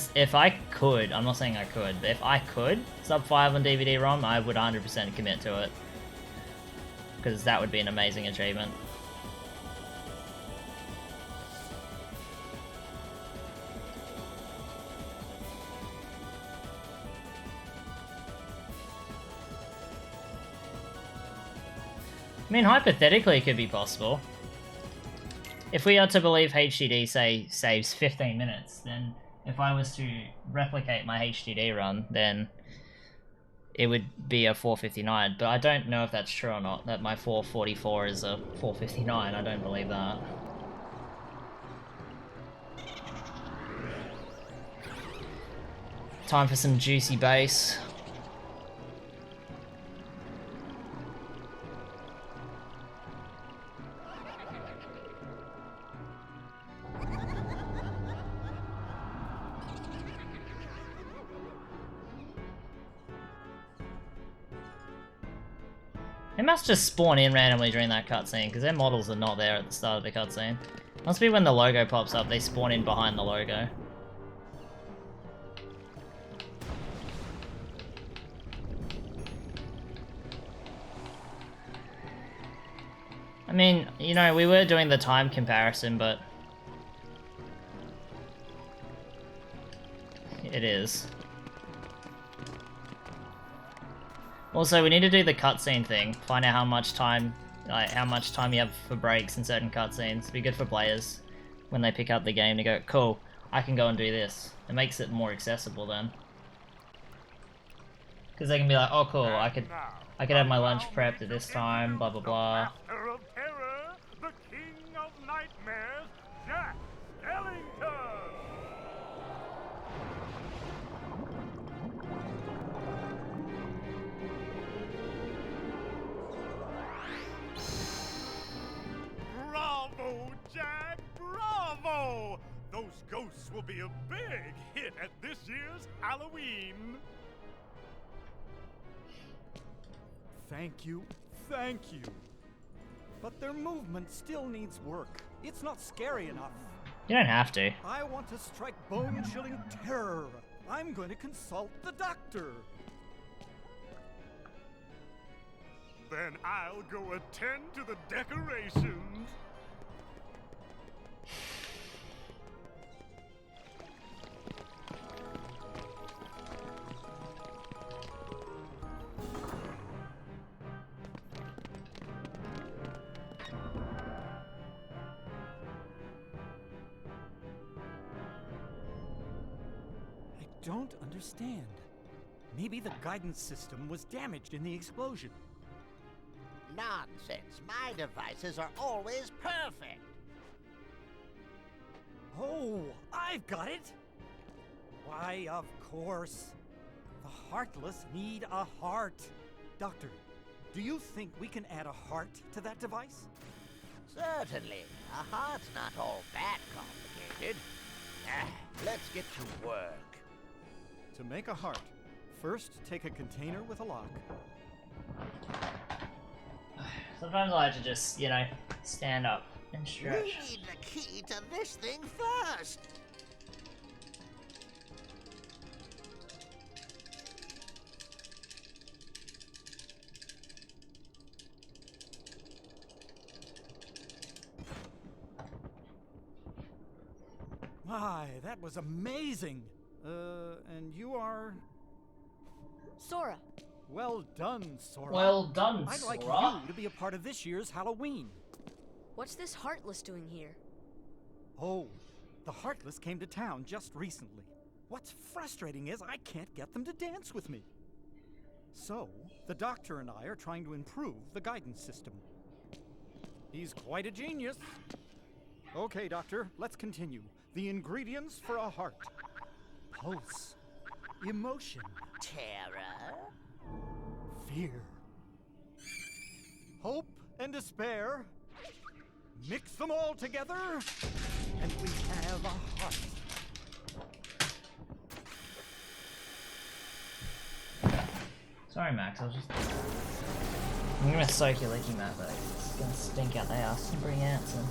I'm not saying I could, but if I could sub 5 on DVD-ROM, I would 100% commit to it. Because that would be an amazing achievement. I mean, hypothetically it could be possible. If we are to believe HDD, say, saves 15 minutes, then if I was to replicate my HDD run, then it would be a 459. But I don't know if that's true or not, that my 444 is a 459. I don't believe that. Time for some juicy bass. They must just spawn in randomly during that cutscene, because their models are not there at the start of the cutscene. Must be when the logo pops up, they spawn in behind the logo. I mean, you know, we were doing the time comparison, but... it is. Also, we need to do the cutscene thing. Find out how much time, like, how much time you have for breaks in certain cutscenes. It'd be good for players when they pick up the game to go, cool, I can go and do this. It makes it more accessible then. Because they can be like, oh cool, I could have my lunch prepped at this time, blah blah blah. Master of terror, the king of nightmares, Jack Skellington! will be a big hit at this year's Halloween. Thank you, thank you. But their movement still needs work. It's not scary enough. You don't have to. I want to strike bone-chilling terror. I'm going to consult the doctor. Then I'll go attend to the decorations. I don't understand. Maybe the guidance system was damaged in the explosion. Nonsense. My devices are always perfect. Oh, I've got it! Why, of course. The Heartless need a heart. Doctor, do you think we can add a heart to that device? Certainly. A heart's not all that complicated. Let's get to work. To make a heart, first take a container with a lock. Sometimes I like to just, you know, stand up and We stretch. need the key to this thing first. My, that was amazing. And you are... Sora. Well done, Sora. Well done, I'd like Sora. you to be a part of this year's Halloween. What's this Heartless doing here? Oh, the Heartless came to town just recently. What's frustrating is I can't get them to dance with me. So, the doctor and I are trying to improve the guidance system. He's quite a genius. Okay, Doctor, let's continue. The ingredients for a heart. Pulse. Emotion. Terror. Fear. Hope and despair. Mix them all together, and we have a heart. Sorry, Max, I was just... I'm gonna soak your leaky mat, but it's gonna stink out the house and bring ants in.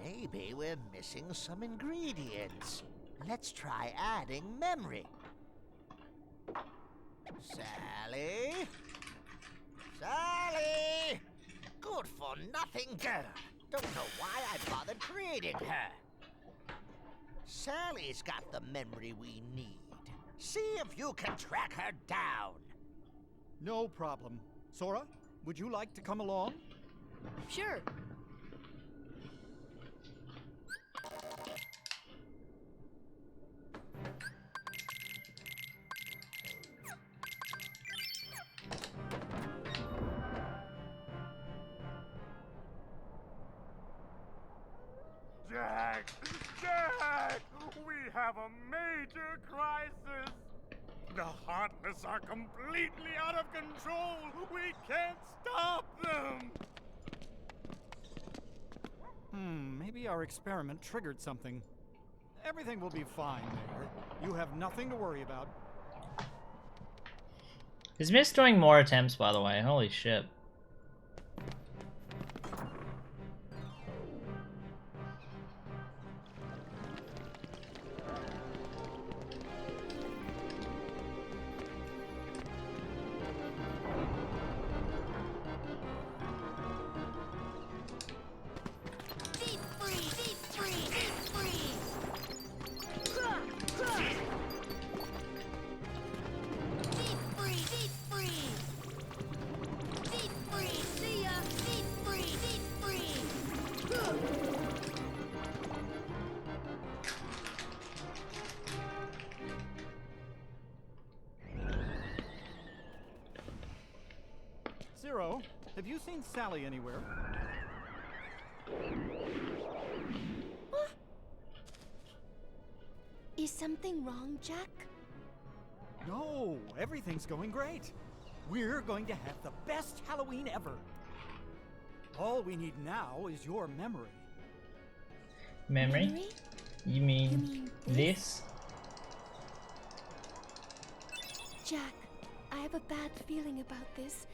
Maybe we're missing some ingredients. Let's try adding memory. Sally? Sally! Good for nothing girl. Don't know why I bothered creating her. Sally's got the memory we need. See if you can track her down. No problem. Sora, would you like to come along? Sure. Jack! Jack! We have a major crisis! The Heartless are completely out of control! We can't stop them! Maybe our experiment triggered something. Everything will be fine, Mayor. You have nothing to worry about. Is Miss doing more attempts, by the way? Holy shit. Zero, have you seen Sally anywhere? Is something wrong, Jack? No, everything's going great. We're going to have the best Halloween ever. All we need now is your memory. Memory? You mean this? Jack, I have a bad feeling about this.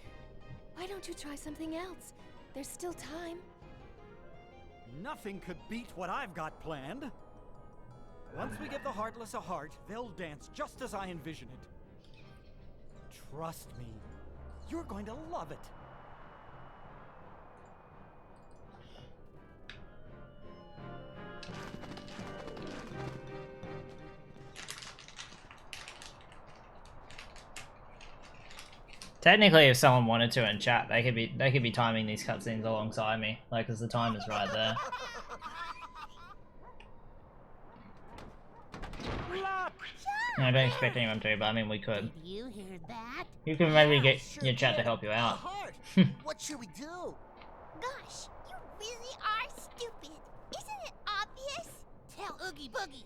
Why don't you try something else? There's still time. Nothing could beat what I've got planned. Once we give the Heartless a heart, they'll dance just as I envision it. Trust me, you're going to love it. Technically, if someone wanted to in chat, they could be timing these cutscenes alongside me, like, cause the time is right there. No, I don't expect anyone to, but I mean we could. You hear that? You can maybe get your chat to help you out. What should we do? Gosh, you really are stupid. Isn't it obvious? Tell Oogie Boogie.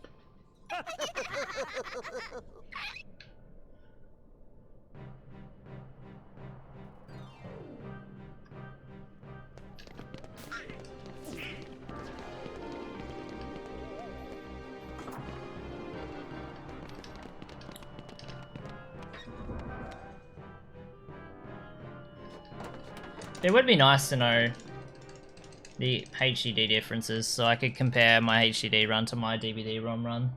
It would be nice to know the HDD differences so I could compare my HDD run to my DVD-ROM run.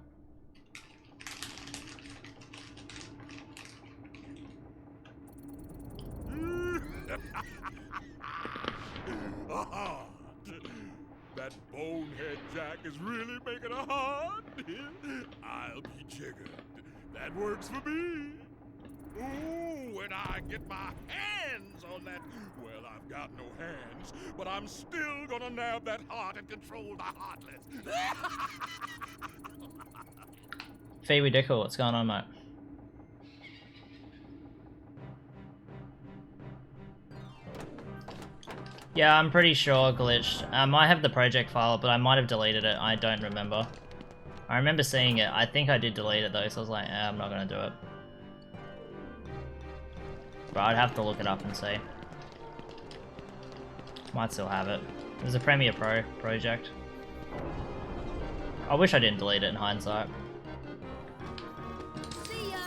That bonehead Jack is really making a hard. I'll be jiggered. That works for me. Ooh, when I get my hands on that, well, I've got no hands, but I'm still gonna nab that heart and control the Heartless. Phoebe Dickle, what's going on, mate? Yeah, I'm pretty sure glitched. I might have the project file, but I might have deleted it. I don't remember. I remember seeing it. I think I did delete it though, so I was like, I'm not gonna do it. But I'd have to look it up and see. Might still have it. It was a Premiere Pro project. I wish I didn't delete it in hindsight. See ya.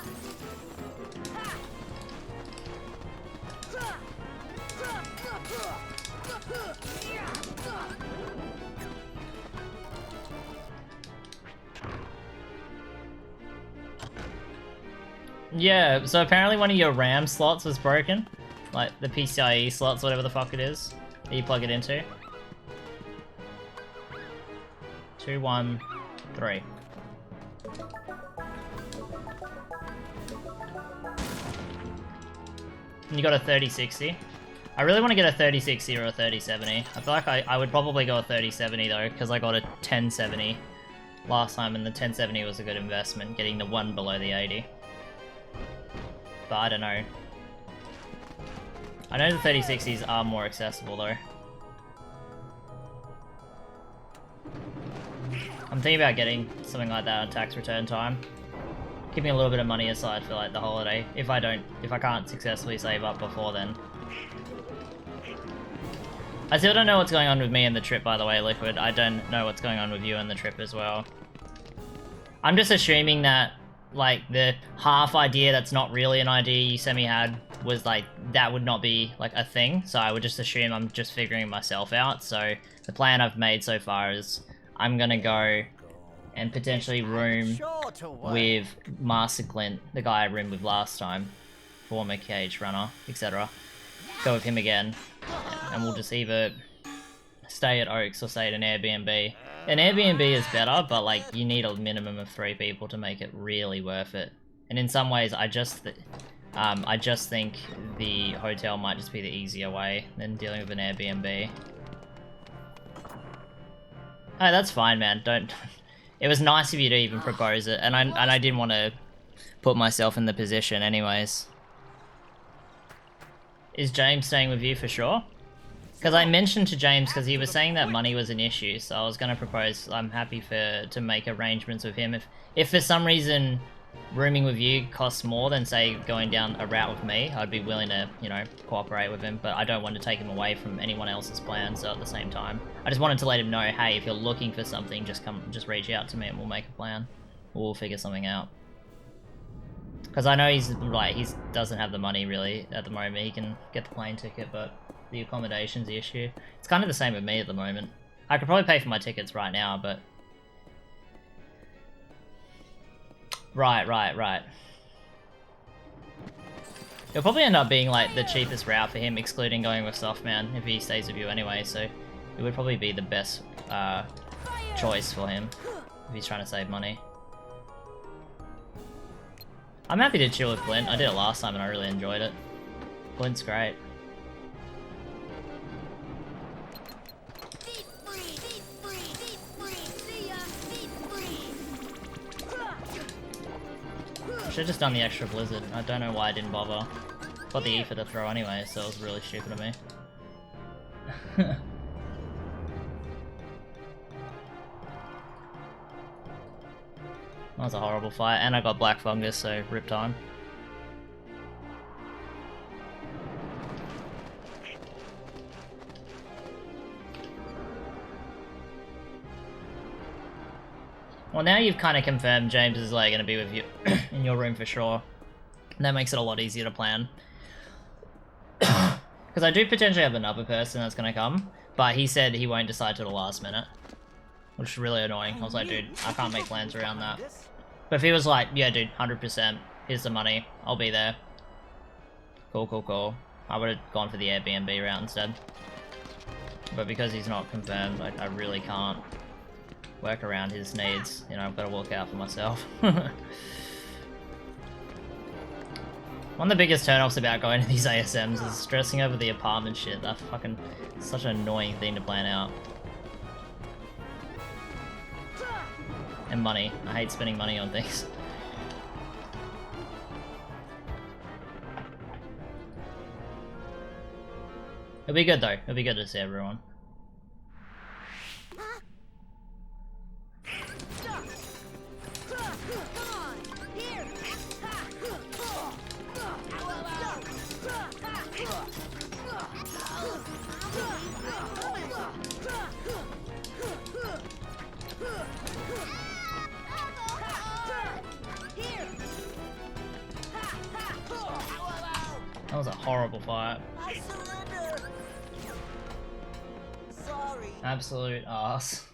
Yeah, so apparently one of your RAM slots was broken. Like the PCIe slots, whatever the fuck it is, that you plug it into. 213. And you got a 3060. I really want to get a 3060 or a 3070. I feel like I would probably go a 3070 though, because I got a 1070 last time, and the 1070 was a good investment, getting the one below the 80. But I don't know. I know the 3060s are more accessible though. I'm thinking about getting something like that on tax return time. Keeping a little bit of money aside for like the holiday, if I can't successfully save up before then. I still don't know what's going on with me and the trip, by the way, Liquid. I don't know what's going on with you and the trip as well. I'm just assuming that like the half idea that's not really an idea you semi-had was like that would not be like a thing, so I would just assume I'm just figuring myself out. So the plan I've made so far is I'm gonna go and potentially room with Master Clint, the guy I roomed with last time, former cage runner, etc. Go with him again, and we'll just either stay at Oaks or stay at an Airbnb. An Airbnb is better, but like you need a minimum of 3 people to make it really worth it. And in some ways, I just think the hotel might just be the easier way than dealing with an Airbnb. Oh, that's fine, man. Don't. It was nice of you to even propose it, and I didn't want to put myself in the position, anyways. Is James staying with you for sure? Because I mentioned to James, because he was saying that money was an issue, so I was going to propose I'm happy to make arrangements with him. If for some reason rooming with you costs more than, say, going down a route with me, I'd be willing to, you know, cooperate with him, but I don't want to take him away from anyone else's plans, so at the same time, I just wanted to let him know, hey, if you're looking for something, just reach out to me and we'll make a plan. We'll figure something out. Because I know he doesn't have the money really at the moment. He can get the plane ticket, but the accommodation's the issue. It's kind of the same with me at the moment. I could probably pay for my tickets right now, but... Right. It'll probably end up being like the cheapest route for him, excluding going with Softman, if he stays with you anyway, so it would probably be the best choice for him, if he's trying to save money. I'm happy to chill with Blint. I did it last time and I really enjoyed it. Blint's great. Should've just done the extra blizzard. I don't know why I didn't bother. Got the ether to throw anyway, so it was really stupid of me. That was a horrible fight, and I got black fungus, so rip time. Well, now you've kind of confirmed James is like going to be with you in your room for sure. That makes it a lot easier to plan. Because I do potentially have another person that's going to come, but he said he won't decide till the last minute. Which is really annoying. I was like, dude, I can't make plans around that. But if he was like, yeah dude, 100%, here's the money, I'll be there. Cool. I would have gone for the Airbnb route instead. But because he's not confirmed, I really can't work around his needs. You know, I've got to work out for myself. One of the biggest turn-offs about going to these ASMs is stressing over the apartment shit. That's fucking such an annoying thing to plan out. And money. I hate spending money on things. It'll be good though. It'll be good to see everyone. That was a horrible fight. I surrender. Sorry. Absolute ass.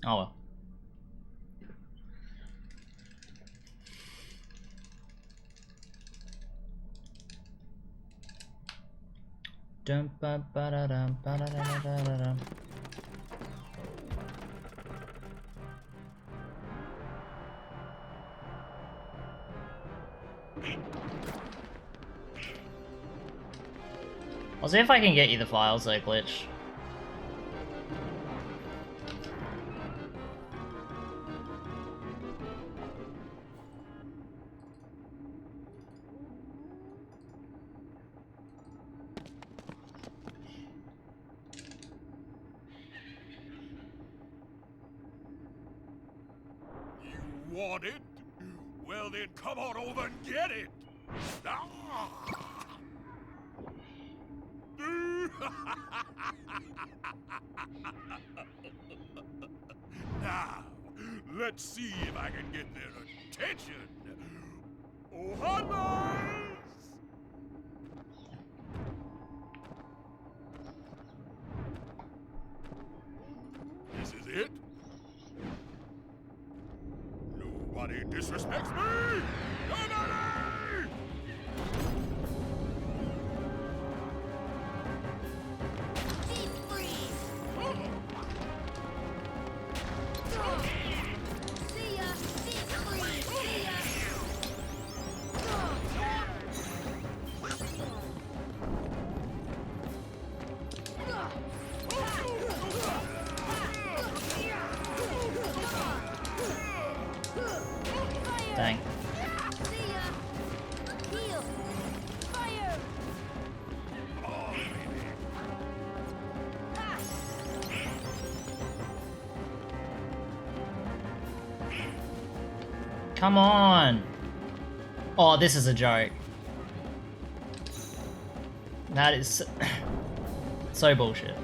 Oh well. Dum ba ba da dum ba da da da da dum. I'll see if I can get you the files though, Glitch. You want it? Well then, come on over and get it! Ah! Now, let's see if I can get their attention. Oh, hunters! This is it? Nobody disrespects me! Nobody! Dang. Come on! Oh, this is a joke. That is so bullshit.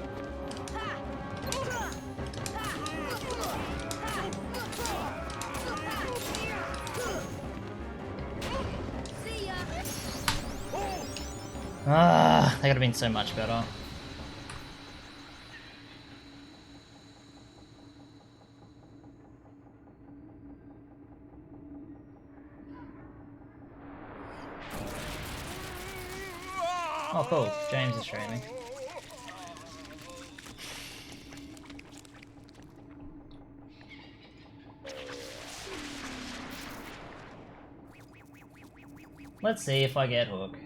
Ah, they could have been so much better. Oh cool, James is streaming. Let's see if I get Hook.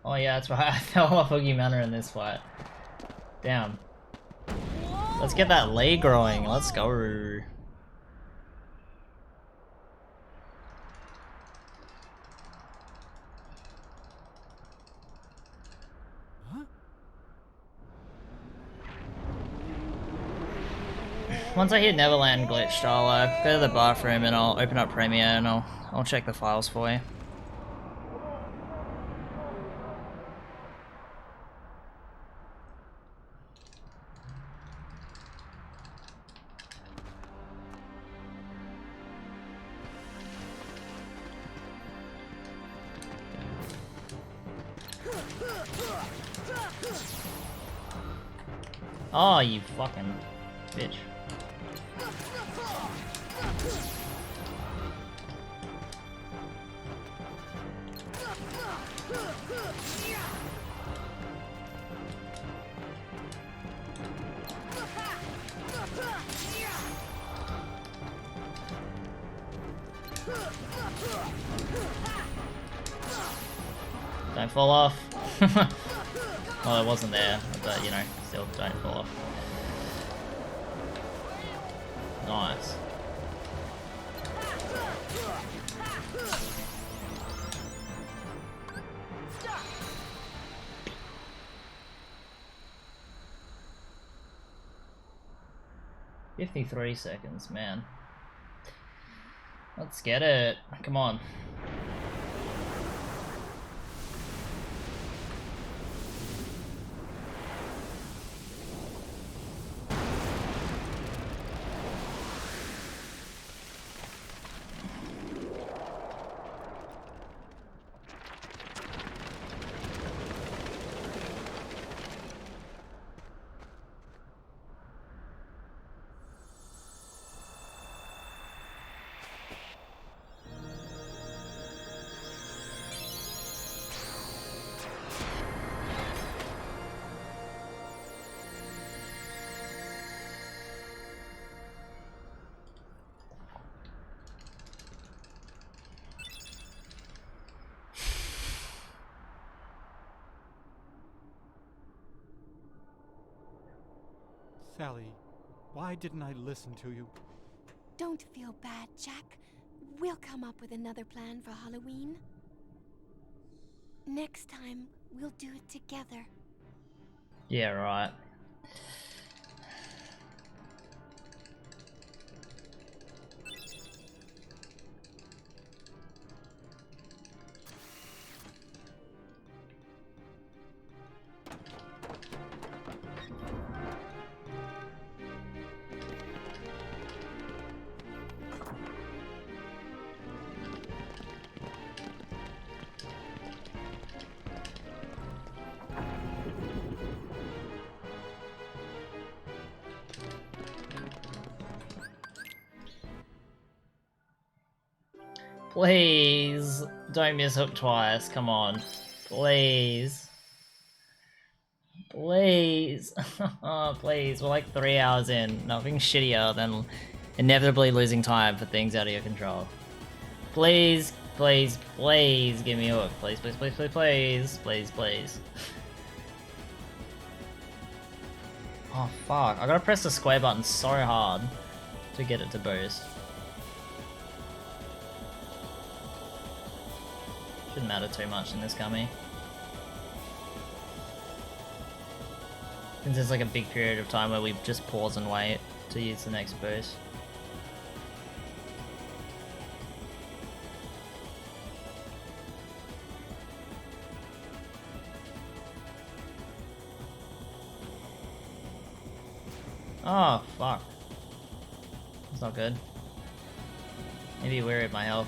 Oh yeah, that's right, I fell off Hoogie Manor in this fight. Damn. Let's get that leg growing, let's go. Once I hit Neverland glitched, I'll go to the bathroom and I'll open up Premiere and I'll check the files for you. Oh, you fucking bitch. Don't fall off. Well, it wasn't there, but you know, still don't fall off. Nice. "53 seconds, man. Let's get it. Come on." Sally, why didn't I listen to you? Don't feel bad, Jack. We'll come up with another plan for Halloween. Next time, we'll do it together. Yeah, right. Please, don't miss Hook twice, come on. Please. Please. Oh, please, we're like 3 hours in. Nothing shittier than inevitably losing time for things out of your control. Please, please, please give me Hook. Please, please, please, please, please, please, please. Oh fuck, I gotta press the square button so hard to get it to boost. Shouldn't matter too much in this gummy. Since there's like a big period of time where we just pause and wait to use the next boost. Oh, fuck. That's not good. Maybe wary of my health.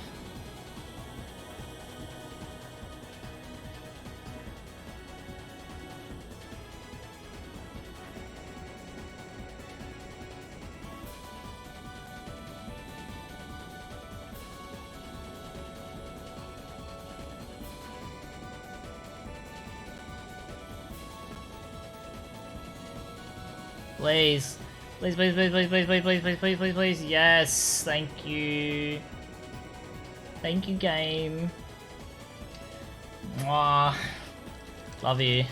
Please. Please, please, please, please, please, please, please, please, please, please, please. Yes, thank you. Thank you, game. Mwah. Love you.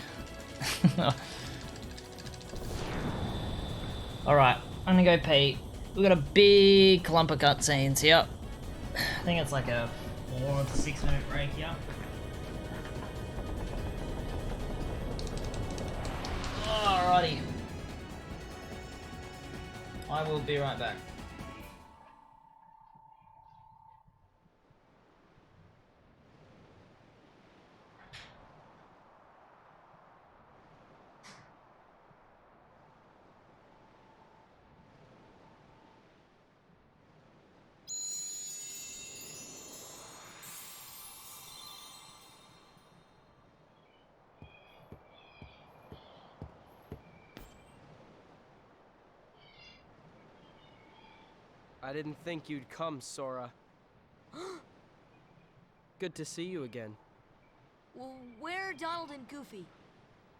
Alright, I'm gonna go pee. We got a big clump of cutscenes here. I think it's like a 4 to 6 minute break here. Alrighty. I will be right back. I didn't think you'd come, Sora. Good to see you again. Well, where are Donald and Goofy?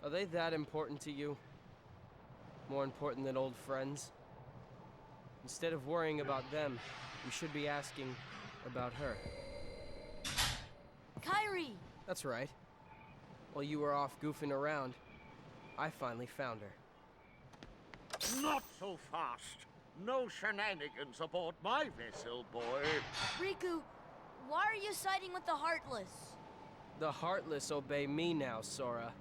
Are they that important to you? More important than old friends? Instead of worrying about them, you should be asking about her. Kyrie! That's right. While you were off goofing around, I finally found her. Not so fast. No shenanigans aboard my vessel, boy. Riku, why are you siding with the Heartless? The Heartless obey me now, Sora.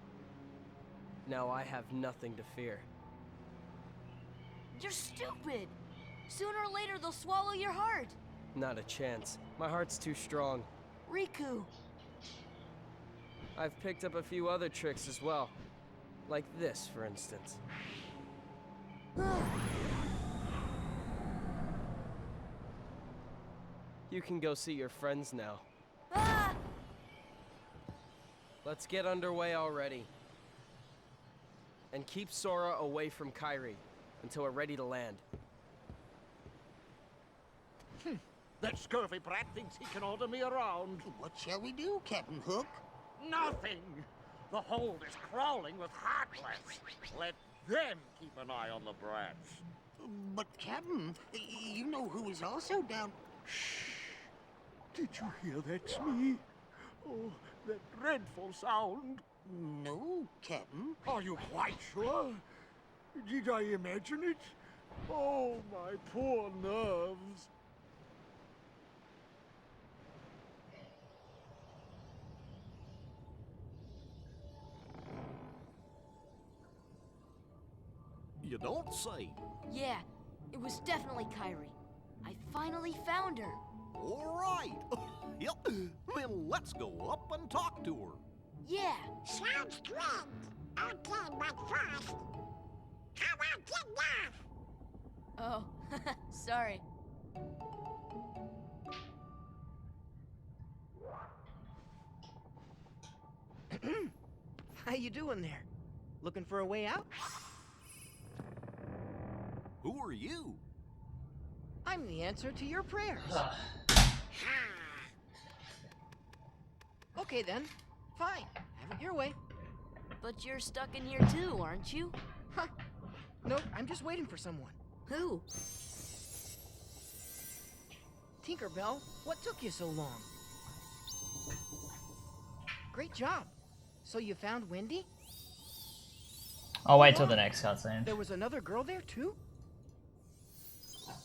Now I have nothing to fear. You're stupid! Sooner or later they'll swallow your heart. Not a chance. My heart's too strong. Riku! I've picked up a few other tricks as well. Like this, for instance. You can go see your friends now. Ah! Let's get underway already. And keep Sora away from Kyrie until we're ready to land. That scurvy brat thinks he can order me around. What shall we do, Captain Hook? Nothing. The hold is crawling with Heartless. Let them keep an eye on the brats. But, Captain, you know who is also down... Shh. Did you hear that, Smee? Oh, that dreadful sound. No, Captain. Are you quite sure? Did I imagine it? Oh, my poor nerves. You don't say. Yeah, it was definitely Kyrie. I finally found her. All right. Yep. Then let's go up and talk to her. Yeah. Sounds great. Okay, but first, how about get off? Oh, sorry. How you doing there? Looking for a way out? Who are you? I'm the answer to your prayers. Okay then, fine. Have it your way. But you're stuck in here too, aren't you? Huh. Nope, I'm just waiting for someone. Who? Tinkerbell, what took you so long? Great job. So you found Wendy? I'll wait till the next cutscene. There was another girl there too?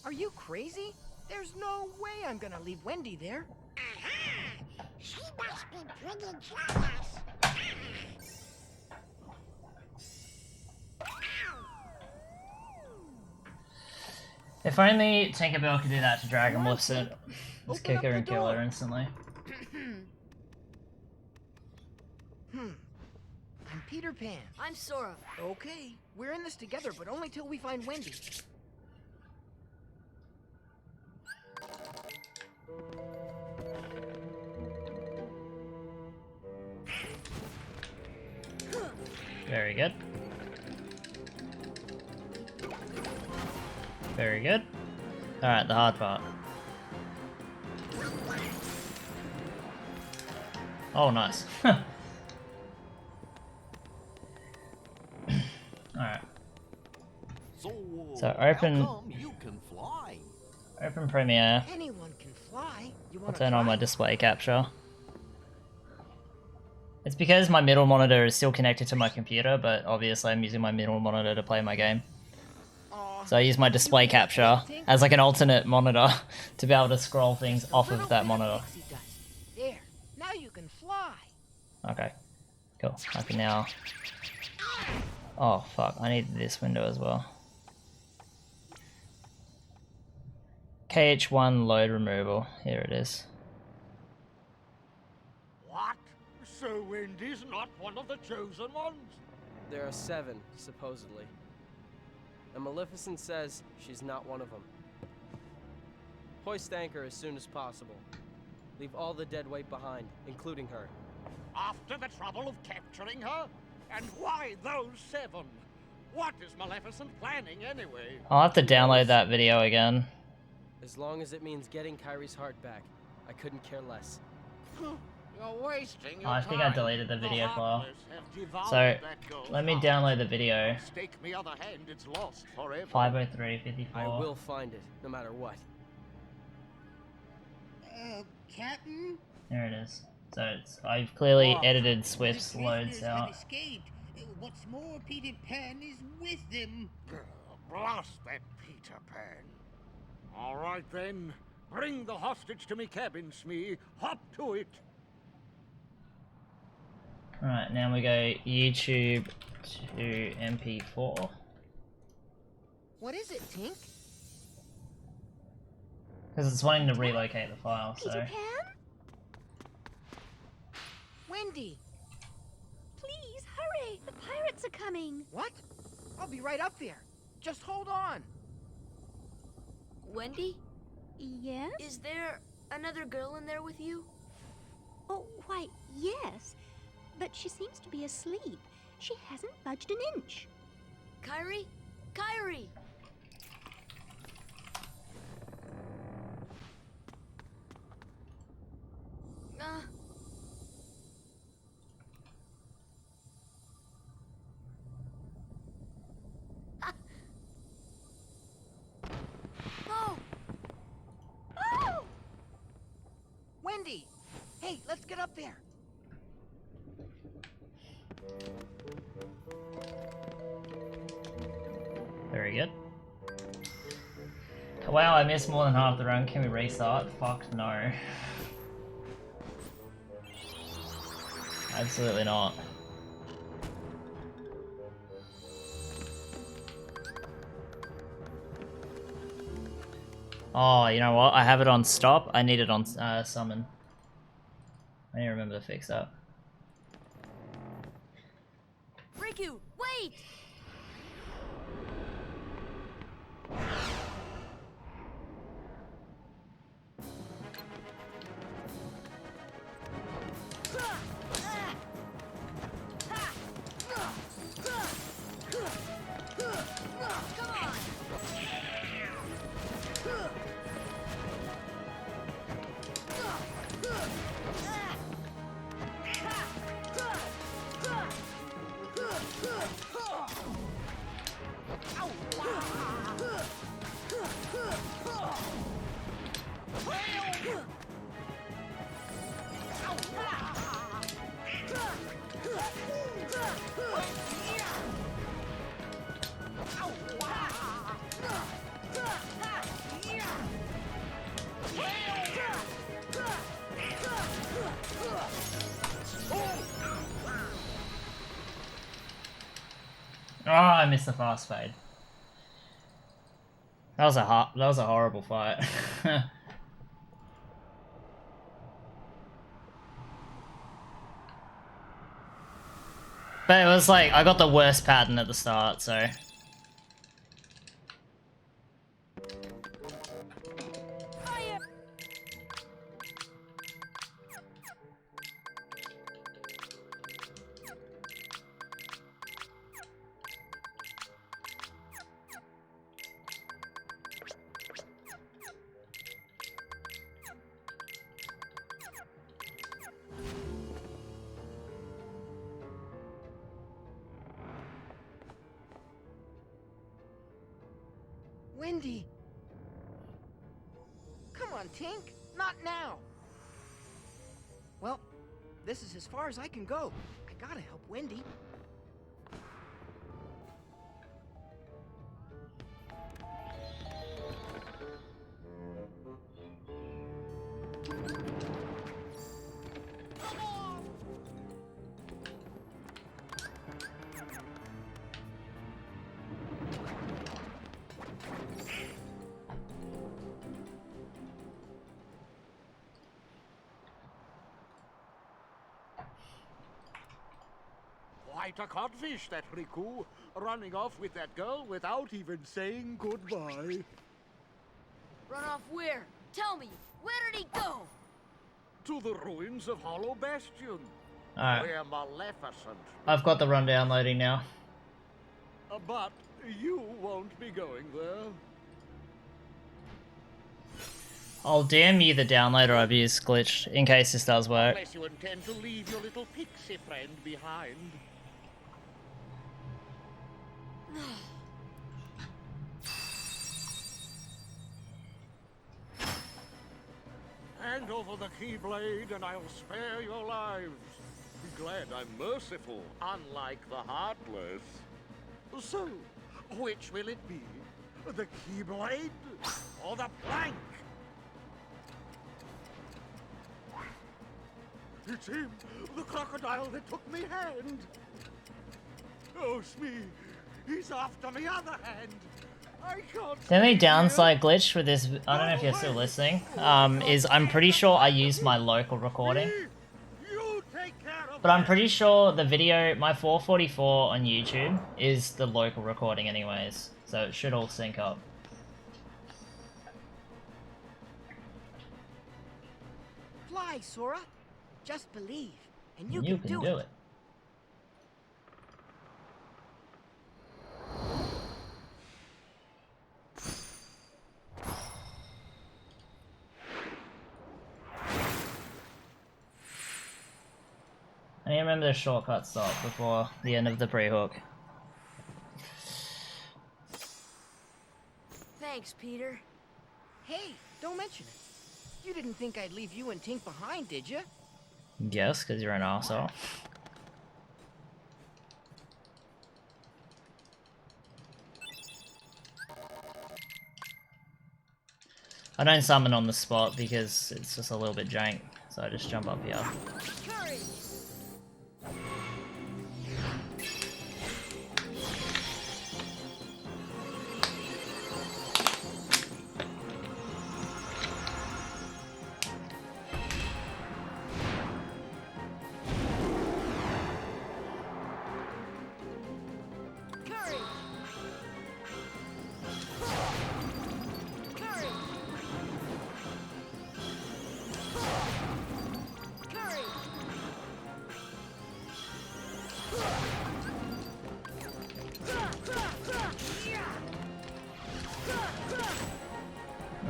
Are you crazy? There's no way I'm gonna leave Wendy there. She must be pretty jealous. If only Tinkerbell could do that to Dragon Maleficent. Just kick her and kill her instantly. I'm Peter Pan. I'm Sora. Okay, we're in this together, but only till we find Wendy. Very good. Very good. Alright, the hard part. Oh, nice. Alright. So open Premiere. Anyone can fly. You I'll wanna turn on try? my display capture. It's because my middle monitor is still connected to my computer, but obviously I'm using my middle monitor to play my game. So I use my display capture as like an alternate monitor to be able to scroll things off of that monitor. There. Now you can fly. Okay, cool. I can now... Oh fuck, I need this window as well. KH1 load removal, here it is. What? So Wendy's not one of the chosen ones? There are 7, supposedly. And Maleficent says she's not one of them. Hoist anchor as soon as possible. Leave all the dead weight behind, including her. After the trouble of capturing her? And why those 7? What is Maleficent planning anyway? I'll have to download that video again. As long as it means getting Kyrie's heart back, I couldn't care less. You're wasting your I think I deleted the video file. So, let me download the video. Stake me other hand, it's lost forever. 503.54. I will find it, no matter what. Captain? There it is. So it's, I've clearly edited Swift's loads out. Escaped. What's more, Peter Pan is with them. Blast that Peter Pan. All right then. Bring the hostage to me cabin, Smee. Hop to it. Alright, now we go YouTube to MP4. What is it, Tink? Because it's wanting to relocate the file, so... Peter Pan? Wendy! Please, hurry! The pirates are coming! What? I'll be right up there. Just hold on. Wendy? Yes? Is there another girl in there with you? Oh, why, yes. But she seems to be asleep. She hasn't budged an inch. Kyrie? Kyrie! Oh! Oh! Wendy! Hey, let's get up there. Very good. Wow, I missed more than half the run. Can we restart? Fuck no. Absolutely not. Oh, you know what? I have it on stop. I need it on summon. I need to remember to fix that. Riku, wait! Oh, I missed the fast fade. That was a horrible fight. But it was like I got the worst pattern at the start, so. Wendy! Come on, Tink! Not now! Well, this is as far as I can go. I gotta help Wendy. Quite a codfish, that Riku, running off with that girl without even saying goodbye. Run off where? Tell me, where did he go? To the ruins of Hollow Bastion. Alright. Where Maleficent. I've got the rundown loading now. But you won't be going there. I'll damn you the downloader I've used glitched in case this does work. Unless you intend to leave your little pixie friend behind. Hand over the Keyblade and I'll spare your lives. Be glad I'm merciful, unlike the Heartless. So, which will it be? The Keyblade or the plank? It's him, the crocodile that took me hand. Oh, Smee, he's after me other hand. I can't. The only downside glitch with this, I don't know if you're still listening, is I'm pretty sure I used my local recording. But I'm pretty sure the video, my 444 on YouTube, is the local recording anyways. So it should all sync up. Fly, Sora. Just believe, and you can do it. I need to remember the shortcut stop before the end of the pre-hook. Thanks, Peter. Hey, don't mention it. You didn't think I'd leave you and Tink behind, did you? Yes, because you're an arsehole. I don't summon on the spot because it's just a little bit jank, so I just jump up here. Courage.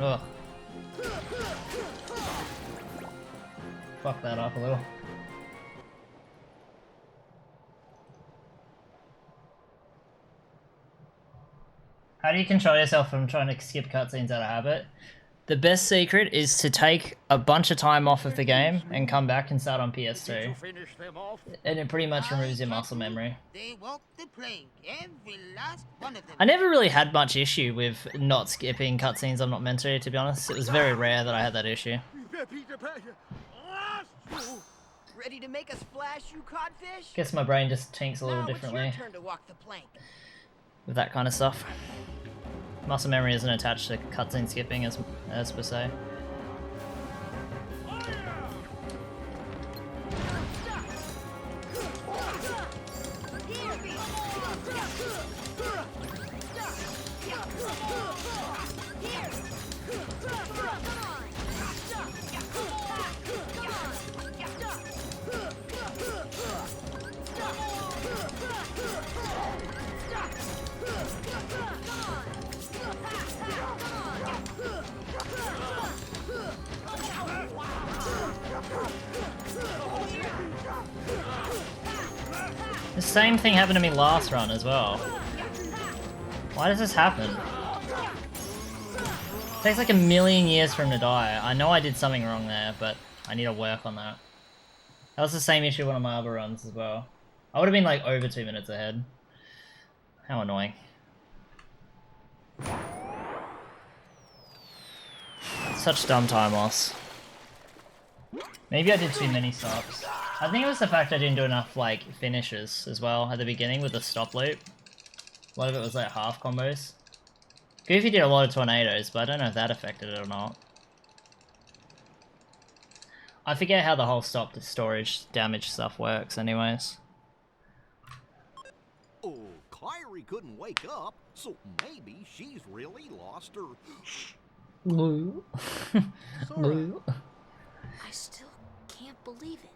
Ugh. Fuck that up a little. How do you control yourself from trying to skip cutscenes out of habit? The best secret is to take a bunch of time off of the game and come back and start on PS2. And it pretty much removes your muscle memory. They walked the plank, every last one of them. I never really had much issue with not skipping cutscenes I'm not meant to be honest. It was very rare that I had that issue. Ready to make a splash, you codfish? Guess my brain just tinks a little Now differently it's your turn to walk the plank. with that kind of stuff. Muscle memory isn't attached to cutscene skipping as per se. The same thing happened to me last run as well. Why does this happen? It takes like a million years for him to die. I know I did something wrong there, but I need to work on that. That was the same issue one of my other runs as well. I would have been like over 2 minutes ahead. How annoying. Such dumb time loss. Maybe I did too many stops. I think it was the fact I didn't do enough like finishes as well at the beginning with the stop loop. A lot of it was like half combos. Goofy did a lot of tornadoes, but I don't know if that affected it or not. I forget how the whole stop to storage damage stuff works anyways. Oh, Kyrie couldn't wake up, so maybe she's really lost her... Lou. Lou. I still can't believe it.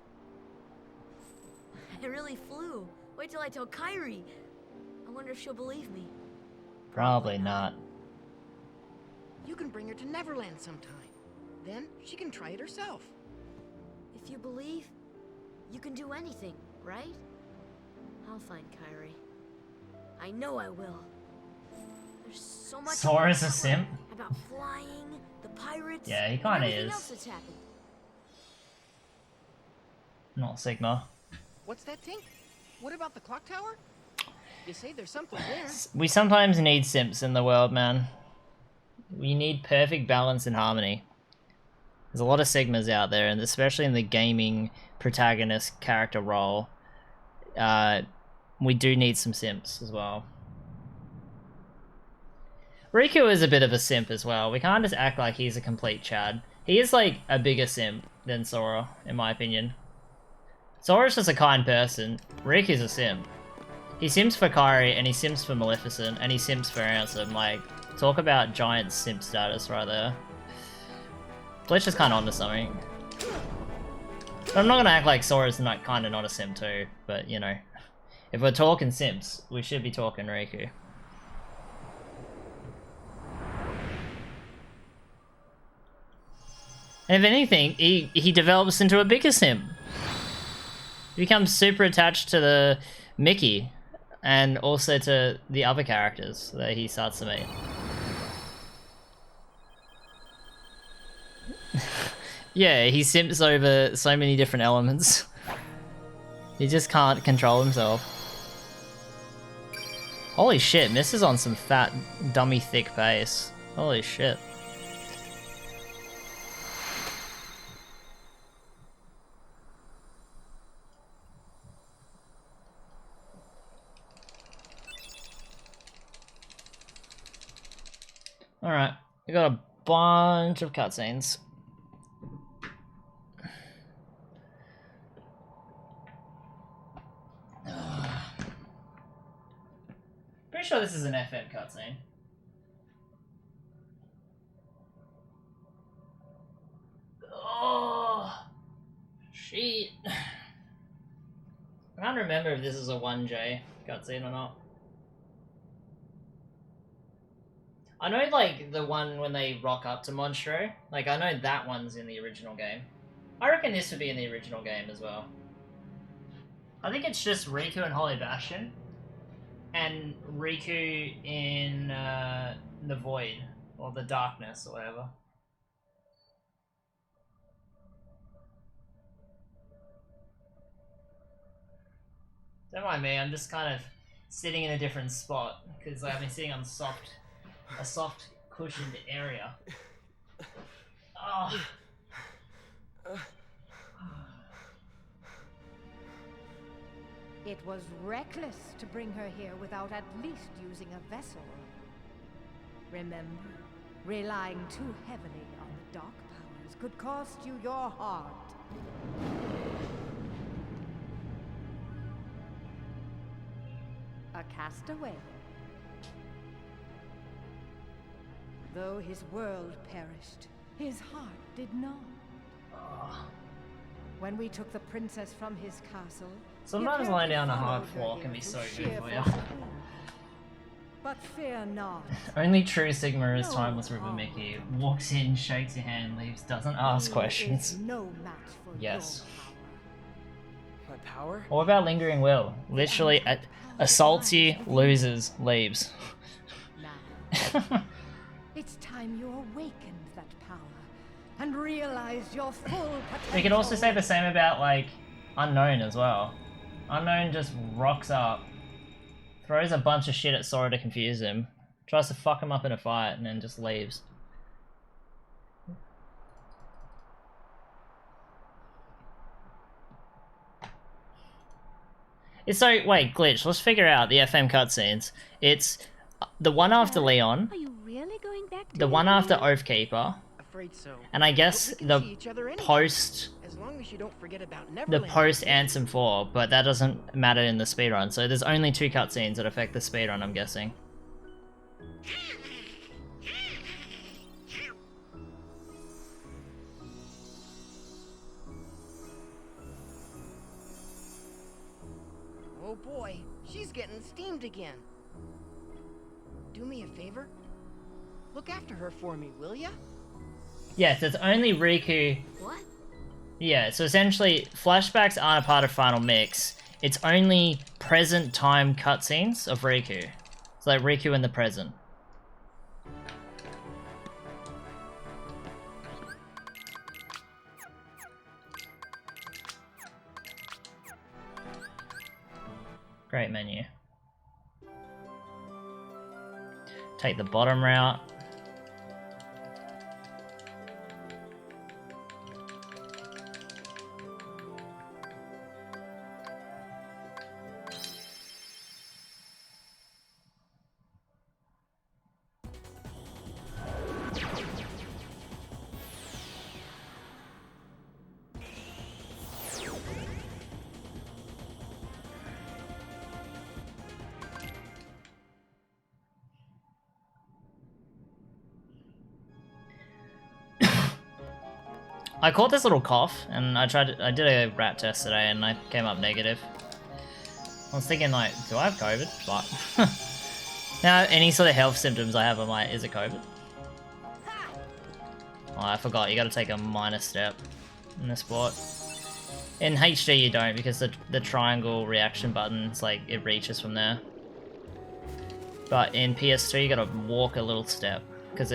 I really flew. Wait till I tell Kyrie. I wonder if she'll believe me. Probably not. You can bring her to Neverland sometime. Then she can try it herself. If you believe, you can do anything, right? I'll find Kyrie. I know I will. There's so much Sora's a simp? about flying, the pirates, Yeah, he and kinda everything is. else that's happened. Not Sigma. What's that thing? What about the clock tower? You say there's something there. We sometimes need simps in the world, man. We need perfect balance and harmony. There's a lot of Sigmas out there, and especially in the gaming protagonist character role, we do need some simps as well. Riku is a bit of a simp as well. We can't just act like he's a complete Chad. He is like a bigger simp than Sora, in my opinion. Sora's just a kind person. Riku's a simp. He simps for Kairi, and he simps for Maleficent, and he simps for Ansem. Like, talk about giant simp status right there. Bleach is kind of onto something. But I'm not gonna act like Sora's not kind of not a simp too, but you know. If we're talking simps, we should be talking Riku. And if anything, he develops into a bigger simp. He becomes super attached to the Mickey, and also to the other characters that he starts to meet. Yeah, he simps over so many different elements. He just can't control himself. Holy shit, Miss is on some fat, dummy thick pace. Holy shit. Alright, we got a bunch of cutscenes. Pretty sure this is an FM cutscene. Oh, shit. I can't remember if this is a 1J cutscene or not. I know, like, the one when they rock up to Monstro. Like, I know that one's in the original game. I reckon this would be in the original game as well. I think it's just Riku and Holy Bastion. And Riku in the Void. Or the Darkness, or whatever. Don't mind me, I'm just kind of sitting in a different spot. Because I've been sitting on a soft cushioned area. Oh. It was reckless to bring her here without at least using a vessel. Remember, relying too heavily on the dark powers could cost you your heart. A castaway. Though his world perished, his heart did not. When we took the princess from his castle, Sometimes lying down a hard floor can be so good for you. But fear not. Only true Sigma is timeless River Mickey. Walks in, shakes your hand, leaves, doesn't ask questions. No match for Yes. My power? Or what about Lingering Will? Literally assaults you, loses, leaves. It's time you awakened that power and realized your full potential. We could also say the same about, like, Unknown as well. Unknown just rocks up, throws a bunch of shit at Sora to confuse him, tries to fuck him up in a fight, and then just leaves. It's so, wait, Glitch, let's figure out the FM cutscenes. It's the one after Leon, Are you really going back to the one after Oathkeeper, Afraid so. and I guess But we can the see each other anytime, post as long as you don't forget about the Neverland. post Ansem 4, but that doesn't matter in the speedrun, so there's only 2 cutscenes that affect the speedrun, I'm guessing. Oh boy, she's getting steamed again. Do me a favor? Look after her for me, will ya? Yeah, there's only Riku. What? Yeah, so essentially, flashbacks aren't a part of Final Mix. It's only present time cutscenes of Riku. It's like Riku in the present. Great menu. Take the bottom route. I caught this little cough, and I did a rat test today, and I came up negative. I was thinking, like, do I have COVID? But now, any sort of health symptoms I have, I'm like, is it COVID? Oh, I forgot, you gotta take a minor step in this sport. In HD you don't, because the triangle reaction button's like, it reaches from there. But in PS2 you gotta walk a little step, because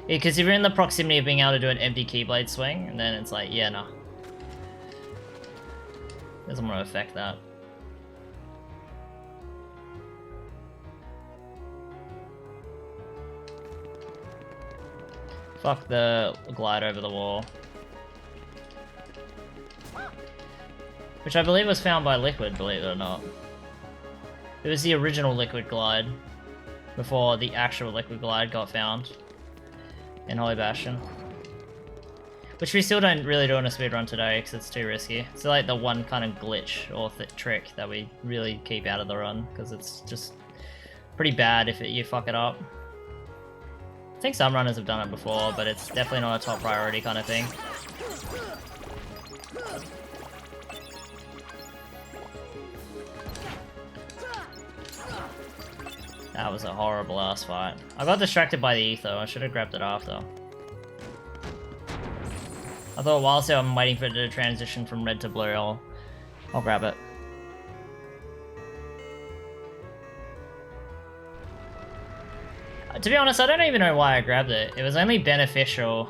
if you're in the proximity of being able to do an empty keyblade swing, and then it's like, yeah, nah. Doesn't want to affect that. Fuck the glide over the wall. Which I believe was found by Liquid, believe it or not. It was the original Liquid glide, before the actual Liquid glide got found in Holy Bastion. Which we still don't really do in a speedrun today, because it's too risky. It's like the one kind of glitch or trick that we really keep out of the run, because it's just pretty bad if you fuck it up. I think some runners have done it before, but it's definitely not a top priority kind of thing. That was a horrible ass fight. I got distracted by the ether, I should have grabbed it after. I thought whilst I'm waiting for it to transition from red to blue, I'll grab it. To be honest, I don't even know why I grabbed it. It was only beneficial.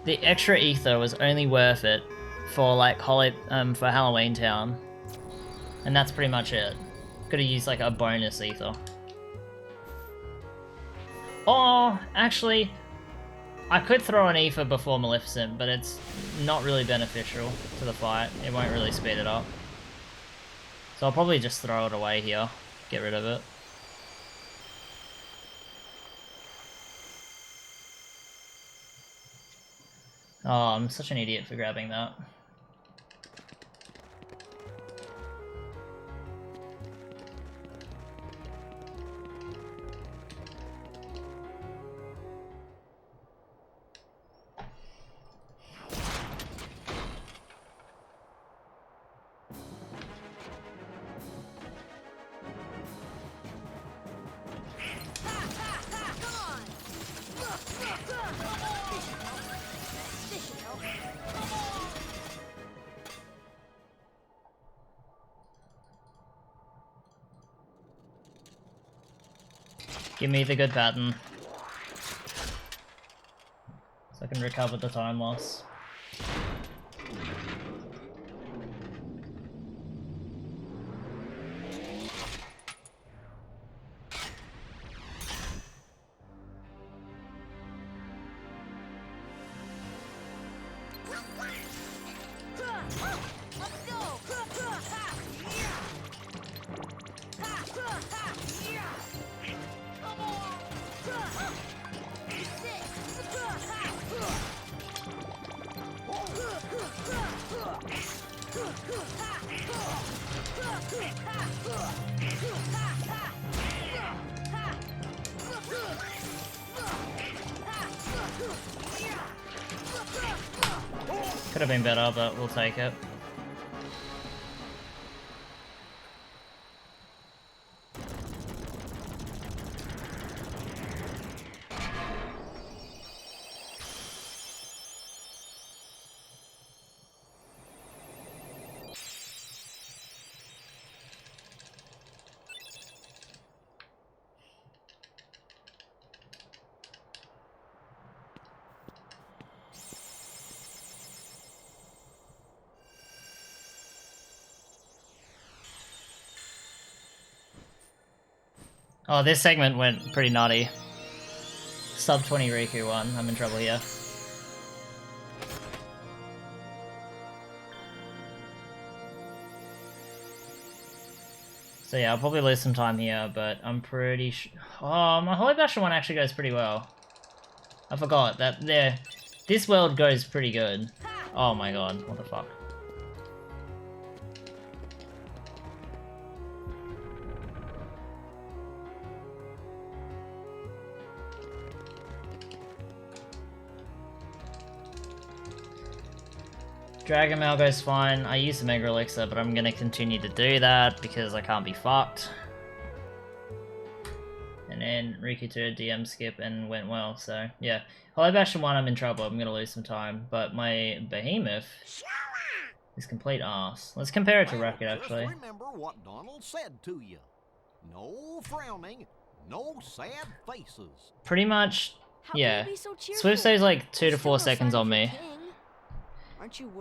The extra ether was only worth it for like for Halloween Town. And that's pretty much it. Could have used like a bonus ether. Or, actually, I could throw an ether before Maleficent, but it's not really beneficial to the fight. It won't really speed it up. So I'll probably just throw it away here. Get rid of it. Oh, I'm such an idiot for grabbing that. Give me the good pattern. So I can recover the time loss. Could have been better, but we'll take it. Oh, this segment went pretty naughty. Sub 20 Riku won. I'm in trouble here. So yeah, I'll probably lose some time here, but I'm pretty sure... Oh, my Holy Bastion one actually goes pretty well. I forgot that there. This world goes pretty good. Oh my god, what the fuck. Dragon Mail goes fine. I use the Mega Elixir, but I'm gonna continue to do that because I can't be fucked. And then Riku 2 DM skip and went well, so yeah. Holy Bastion 1, I'm in trouble. I'm gonna lose some time. But my Behemoth is complete arse. Let's compare it to Rocket, actually. Just remember what Donald said to you. No frowning, no sad faces. Pretty much, yeah. be so cheerful? Swift stays like 2 to 4 seconds on me.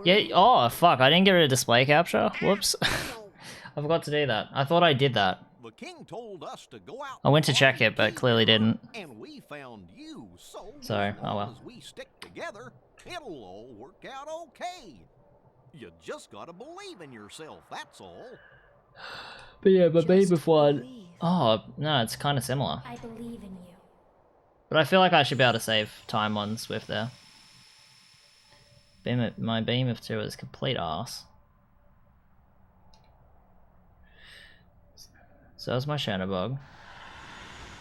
Yeah, oh fuck, I didn't get rid of display capture. Whoops. I forgot to do that. I thought I did that. The king told us to go out. I went to check it, but clearly didn't. And we found you, so Sorry, oh well. as we stick together, it'll all work out okay. You just gotta believe in yourself, that's all. But yeah, my Behemoth one. Oh, no, it's kind of similar. I believe in you. But I feel like I should be able to save time on Swift there. My Behemoth 2 is complete arse. So is my Shadowbug.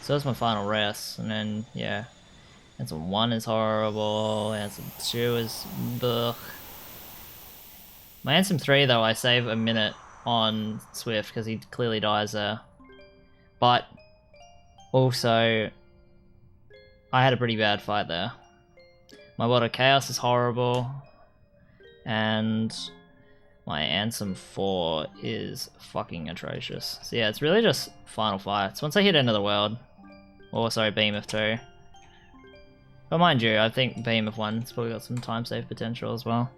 So is my Final Rest, and then, yeah. Anthem 1 is horrible, Anthem 2 is blech. My Anthem 3 though, I save a minute on Swift because he clearly dies there. But, also, I had a pretty bad fight there. My World of Chaos is horrible. And my Ansem 4 is fucking atrocious. So yeah, it's really just final fights. Once I hit End of the World, or sorry, Behemoth 2. But mind you, I think Behemoth 1's probably got some time save potential as well.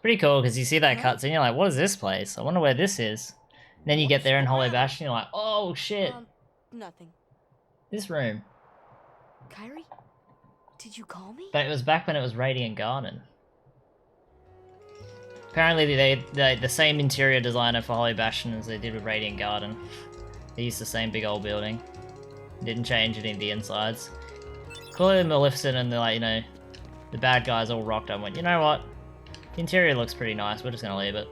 Pretty cool because you see that cutscene, you're like, what is this place? I wonder where this is. And then you get there in Hollow Bastion, you're like, oh shit, Nothing. this room. Kyrie? Did you call me? But it was back when it was Radiant Garden. Apparently the same interior designer for Hollow Bastion as they did with Radiant Garden. They used the same big old building. Didn't change any of the insides. Clearly Maleficent and the, like, you know, the bad guys all rocked up and went, you know what? The interior looks pretty nice, we're just gonna leave it.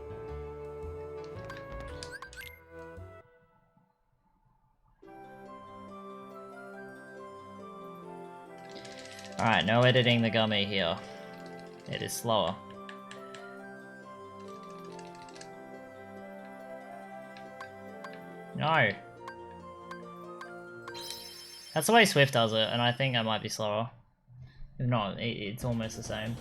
Alright, no editing the gummy here. It is slower. No! That's the way Swift does it, and I think that might be slower. If not, it's almost the same.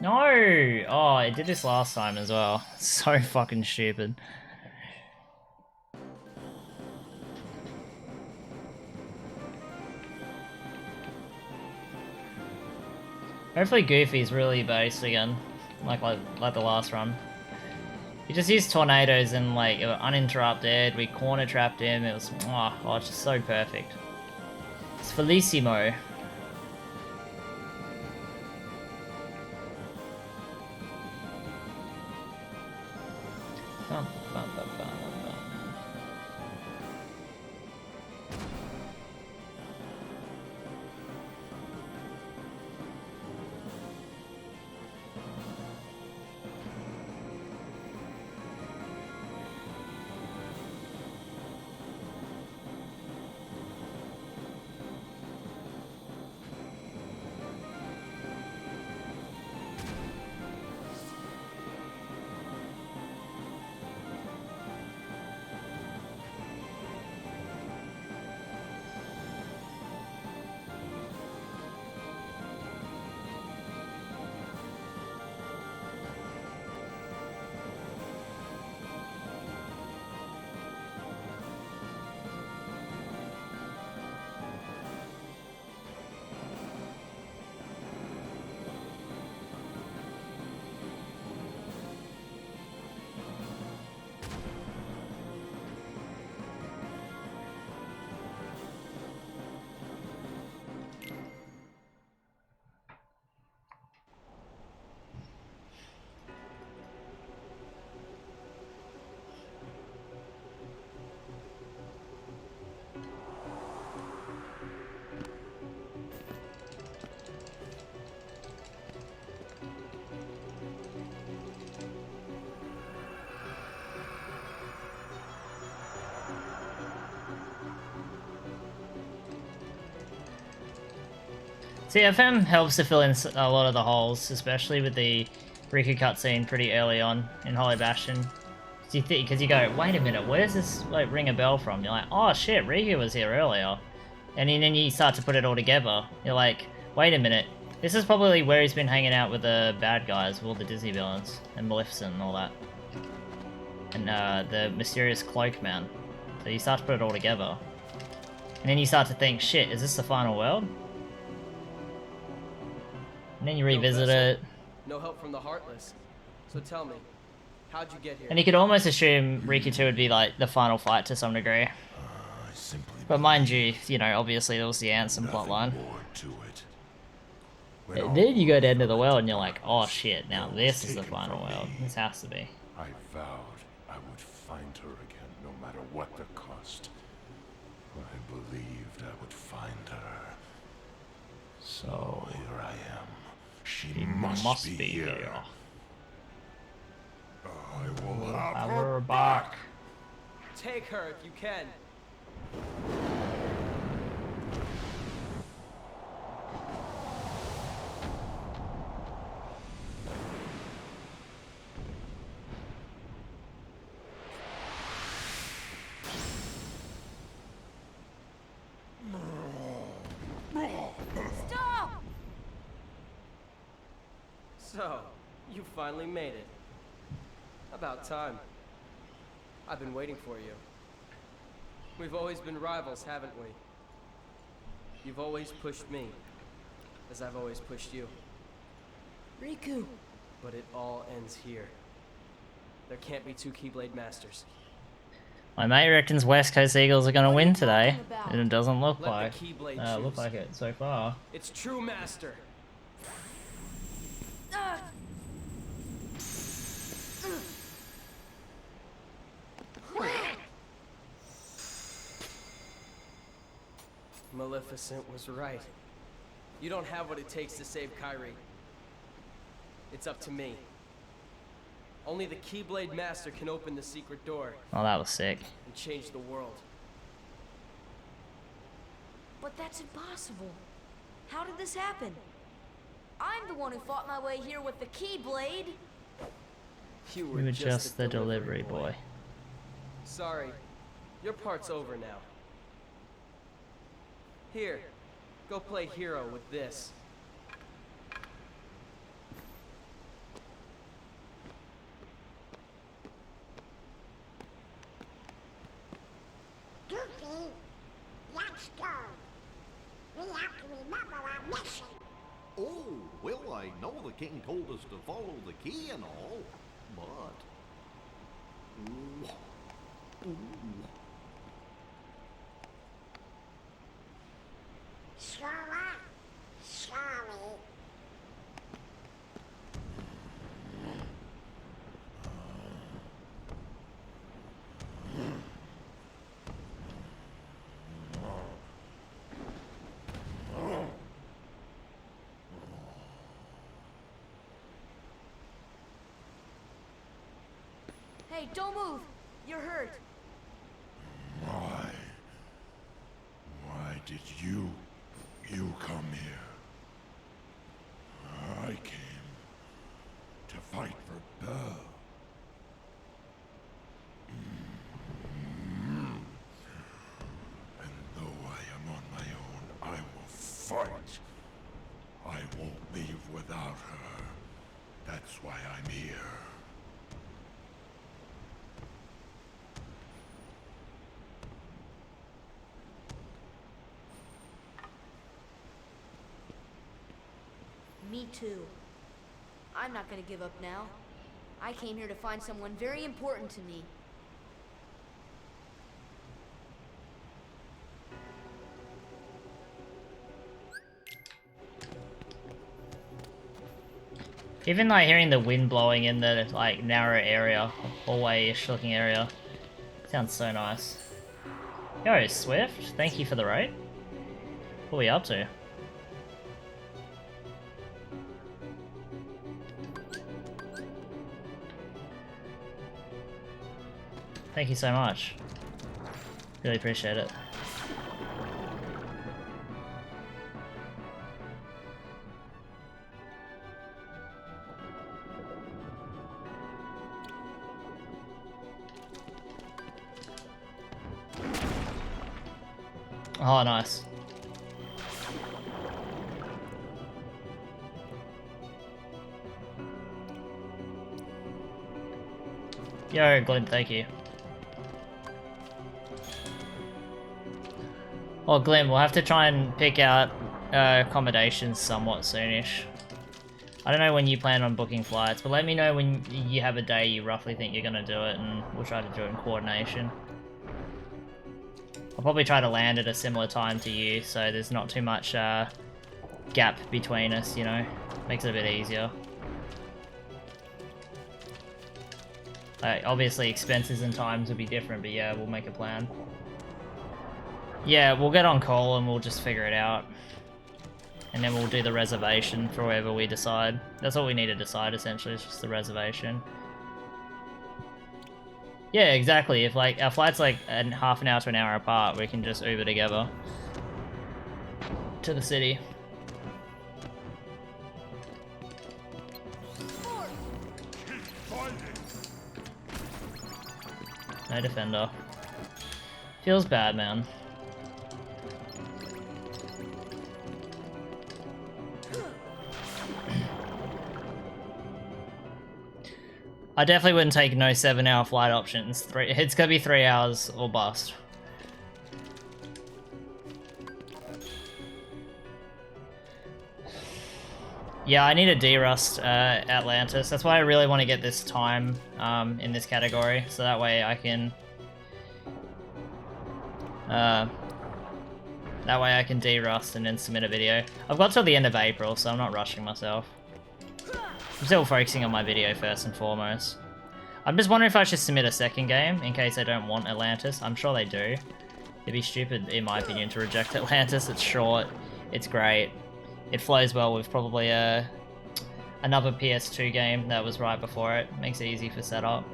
No! Oh, it did this last time as well. So fucking stupid. Hopefully Goofy's really based again, like the last run. We just used tornadoes and like it was uninterrupted. We corner trapped him. It was oh, it's just so perfect. It's Felicimo. Bum, bum, bum, bum, bum. See, FM helps to fill in a lot of the holes, especially with the Riku cutscene pretty early on in Hollow Bastion. Because you go, wait a minute, where does this like ring a bell from? You're like, oh shit, Riku was here earlier. And then you start to put it all together. You're like, wait a minute, this is probably where he's been hanging out with the bad guys, with all the Disney villains, and Maleficent and all that. And the mysterious cloak man. So you start to put it all together. And then you start to think, shit, is this the final world? And then you revisit it. No help from the Heartless. So tell me, how'd you get here? And you could almost assume Riku 2 would be like the final fight to some degree. But mind you, obviously there was the Ansem plotline. And then you go to End of the World and you're like, oh shit, now this is the final world. This has to be. I vowed I would find her again, no matter what the cost. I believed I would find her. So here I am. She must be here. I will have her back. Take her if you can. Stop! So, You finally made it. About time. I've been waiting for you. We've always been rivals, haven't we? You've always pushed me, as I've always pushed you. Riku. But it all ends here. There can't be two Keyblade Masters. My mate reckons West Coast Eagles are gonna win today, and it doesn't look Let like the Keyblade choose. it so far. It's true master. Maleficent was right. You don't have what it takes to save Kairi. It's up to me. Only the Keyblade Master can open the secret door. Oh, that was sick. And change the world. But that's impossible. How did this happen? I'm the one who fought my way here with the Keyblade. You were just the delivery boy. Sorry, your part's over now. Here, go play hero with this. Goofy, let's go. We have to remember our mission. Oh, well, I know the king told us to follow the key and all, but... Ooh. Sorry. Hey, don't move. You're hurt. Why did you come here? I came to fight for Pearl. And though I am on my own, I will fight. I won't leave without her. That's why I'm here. Me too. I'm not gonna give up now. I came here to find someone very important to me. Even like hearing the wind blowing in the like narrow area, hallway-ish looking area, sounds so nice. Yo, Swift, thank you for the raid. What are we up to? Thank you so much. Really appreciate it. Oh, nice. Yo, Glenn, thank you. Well, Glenn, we'll have to try and pick out accommodations somewhat soonish. I don't know when you plan on booking flights, but let me know when you have a day you roughly think you're gonna do it, and we'll try to do it in coordination. I'll probably try to land at a similar time to you, so there's not too much gap between us, you know? Makes it a bit easier. Obviously expenses and times will be different, but yeah, we'll make a plan. Yeah, we'll get on call and we'll just figure it out. And then we'll do the reservation for wherever we decide. That's all we need to decide, essentially, is just the reservation. Yeah, exactly. If like our flight's like half an hour to an hour apart, we can just Uber together to the city. No defender. Feels bad, man. I definitely wouldn't take no 7-hour flight options. It's gonna be 3 hours or bust. Yeah, I need to derust Atlantis. That's why I really want to get this time in this category, so that way I can derust and then submit a video. I've got till the end of April, so I'm not rushing myself. I'm still focusing on my video first and foremost. I'm just wondering if I should submit a second game in case they don't want Atlantis. I'm sure they do. It'd be stupid, in my opinion, to reject Atlantis. It's short, it's great. It flows well with probably another PS2 game that was right before it. Makes it easy for setup.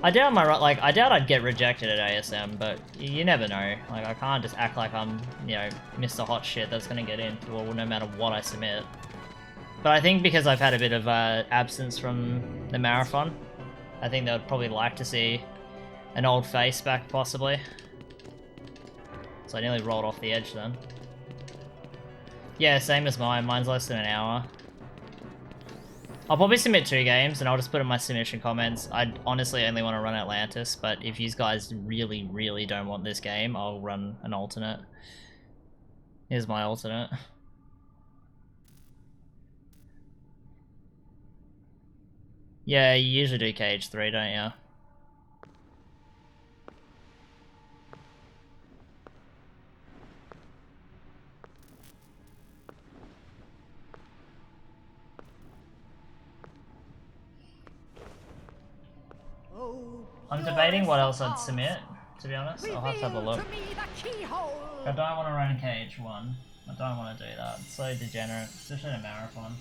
I doubt I'd get rejected at ASM, but you never know. Like, I can't just act like I'm, you know, Mr. Hot Shit that's gonna get in, well, no matter what I submit. But I think because I've had a bit of absence from the marathon, I think they would probably like to see an old face back, possibly. So I nearly rolled off the edge then. Yeah, same as mine. Mine's less than an hour. I'll probably submit 2 games, and I'll just put in my submission comments. I honestly only want to run Atlantis, but if you guys really, really don't want this game, I'll run an alternate. Here's my alternate. Yeah, you usually do KH3, don't you? I'm debating what else I'd submit, to be honest. I'll have to have a look. I don't want to run KH1. I don't want to do that. It's so degenerate, especially in a marathon.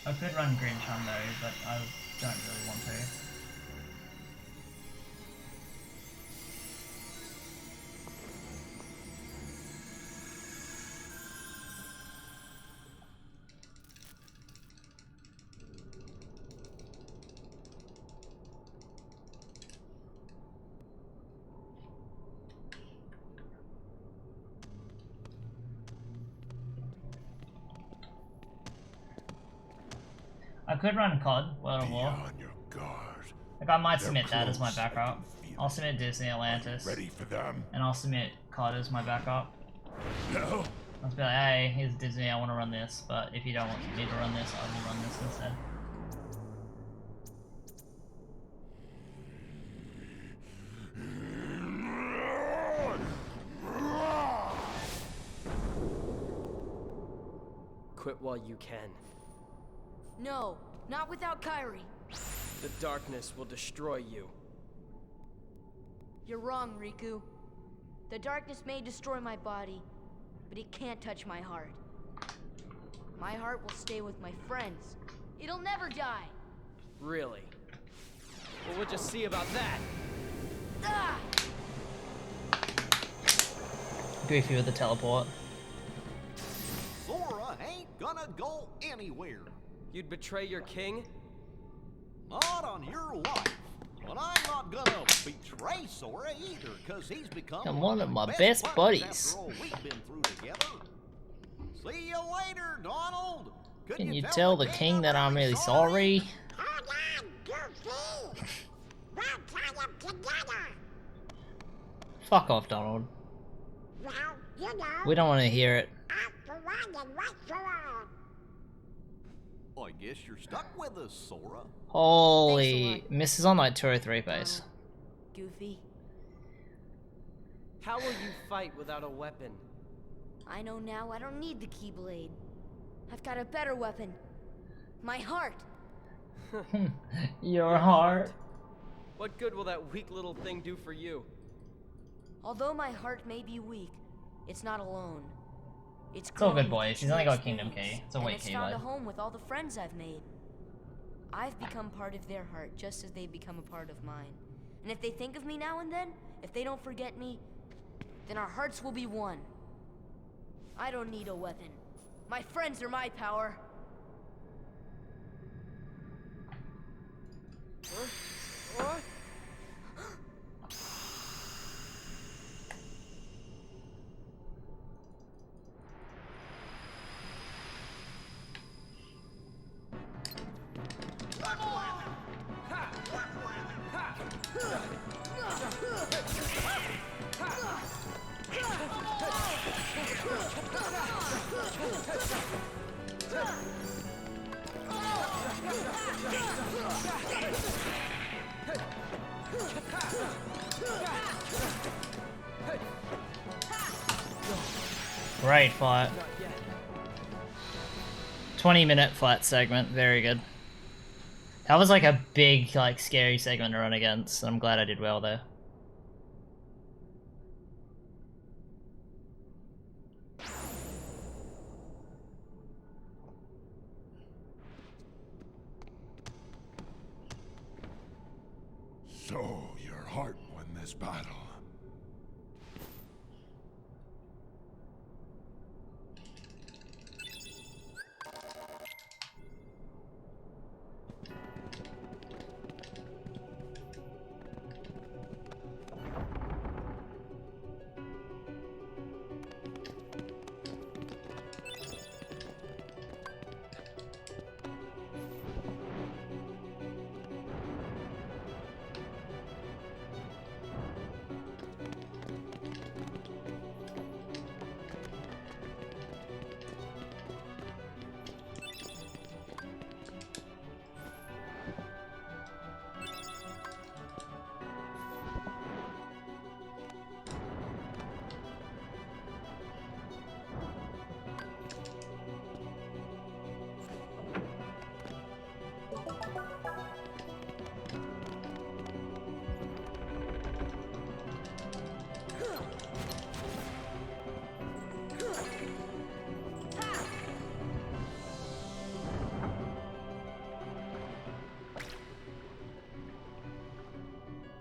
I could run Grid Hundo, but I don't really want to. I could run COD, World of War. Like, I might submit that as my backup. I'll submit Disney Atlantis. Ready for them? And I'll submit COD as my backup. No. I'll be like, hey, here's Disney, I want to run this, but if you don't want me to run this, I will run this instead. Quit while you can. No, not without Kyrie. The darkness will destroy you. You're wrong, Riku. The darkness may destroy my body, but it can't touch my heart. My heart will stay with my friends. It'll never die. Really? Well, we'll just see about that. Ah! Goofy with the teleport. Sora ain't gonna go anywhere. You'd betray your king? Not on your life. But I'm not gonna betray Sora either, because he's become one of my best buddies. After all we've been through together. See you later, Donald. Can you tell the king that I'm really sorry? Hold on, Goofy. We'll try them together. Fuck off, Donald. Well, you know. We don't want to hear it. Out for one and right for all. I guess you're stuck with us, Sora. Holy, misses on like 2 or 3 base. Goofy. How will you fight without a weapon? I know now I don't need the Keyblade. I've got a better weapon. My heart. Your heart? What good will that weak little thing do for you? Although my heart may be weak, it's not alone. It's all good, boys. He's only got Kingdom Key. It's a and weak it's found a Keyblade. home with all the friends I've made. I've become part of their heart just as they've become a part of mine. And if they think of me now and then, if they don't forget me, then our hearts will be one. I don't need a weapon. My friends are my power. What? Great fight. 20-minute fight segment, very good. That was like a big, like, scary segment to run against, and I'm glad I did well there. So, your heart won this battle.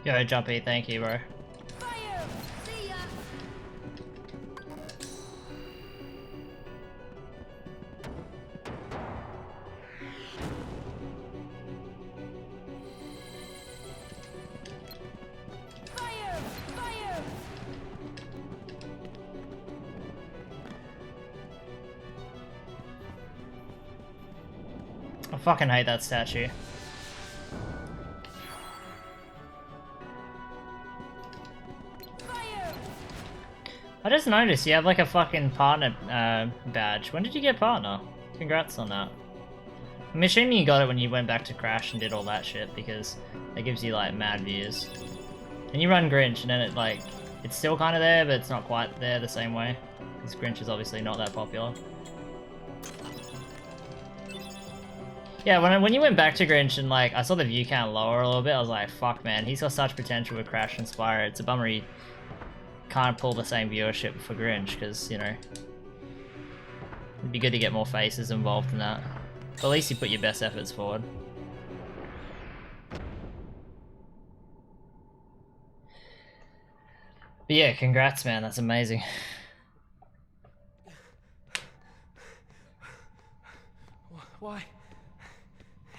Yo, Jumpy, thank you, bro. I fucking hate that statue. I just noticed you have like a fucking partner badge. When did you get partner? Congrats on that. I'm assuming you got it when you went back to Crash and did all that shit, because it gives you like mad views. And you run Grinch and then it like, it's still kind of there, but it's not quite there the same way. Because Grinch is obviously not that popular. Yeah, when you went back to Grinch and like, I saw the view count lower a little bit, I was like, fuck man, he's got such potential with Crash and Spyro. It's a bummer he can't pull the same viewership for Grinch, because, you know, it'd be good to get more faces involved in that. But at least you put your best efforts forward. But yeah, congrats man, that's amazing. Why?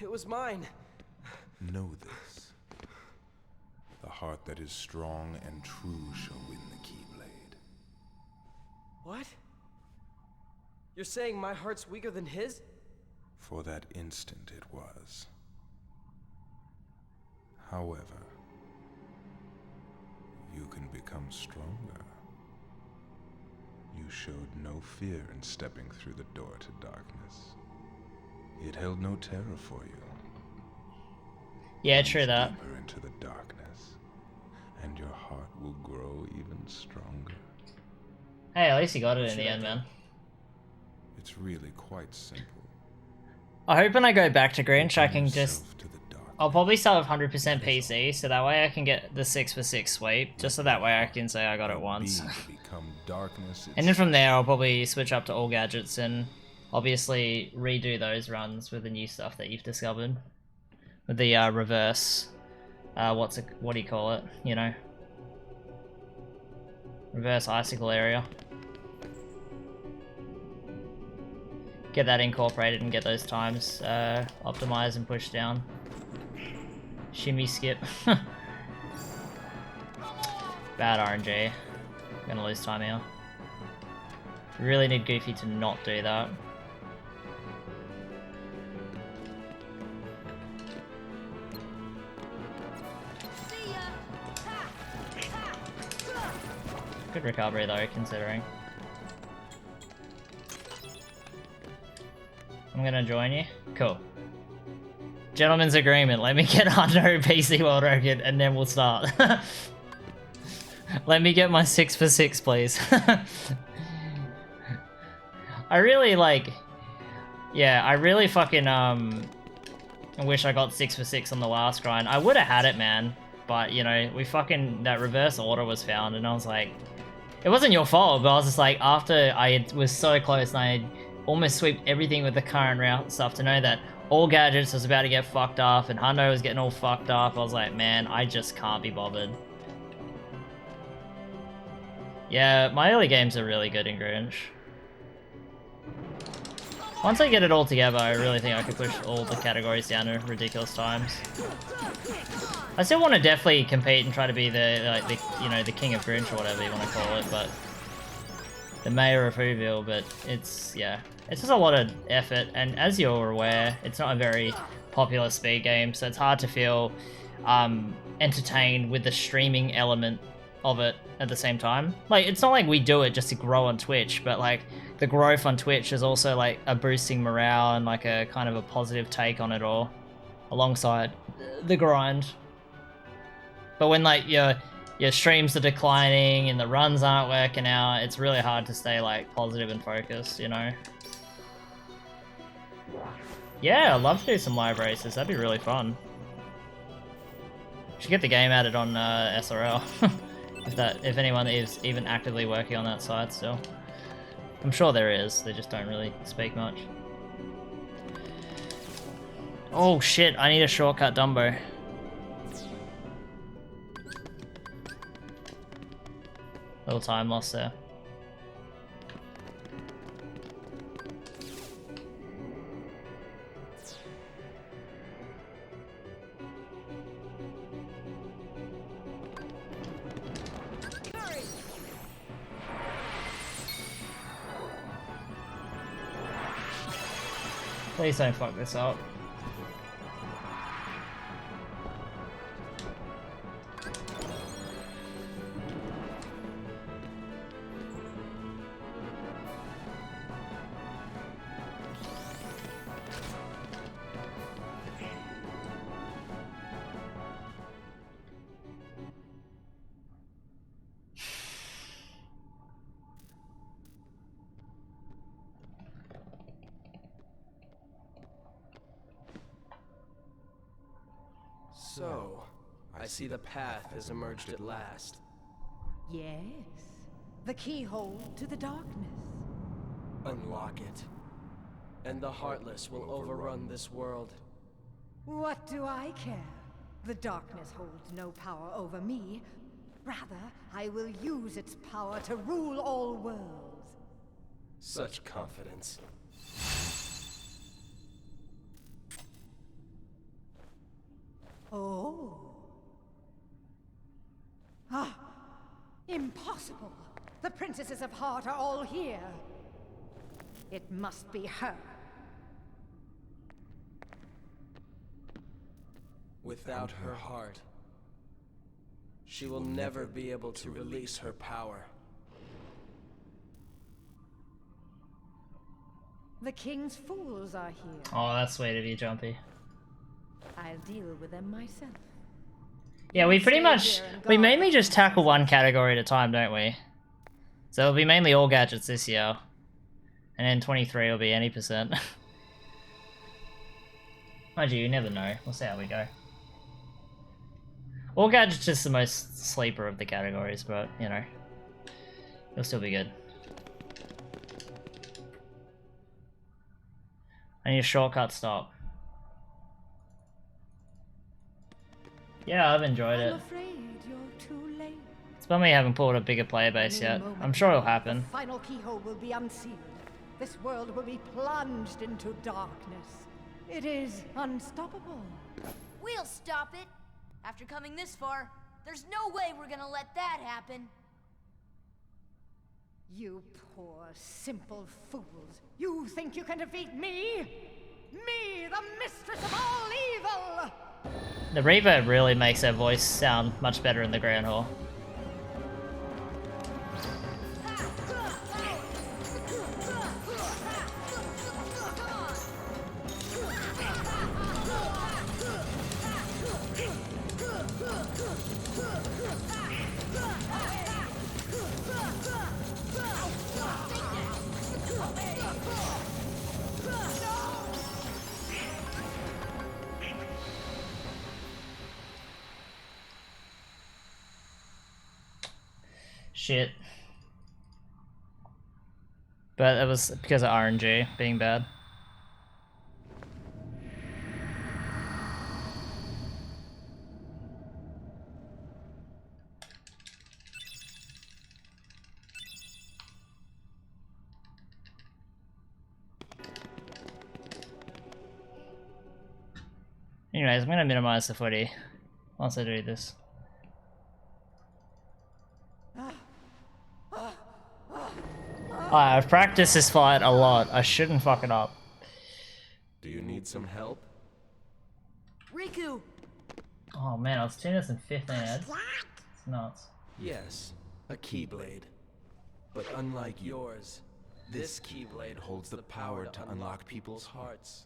It was mine. Know this. The heart that is strong and true shall win the Keyblade. What? You're saying my heart's weaker than his? For that instant it was. However, you can become stronger. You showed no fear in stepping through the door to darkness. It held no terror for you. Yeah, true that. Deeper into the darkness, and your heart will grow even stronger. Hey, at least you got it in the end, man. It's really quite simple. I hope when I go back to Grinch, I can just... I'll probably start with 100% PC, so that way I can get the 6 for 6 sweep, just so that way I can say I got it once. And then from there, I'll probably switch up to all gadgets and obviously redo those runs with the new stuff that you've discovered. With the reverse, what do you call it, you know? Reverse icicle area. Get that incorporated and get those times optimized and pushed down. Shimmy skip. Bad RNG. Gonna lose time here. Really need Goofy to not do that. Good recovery though, considering. I'm gonna join you. Cool. Gentleman's agreement. Let me get Hundo PC world record and then we'll start. Let me get my 6 for 6, please. I really like... Yeah, I really fucking, wish I got 6 for 6 on the last grind. I would have had it, man. But, you know, we fucking... That reverse order was found and I was like... It wasn't your fault, but I was just like, after I was so close and I had almost swept everything with the current route stuff to know that all gadgets was about to get fucked up and Hundo was getting all fucked up. I was like, man, I just can't be bothered. Yeah, my early games are really good in Grinch. Once I get it all together, I really think I could push all the categories down to ridiculous times. I still want to definitely compete and try to be the you know, the king of Grinch or whatever you want to call it, but the mayor of Whoville. But it's, yeah, it's just a lot of effort, and as you're aware, it's not a very popular speed game, so it's hard to feel entertained with the streaming element of it at the same time. Like, it's not like we do it just to grow on Twitch, but like the growth on Twitch is also like a boosting morale and like a kind of a positive take on it all alongside the grind. But when like your streams are declining and the runs aren't working out, it's really hard to stay like positive and focused, you know? Yeah, I'd love to do some live races, that'd be really fun. Should get the game added on SRL. If anyone is even actively working on that side still. I'm sure there is, they just don't really speak much. Oh shit, I need a shortcut Dumbo. Little time loss there. Please don't fuck this up. So, I see the path has emerged at last. Yes. The keyhole to the darkness. Unlock it, and the Heartless will overrun this world. What do I care? The darkness holds no power over me. Rather, I will use its power to rule all worlds. Such confidence. Oh. Ah! Impossible! The princesses of Heart are all here. It must be her. Without her heart, she will never be able to release her power. The king's fools are here. Oh, that's sweet of you, Jumpy. I'll deal with them myself. Yeah, we pretty much, we mainly just tackle one category at a time, don't we? So it'll be mainly all gadgets this year. And then 23 will be any percent. Mind you never know. We'll see how we go. All gadgets is the most sleeper of the categories, but, you know, it'll still be good. I need a shortcut stop. Yeah, I've enjoyed it. I'm afraid you're too late. It's bummy I haven't pulled a bigger player base yet. I'm sure it'll happen. The final keyhole will be unsealed. This world will be plunged into darkness. It is unstoppable. We'll stop it. After coming this far, there's no way we're gonna let that happen. You poor, simple fools. You think you can defeat me? Me, the mistress of all evil! The reverb really makes her voice sound much better in the Grand Hall. Shit. But it was because of RNG being bad. Anyways, I'm gonna minimize the footy once I do this. I've practiced this fight a lot. I shouldn't fuck it up. Do you need some help? Riku! Oh man, I was doing this in 15 heads. It's nuts. Yes, a keyblade. But unlike yours, this keyblade holds the power to unlock people's hearts.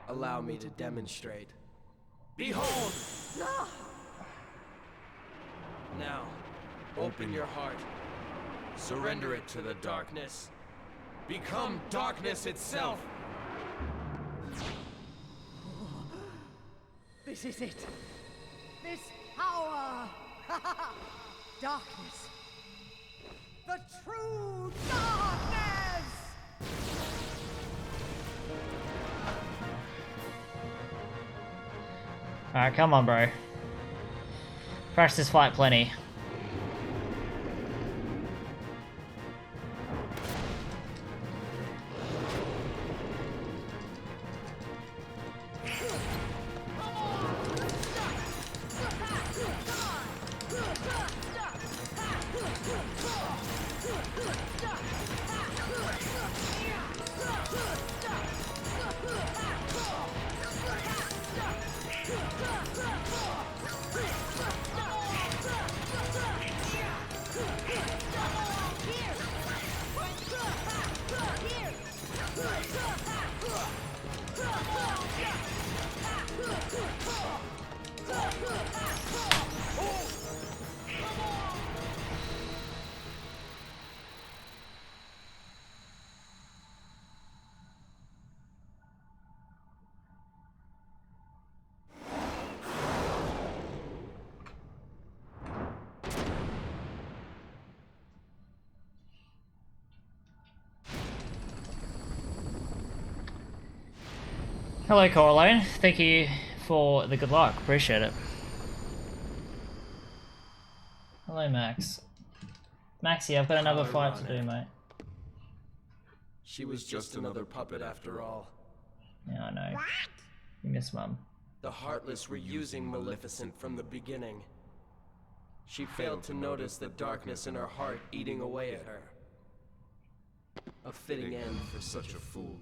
Allow me to demonstrate. Behold! Now, open your heart. Surrender it to the darkness. Become darkness itself! This is it. This power. Darkness. The true darkness! Alright, come on, bro. Practice this fight plenty. Hello, Coraline. Thank you for the good luck. Appreciate it. Hello, Max. Maxie, I've got another fight to do, mate. She was just another puppet after all. Yeah, I know. You miss Mum. The Heartless were using Maleficent from the beginning. She failed to notice the darkness in her heart eating away at her. A fitting end for such a fool.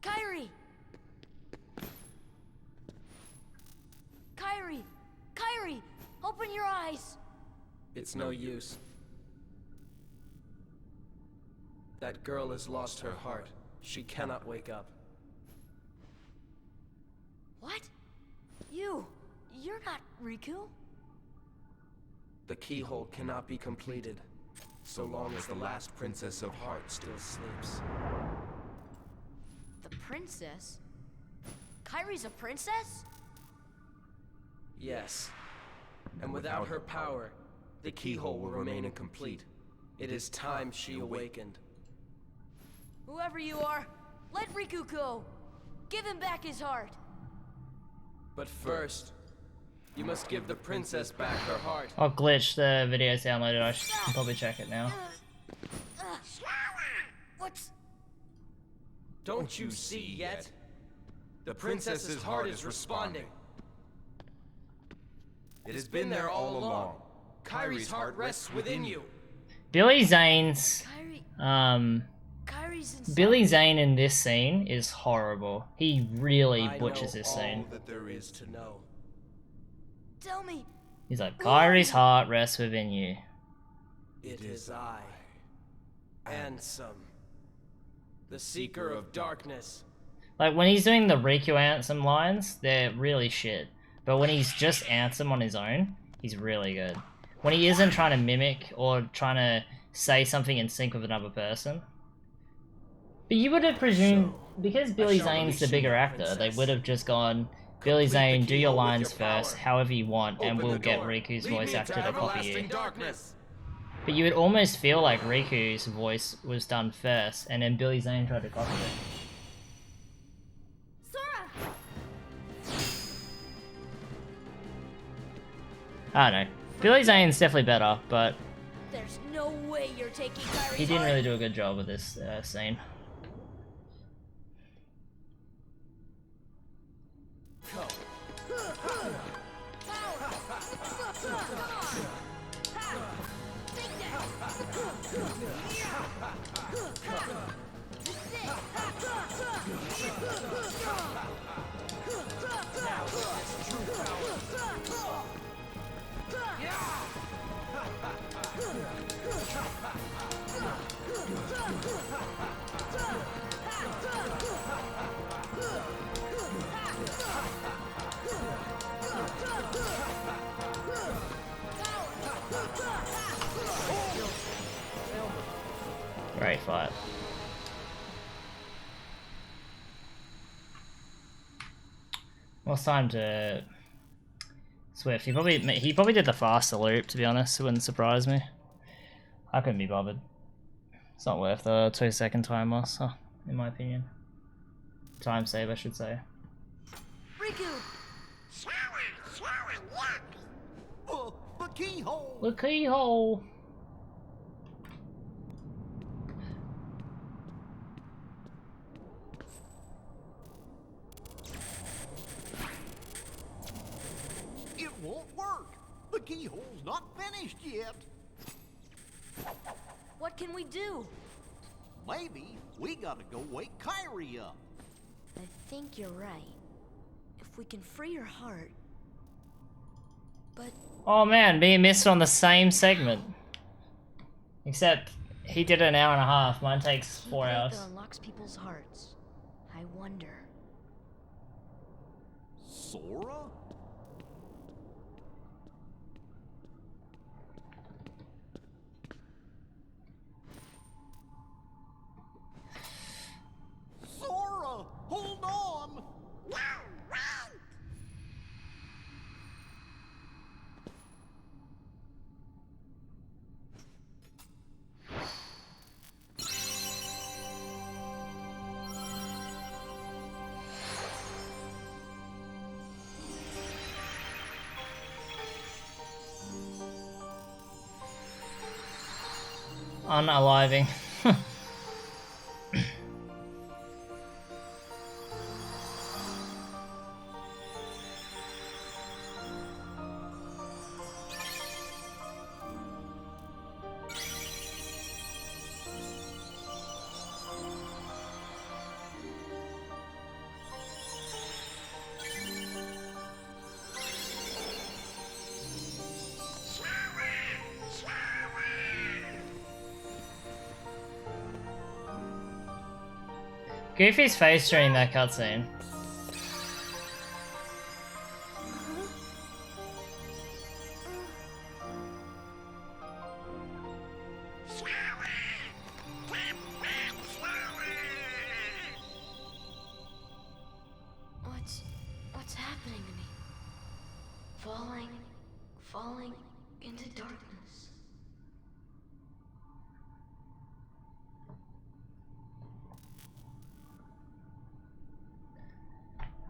Kairi! Kairi! Kairi! Open your eyes! It's no use. That girl has lost her heart. She cannot wake up. What? You're not Riku? The keyhole cannot be completed, so long as the last Princess of Heart still sleeps. The princess? Kairi's a princess? Yes. And without her power, the keyhole will remain incomplete. It is time she awakened. Whoever you are, let Riku go! Give him back his heart! But first, you must give the princess back her heart. Oh, glitch, the video's downloaded. I should probably check it now. What's... Don't you see yet? The princess's heart is responding. It has been there all along. Kyrie's heart rests within you. Billy Zane's Kyrie's inside. Billy Zane in this scene is horrible. He really butchers this scene. All that there is to know. Tell me. He's like, Kyrie's heart rests within you. It is I, Ansem, the Seeker of Darkness. Like, when he's doing the Riku Ansem lines, they're really shit. But when he's just Ansem on his own, he's really good. When he isn't trying to mimic or trying to say something in sync with another person. But you would have presumed, because Billy Zane's the bigger actor, they would have just gone, Billy Zane, do your lines first, however you want, and we'll get Riku's voice actor to copy you. But you would almost feel like Riku's voice was done first, and then Billy Zane tried to copy it. I don't know. Billy Zane's definitely better, but There's no way you're taking Kyrie's he didn't heart. really do a good job with this scene. Great fight. Well, it's time to Swift. He probably did the faster loop, to be honest. It wouldn't surprise me. I couldn't be bothered. It's not worth the 2-second time loss, in my opinion. Time save, I should say. Riku! The keyhole! The keyhole! It won't work! The keyhole's not finished yet! What can we do? Maybe we gotta go wake Kyrie up. I think you're right. If we can free her heart... But... Oh man, being missed on the same segment. Except, he did an hour and a half. Mine takes 4 hours. That unlocks people's hearts. I wonder... Sora? Sora! Hold on! Unaliving. Goofy's face during that cutscene. What's happening to me? Falling into darkness.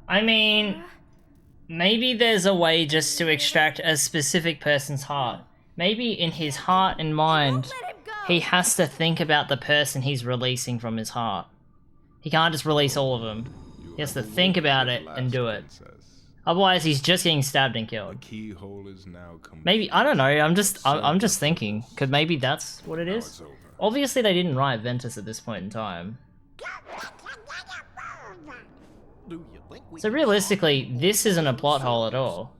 I mean, Maybe there's a way just to extract a specific person's heart. Maybe in his heart and mind, he has to think about the person he's releasing from his heart. He can't just release all of them. He has to think about it and do it. Otherwise, he's just getting stabbed and killed. Keyhole is now complete. Maybe, I don't know, I'm just thinking. Could maybe that's what it is? Obviously they didn't write Ventus at this point in time. So realistically, this isn't a plot hole at all.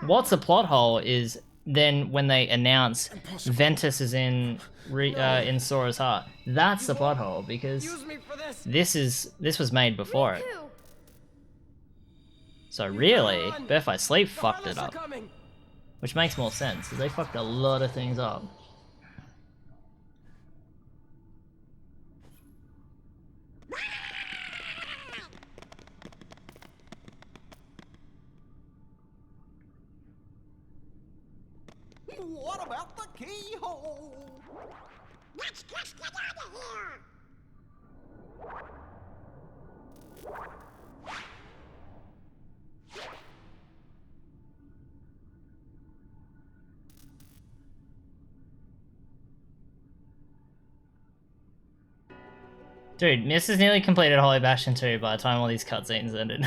What's a plot hole is then when they announce Ventus is in Sora's heart. That's the plot hole, because this was made before it. So really, Birth by Sleep fucked it up. Which makes more sense, because they fucked a lot of things up. What about the keyhole? Let's just get out of here! Dude, Miss has nearly completed Holy Bastion 2 by the time all these cutscenes ended.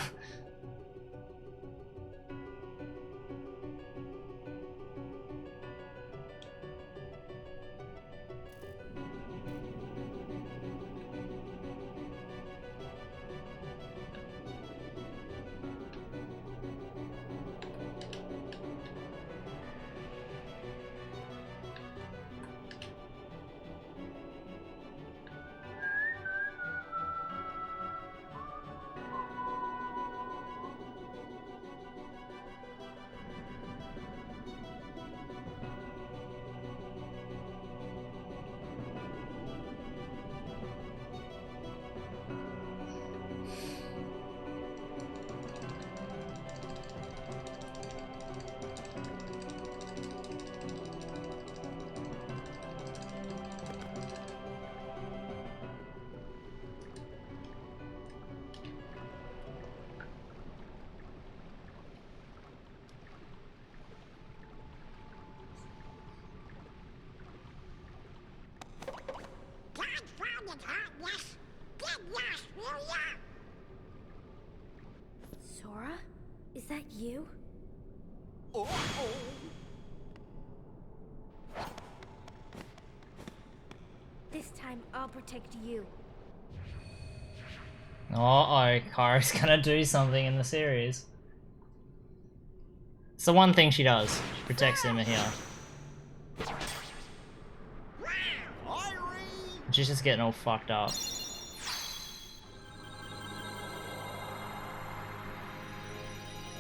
Sora? Is that you? This time I'll protect you. Uh-oh, Kara's gonna do something in the series. It's the one thing she does. She protects him here. She's just getting all fucked up.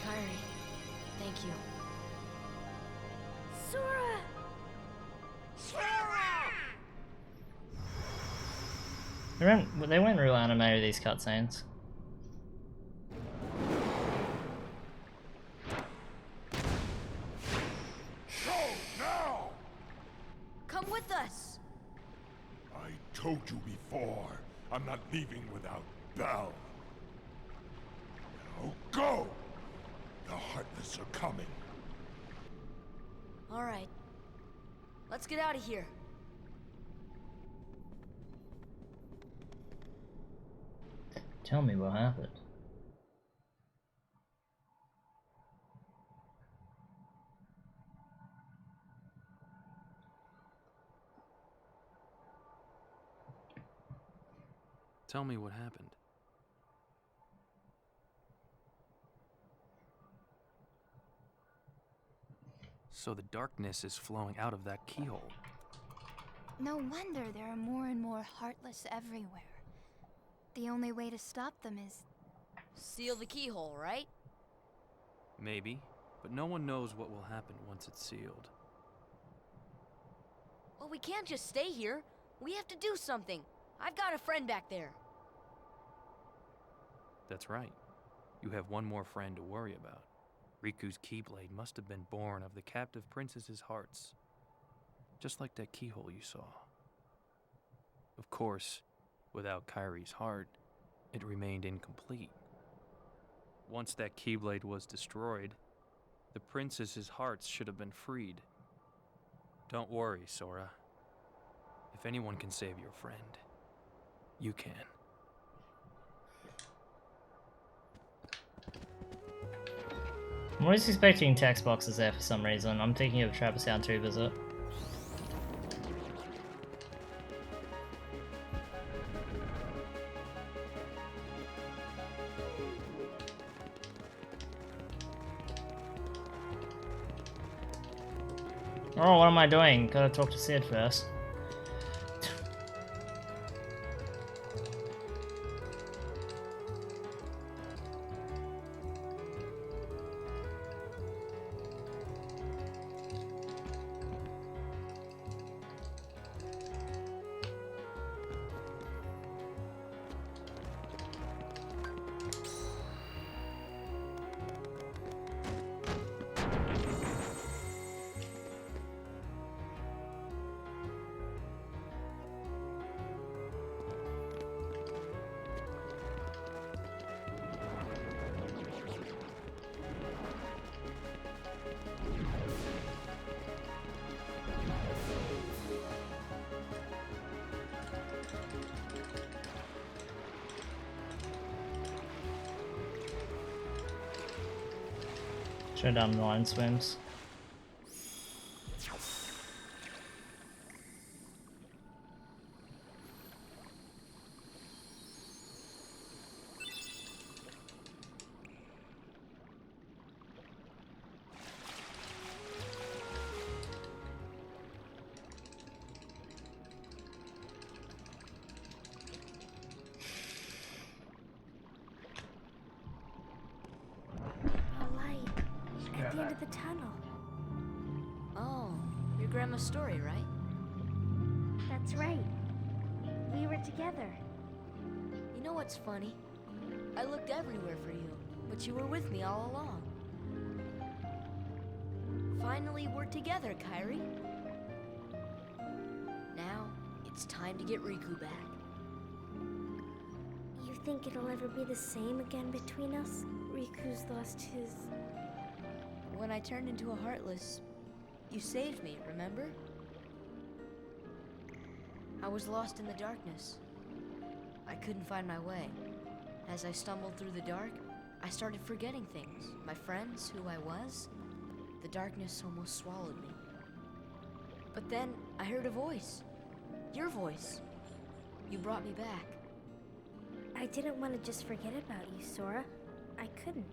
Kairi, thank you. Sora! They went real anime with these cutscenes. Go now! Come with us! I told you before, I'm not leaving without Belle. Now go! The Heartless are coming. Alright. Let's get out of here. Tell me what happened. Tell me what happened. So the darkness is flowing out of that keyhole. No wonder there are more and more Heartless everywhere. The only way to stop them is... Seal the keyhole, right? Maybe, but no one knows what will happen once it's sealed. Well, we can't just stay here. We have to do something. I've got a friend back there. That's right. You have one more friend to worry about. Riku's Keyblade must have been born of the captive princess's hearts. Just like that keyhole you saw. Of course, without Kairi's heart, it remained incomplete. once that Keyblade was destroyed, the princess's hearts should have been freed. Don't worry, Sora. If anyone can save your friend, you can. I'm always expecting text boxes there for some reason. I'm thinking of Travis Sound 2 visit. Oh, what am I doing? Gotta talk to Sid first. Should have done line swims. At the end of the tunnel. Oh, your grandma's story, right? That's right. We were together. You know what's funny? I looked everywhere for you, but you were with me all along. Finally, we're together, Kairi. Now, it's time to get Riku back. You think it'll ever be the same again between us? Riku's lost his... When I turned into a Heartless, you saved me, remember? I was lost in the darkness. I couldn't find my way. As I stumbled through the dark, I started forgetting things. My friends, who I was. The darkness almost swallowed me. But then I heard a voice. Your voice. You brought me back. I didn't want to just forget about you, Sora. I couldn't.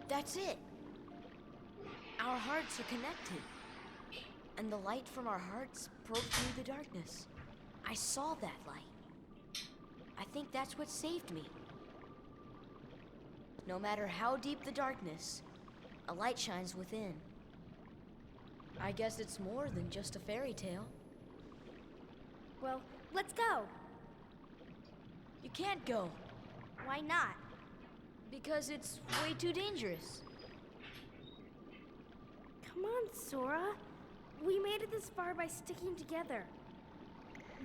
That's it. Our hearts are connected. And the light from our hearts broke through the darkness. I saw that light. I think that's what saved me. No matter how deep the darkness, a light shines within. I guess it's more than just a fairy tale. Well, let's go. You can't go. Why not? Because it's way too dangerous. Come on, Sora. We made it this far by sticking together.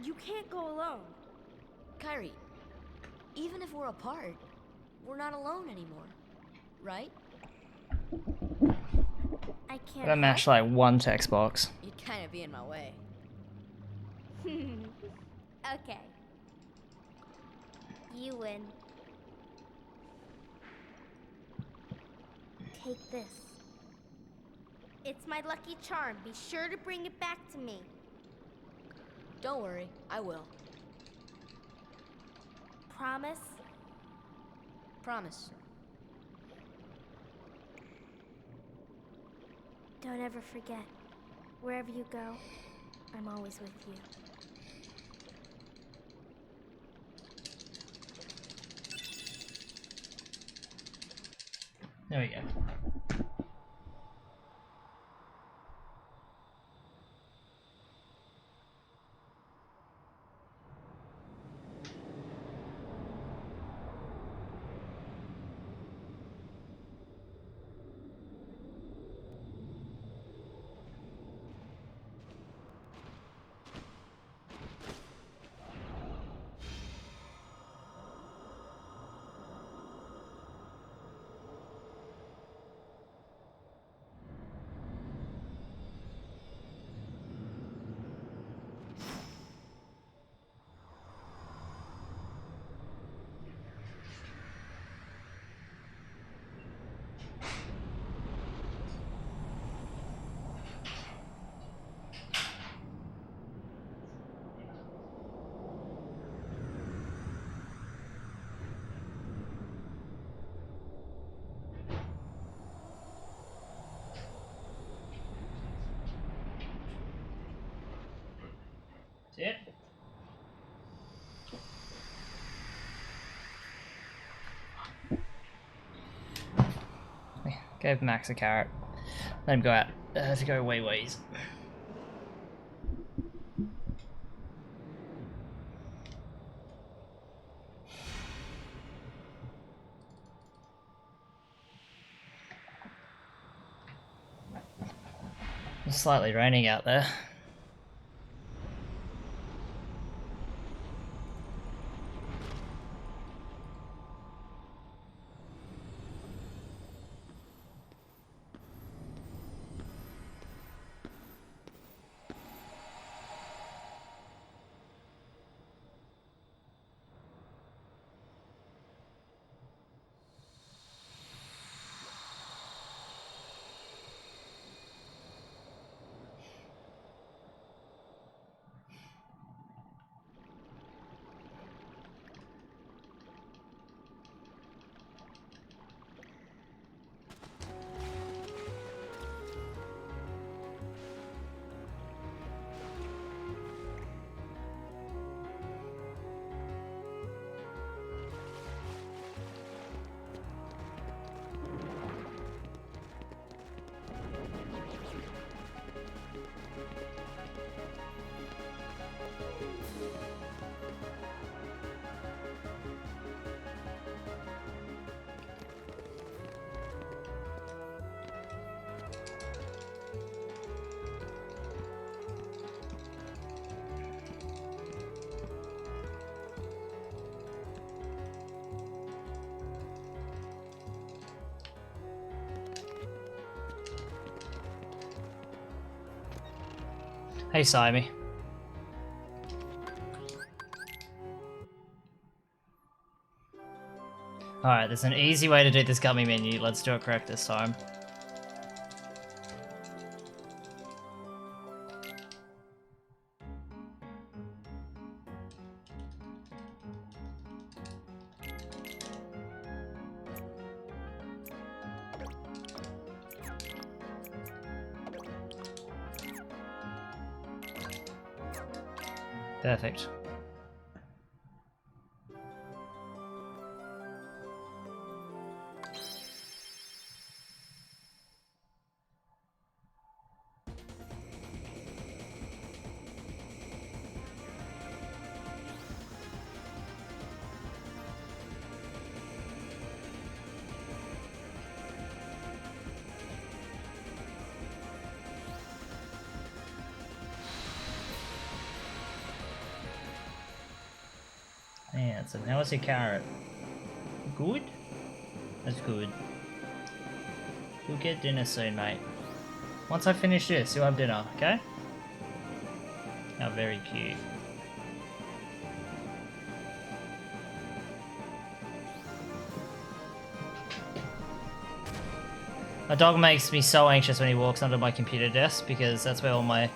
You can't go alone. Kairi, even if we're apart, we're not alone anymore, right? I can't. That matched like one text box. You'd kind of be in my way. Okay. You win. Take this. It's my lucky charm. Be sure to bring it back to me. Don't worry, I will. Promise? Promise. Don't ever forget. Wherever you go, I'm always with you. There we go. Gave Max a carrot. Let him go out to go wee wees. It's slightly raining out there. Hey, Simey. Alright, there's an easy way to do this gummy menu. Let's do it correct this time. Perfect. Yeah, so how was your carrot? Good? That's good. You'll get dinner soon, mate. Once I finish this, you'll have dinner, okay? How very cute. My dog makes me so anxious when he walks under my computer desk because that's where all my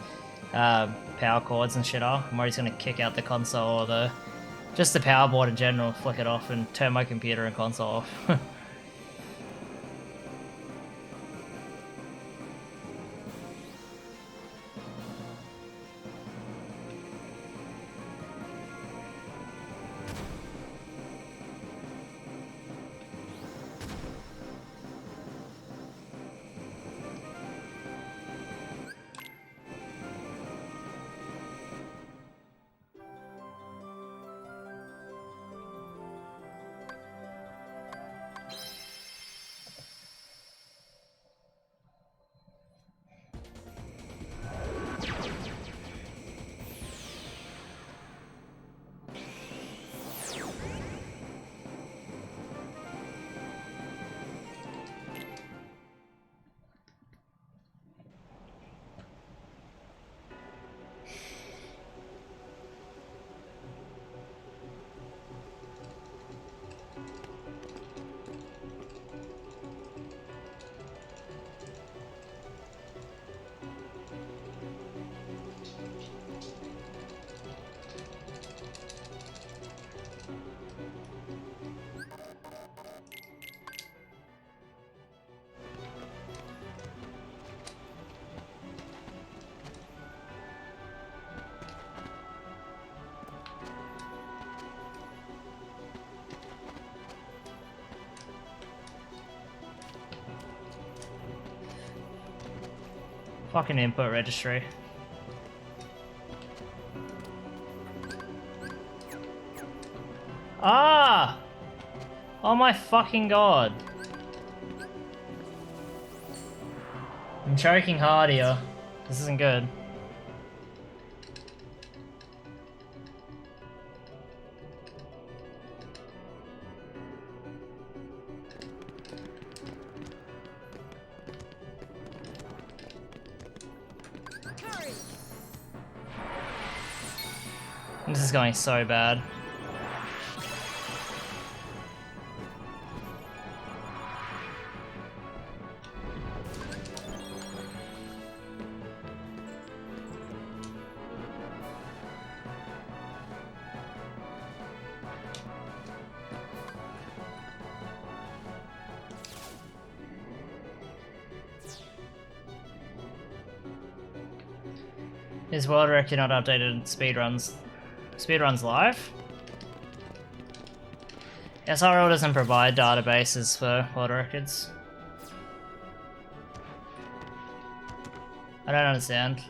power cords and shit are. I'm always gonna kick out the console or just the power board in general, flick it off and turn my computer and console off. Fucking input registry. Ah! Oh my fucking god. I'm choking hard here. This isn't good. This is going so bad. Is world record not updated in speedruns? Speedruns live? SRL doesn't provide databases for world records. I don't understand.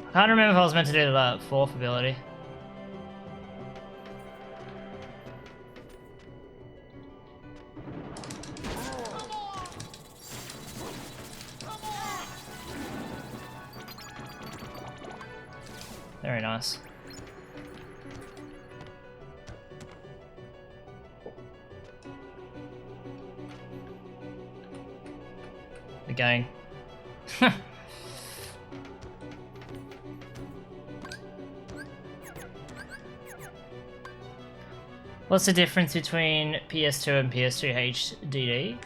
I can't remember if I was meant to do that fourth ability. Very nice. The gang. What's the difference between PS2 and PS2 HDD?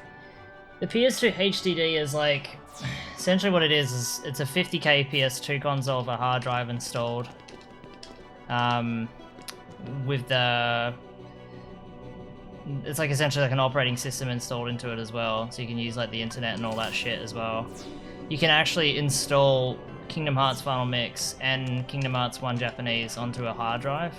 The PS2 HDD is like, essentially what it is it's a 50k PS2 console with a hard drive installed. With the... It's like essentially like an operating system installed into it as well, so you can use like the internet and all that shit as well. You can actually install Kingdom Hearts Final Mix and Kingdom Hearts 1 Japanese onto a hard drive.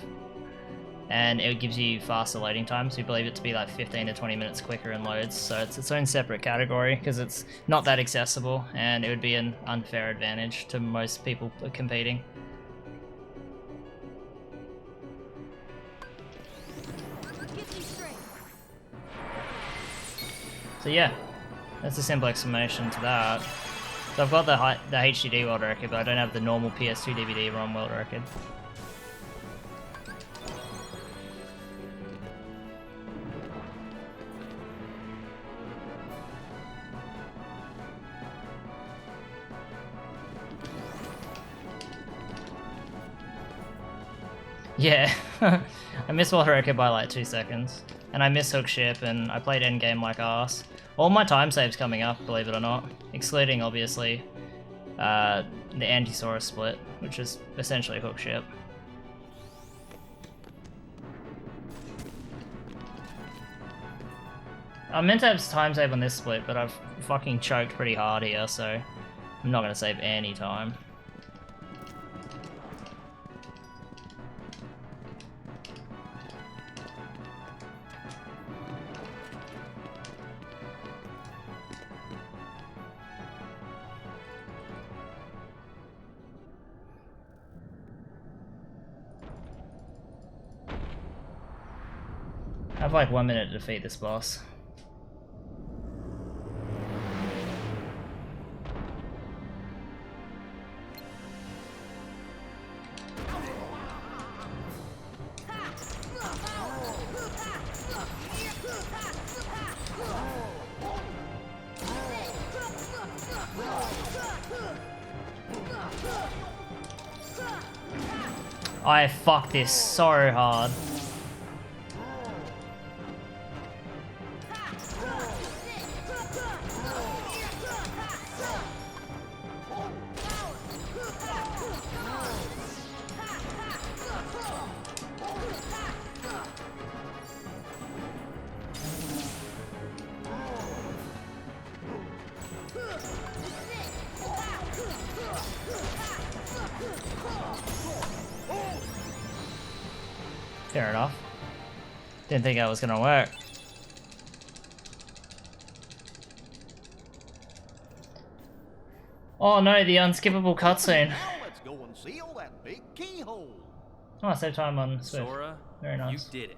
And it gives you faster loading times. We believe it to be like 15 to 20 minutes quicker in loads, so it's its own separate category because it's not that accessible and it would be an unfair advantage to most people competing. So yeah, that's a simple explanation to that. So I've got the HDD world record, but I don't have the normal PS2 DVD-ROM world record. Yeah, I missed world record by like 2 seconds. And I missed hook ship and I played endgame like arse. All my time saves coming up, believe it or not. Excluding, obviously, the Antisaurus split, which is essentially hook ship. I meant to have time save on this split, but I've fucking choked pretty hard here, so I'm not going to save any time. I have like 1 minute to defeat this boss. I fucked this so hard. Fair enough. Didn't think that was gonna work. Oh no, the unskippable cutscene. Now let's go and seal that big keyhole. Oh, save time on Swift. Sora, Very nice. you did it.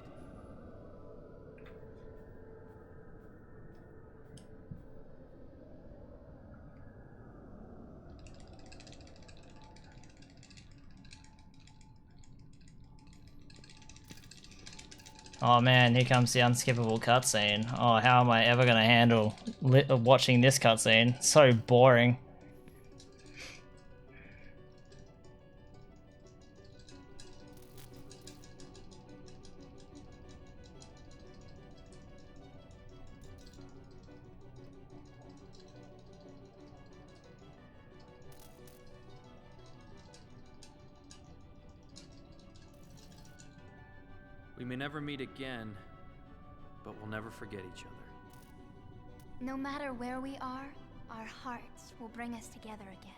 Oh man, here comes the unskippable cutscene. Oh, how am I ever gonna handle watching this cutscene? So boring. We may never meet again, but we'll never forget each other. No matter where we are, our hearts will bring us together again.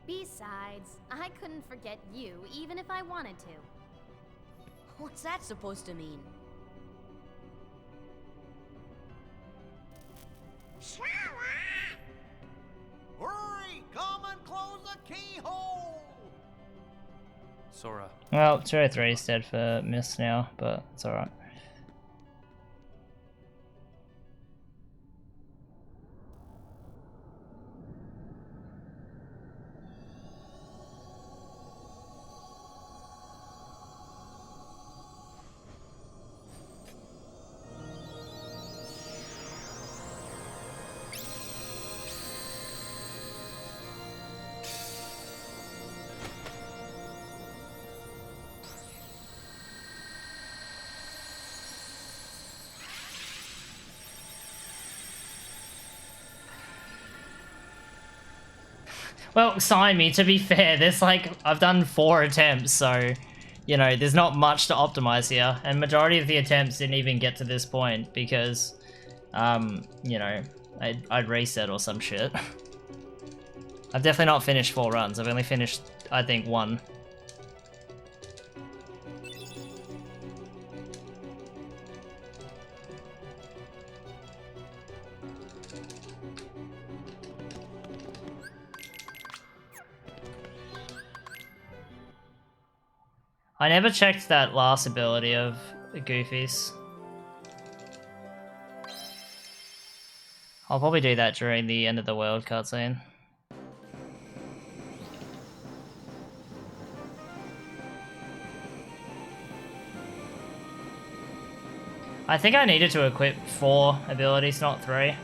Besides, I couldn't forget you, even if I wanted to. What's that supposed to mean? Hurry! Come and close the keyhole! Sora. Well, 203 is dead for miss now, but it's alright. Well, sign me, to be fair, there's like, I've done 4 attempts, so, you know, there's not much to optimize here, and majority of the attempts didn't even get to this point, because, you know, I'd reset or some shit. I've definitely not finished 4 runs, I've only finished, I think, 1. I never checked that last ability of Goofy's. I'll probably do that during the end of the world cutscene. I think I needed to equip 4 abilities, not 3.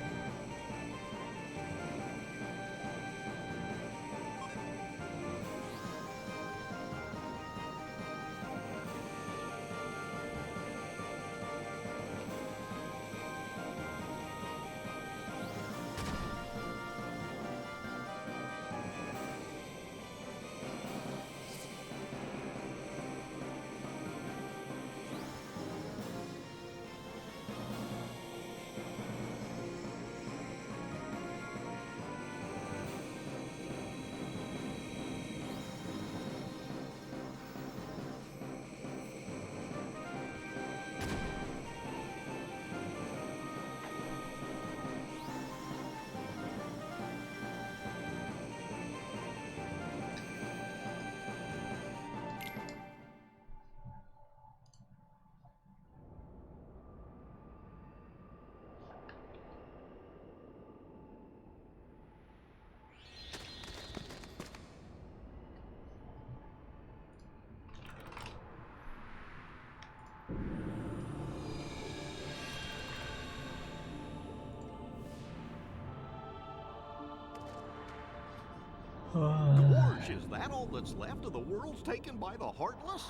Gorge, is that all that's left of the worlds taken by the Heartless?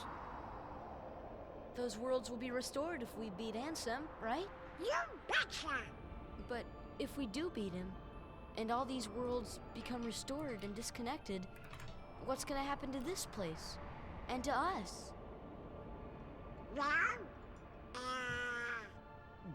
Those worlds will be restored if we beat Ansem, right? You betcha! But if we do beat him, and all these worlds become restored and disconnected, what's gonna happen to this place? And to us? Well,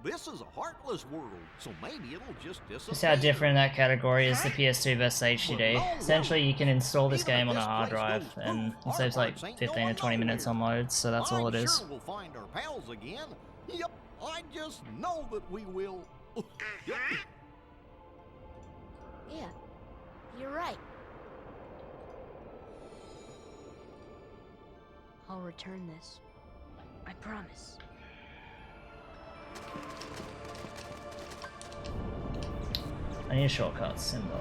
This is a heartless world, so maybe it'll just disappear. Just how different that category is the PS2 best HDD. Essentially, you can install this game on a hard drive, and it saves like 15 to 20 minutes on loads, so that's all it is. I'm sure we'll find our pals again. Yep, I just know that we will. Yeah, you're right. I'll return this. I promise. I need a shortcut symbol.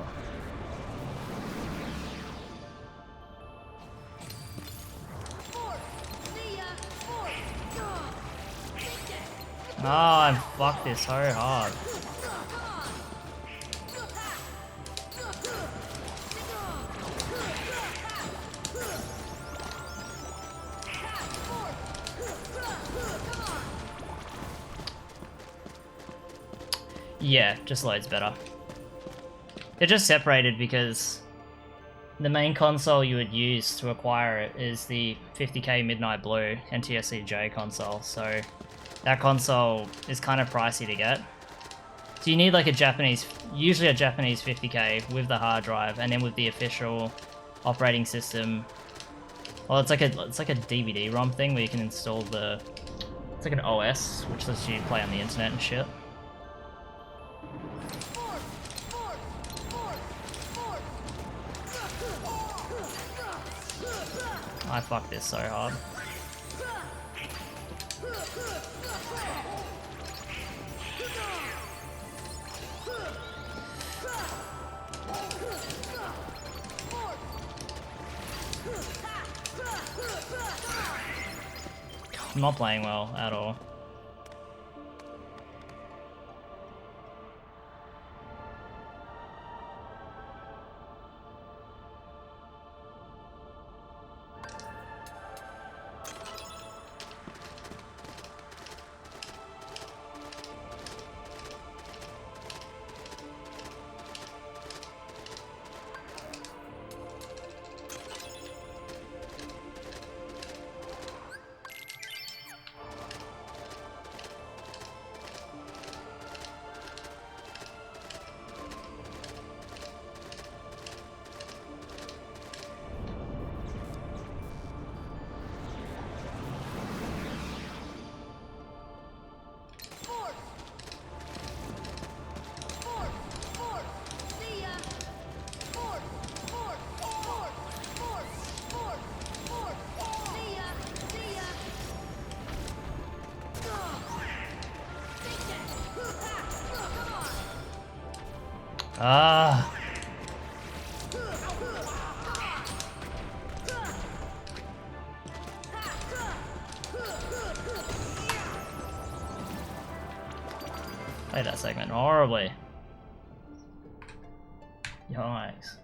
Oh, I fucked this so hard. Yeah, just loads better. They're just separated because the main console you would use to acquire it is the 50k Midnight Blue NTSC-J console, so that console is kind of pricey to get. So you need like a Japanese, usually a Japanese 50k with the hard drive, and then with the official operating system. Well, it's like a DVD-ROM thing where you can install the, it's like an OS, which lets you play on the internet and shit. I fucked this so hard. I'm not playing well at all. Ah. Played that segment horribly. Yikes.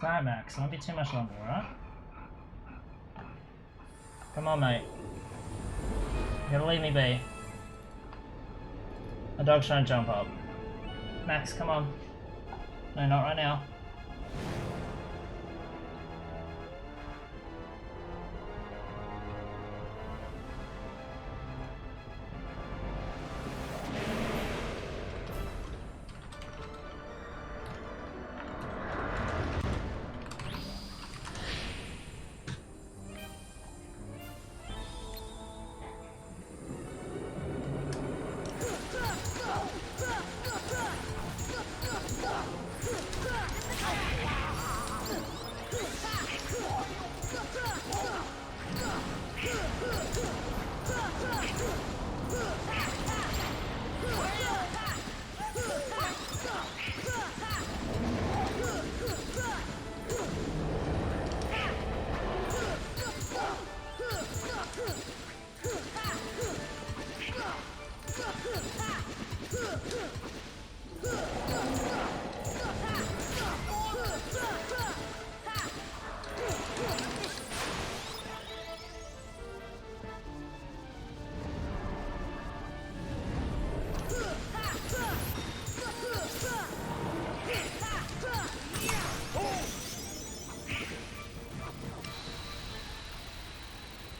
Alright, Max, it won't be too much longer, alright? Come on, mate. You gotta leave me be. My dog's trying to jump up. Max, come on. No, not right now.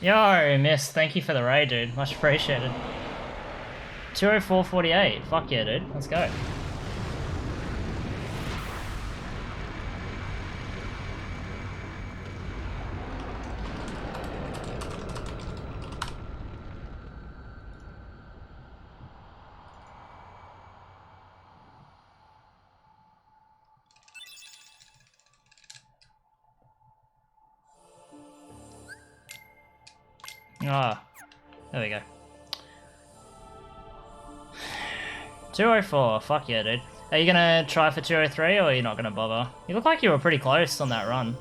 Yo, miss, thank you for the raid, dude. Much appreciated. 204.48. Fuck yeah, dude. Let's go. Ah, there we go. 204, fuck yeah, dude. Are you gonna try for 203 or are you not gonna bother? You look like you were pretty close on that run.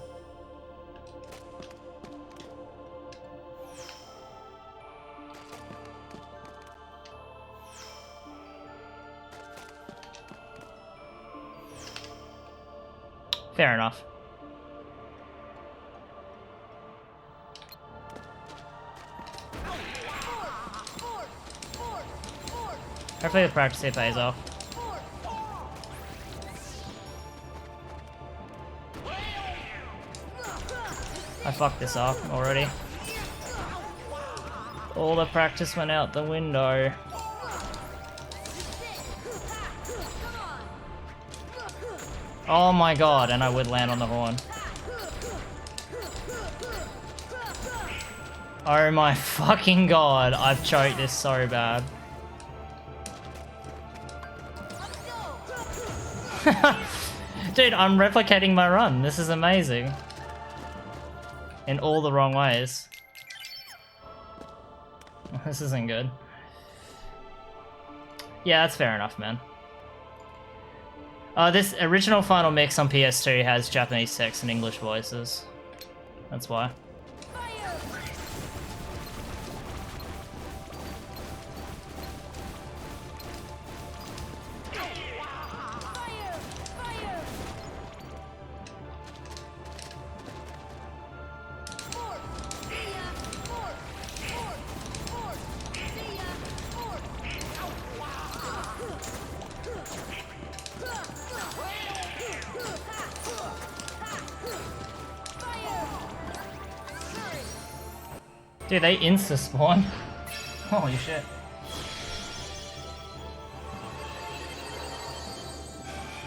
Fair enough. Hopefully the practice here pays off. I fucked this up already. All the practice went out the window. Oh my god, and I would land on the horn. Oh my fucking god, I've choked this so bad. Dude, I'm replicating my run. This is amazing. In all the wrong ways. This isn't good. Yeah, that's fair enough, man. This original Final Mix on PS2 has Japanese text and English voices. That's why. Dude, they insta-spawn. Holy shit.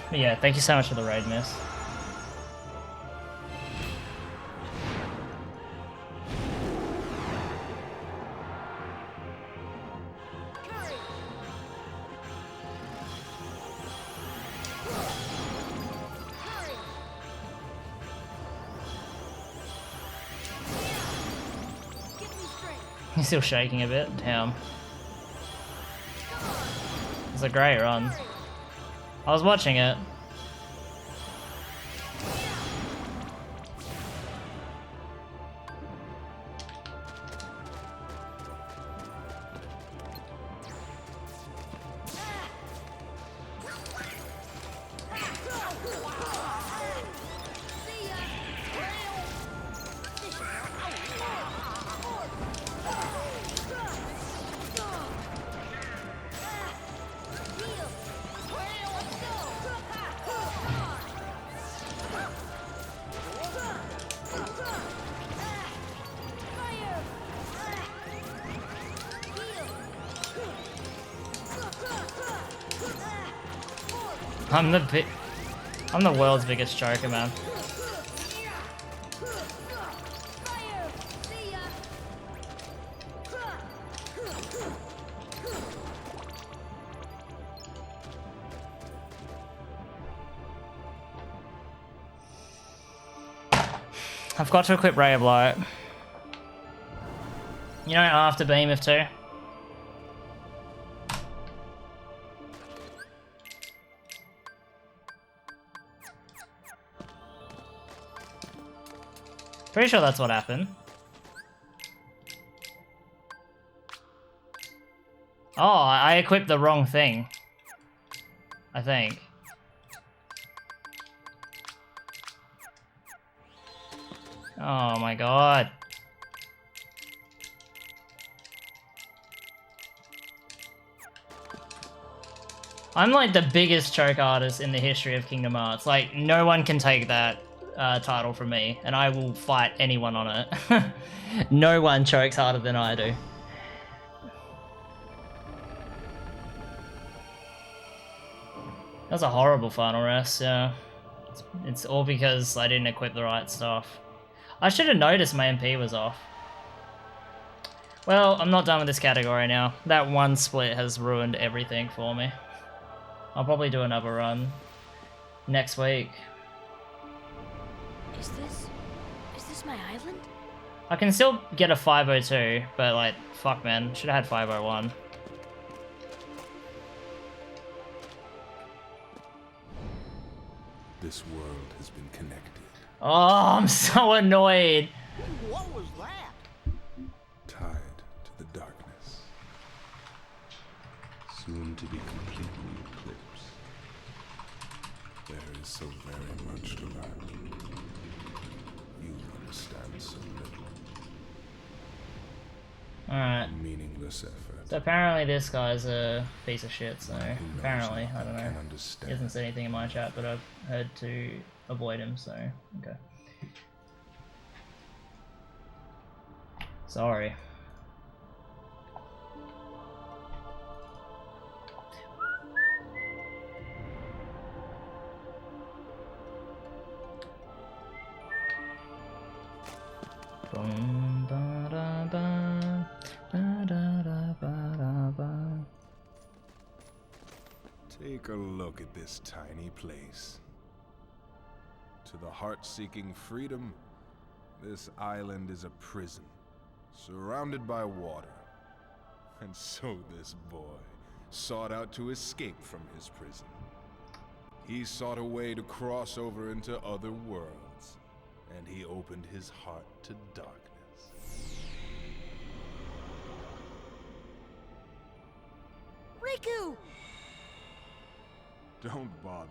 But yeah, thank you so much for the raid, miss. He's still shaking a bit. Damn. It's a great run. I was watching it. I'm the world's biggest joker, man. I've got to equip Ray of Light. You know, after Beam of 2. Pretty sure that's what happened. Oh, I equipped the wrong thing. I think. Oh my god. I'm like the biggest choke artist in the history of Kingdom Hearts. Like, no one can take that title from me, and I will fight anyone on it. No one chokes harder than I do. That's a horrible final rest, yeah. It's all because I didn't equip the right stuff. I should have noticed my MP was off. Well, I'm not done with this category now. That one split has ruined everything for me. I'll probably do another run next week. Is this my island? I can still get a 502, but like, fuck man, should have had 501. This world has been connected. Oh, I'm so annoyed. What was that? Tied to the darkness. Soon to be completely eclipsed. There is so very much to learn. You understand so little. Alright. A meaningless effort. So apparently this guy's a piece of shit, so apparently, I don't know. He hasn't said anything in my chat, but I've heard to avoid him, so okay. Sorry. Boom, ba, da, ba, da, da, da, ba, da, ba. Take a look at this tiny place. To the heart-seeking freedom, this island is a prison, surrounded by water. And so this boy sought out to escape from his prison. He sought a way to cross over into other worlds, and he opened his heart to darkness. Riku! Don't bother.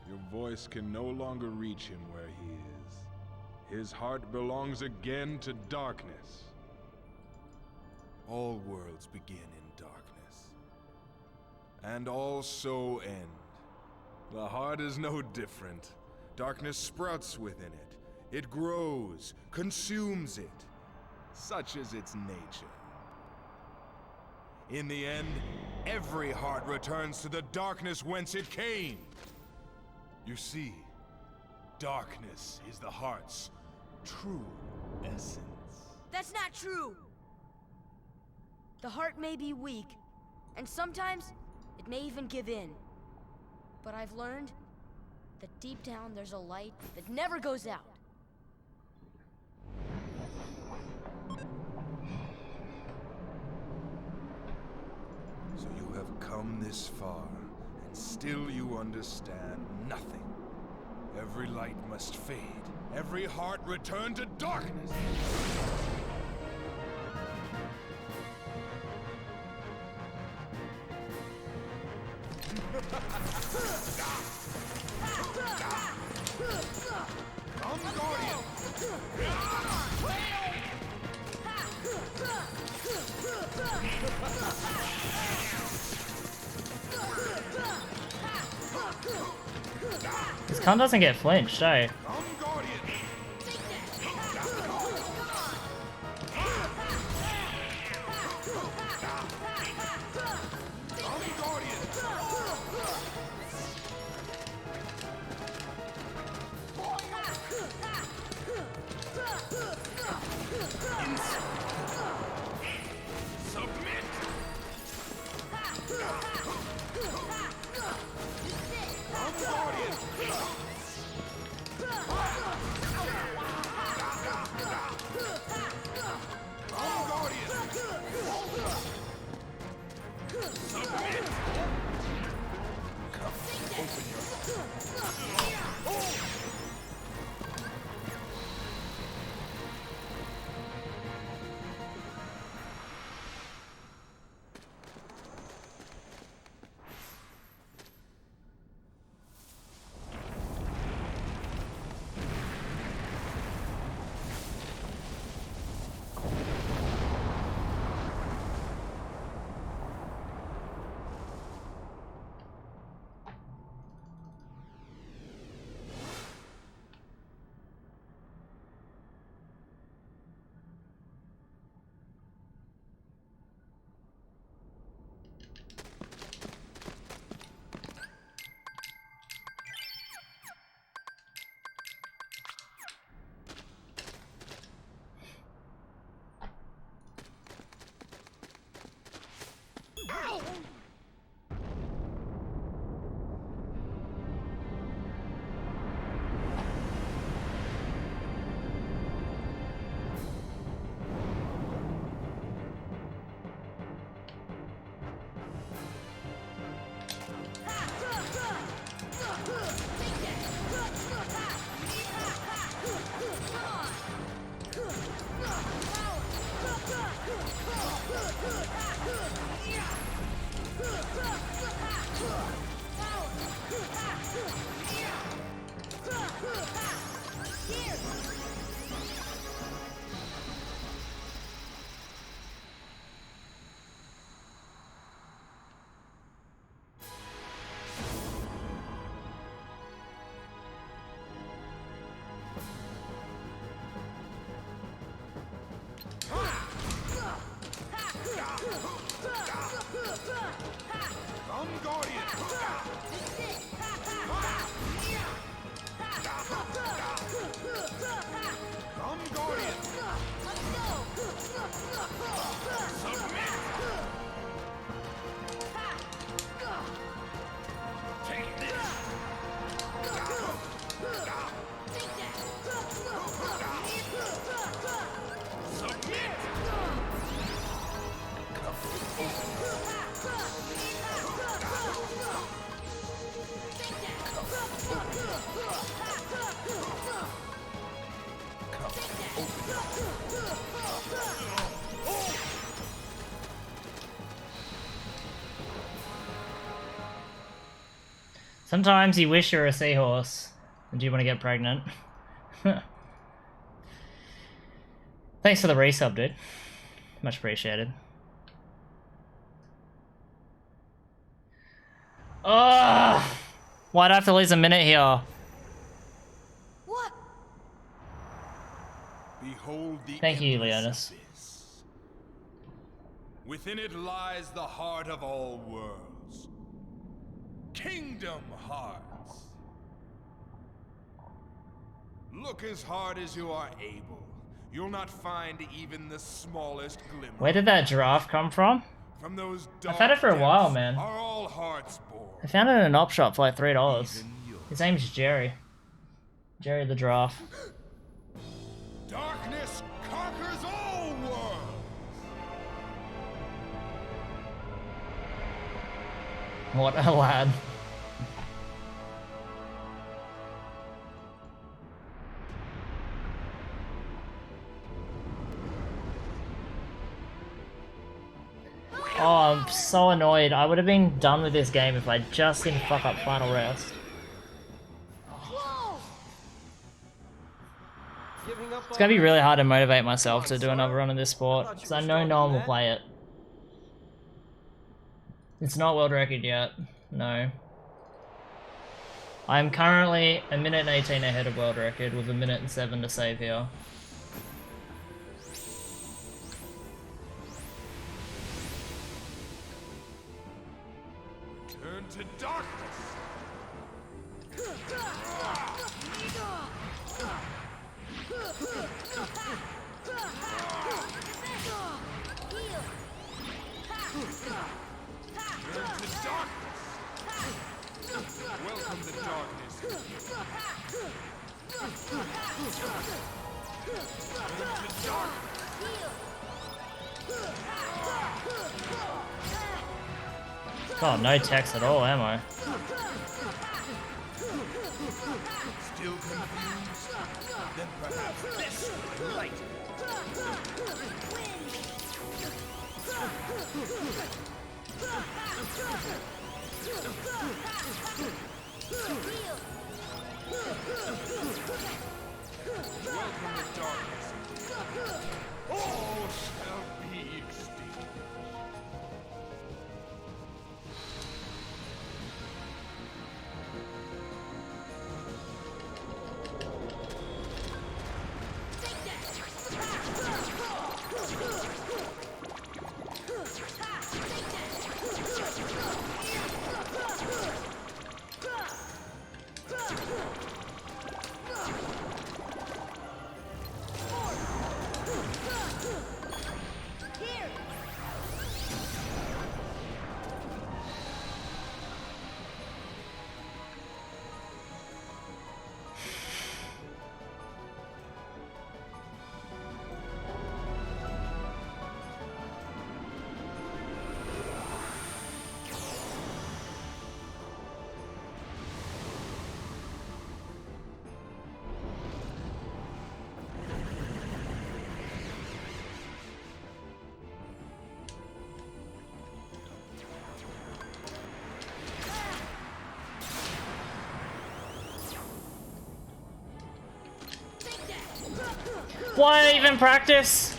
Your voice can no longer reach him where he is. His heart belongs again to darkness. All worlds begin in darkness. And all so end. The heart is no different. Darkness sprouts within it. It grows, consumes it. Such is its nature. In the end, every heart returns to the darkness whence it came. You see, darkness is the heart's true essence. That's not true! The heart may be weak, and sometimes it may even give in. But I've learned that deep down there's a light that never goes out. So you have come this far, and still you understand nothing. Every light must fade. Every heart return to darkness. Come, Guardian! This cunt doesn't get flinched, eh? Sometimes you wish you were a seahorse and you want to get pregnant. Thanks for the resub, dude. Much appreciated. Ugh! Why'd I have to lose a minute here? What? Behold the Thank you, endless Leonis. abyss. Within it lies the heart of all worlds. Kingdom Hearts. Look as hard as you are able. You'll not find even the smallest glimmer. Where did that giraffe come from? From those I've had it for a while, depths man. Are all hearts born. I found it in an op shop for like $3. His name's Jerry. Jerry the giraffe. Darkness conquers all worlds. What a lad. Oh, I'm so annoyed. I would have been done with this game if I just didn't fuck up Final Rest. It's gonna be really hard to motivate myself to do another run of this sport, because I know no one will play it. It's not world record yet, no. I am currently a minute and 18 ahead of world record with a minute and 7 to save here. Turn to darkness. Welcome to darkness. God, no text at all, am I? Still confused? Then perhaps this will light. Welcome to darkness. All shall be extinct. Why even practice?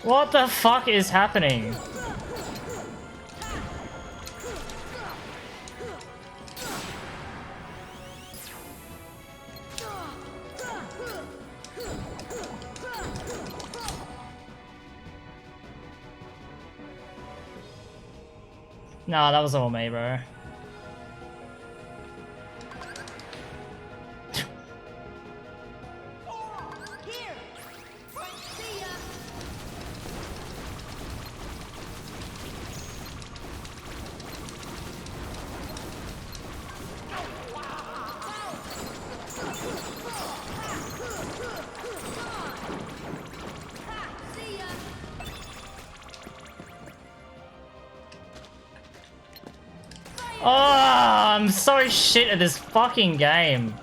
What the fuck is happening? No, that was all me, bro. Oh, I'm so shit at this fucking game.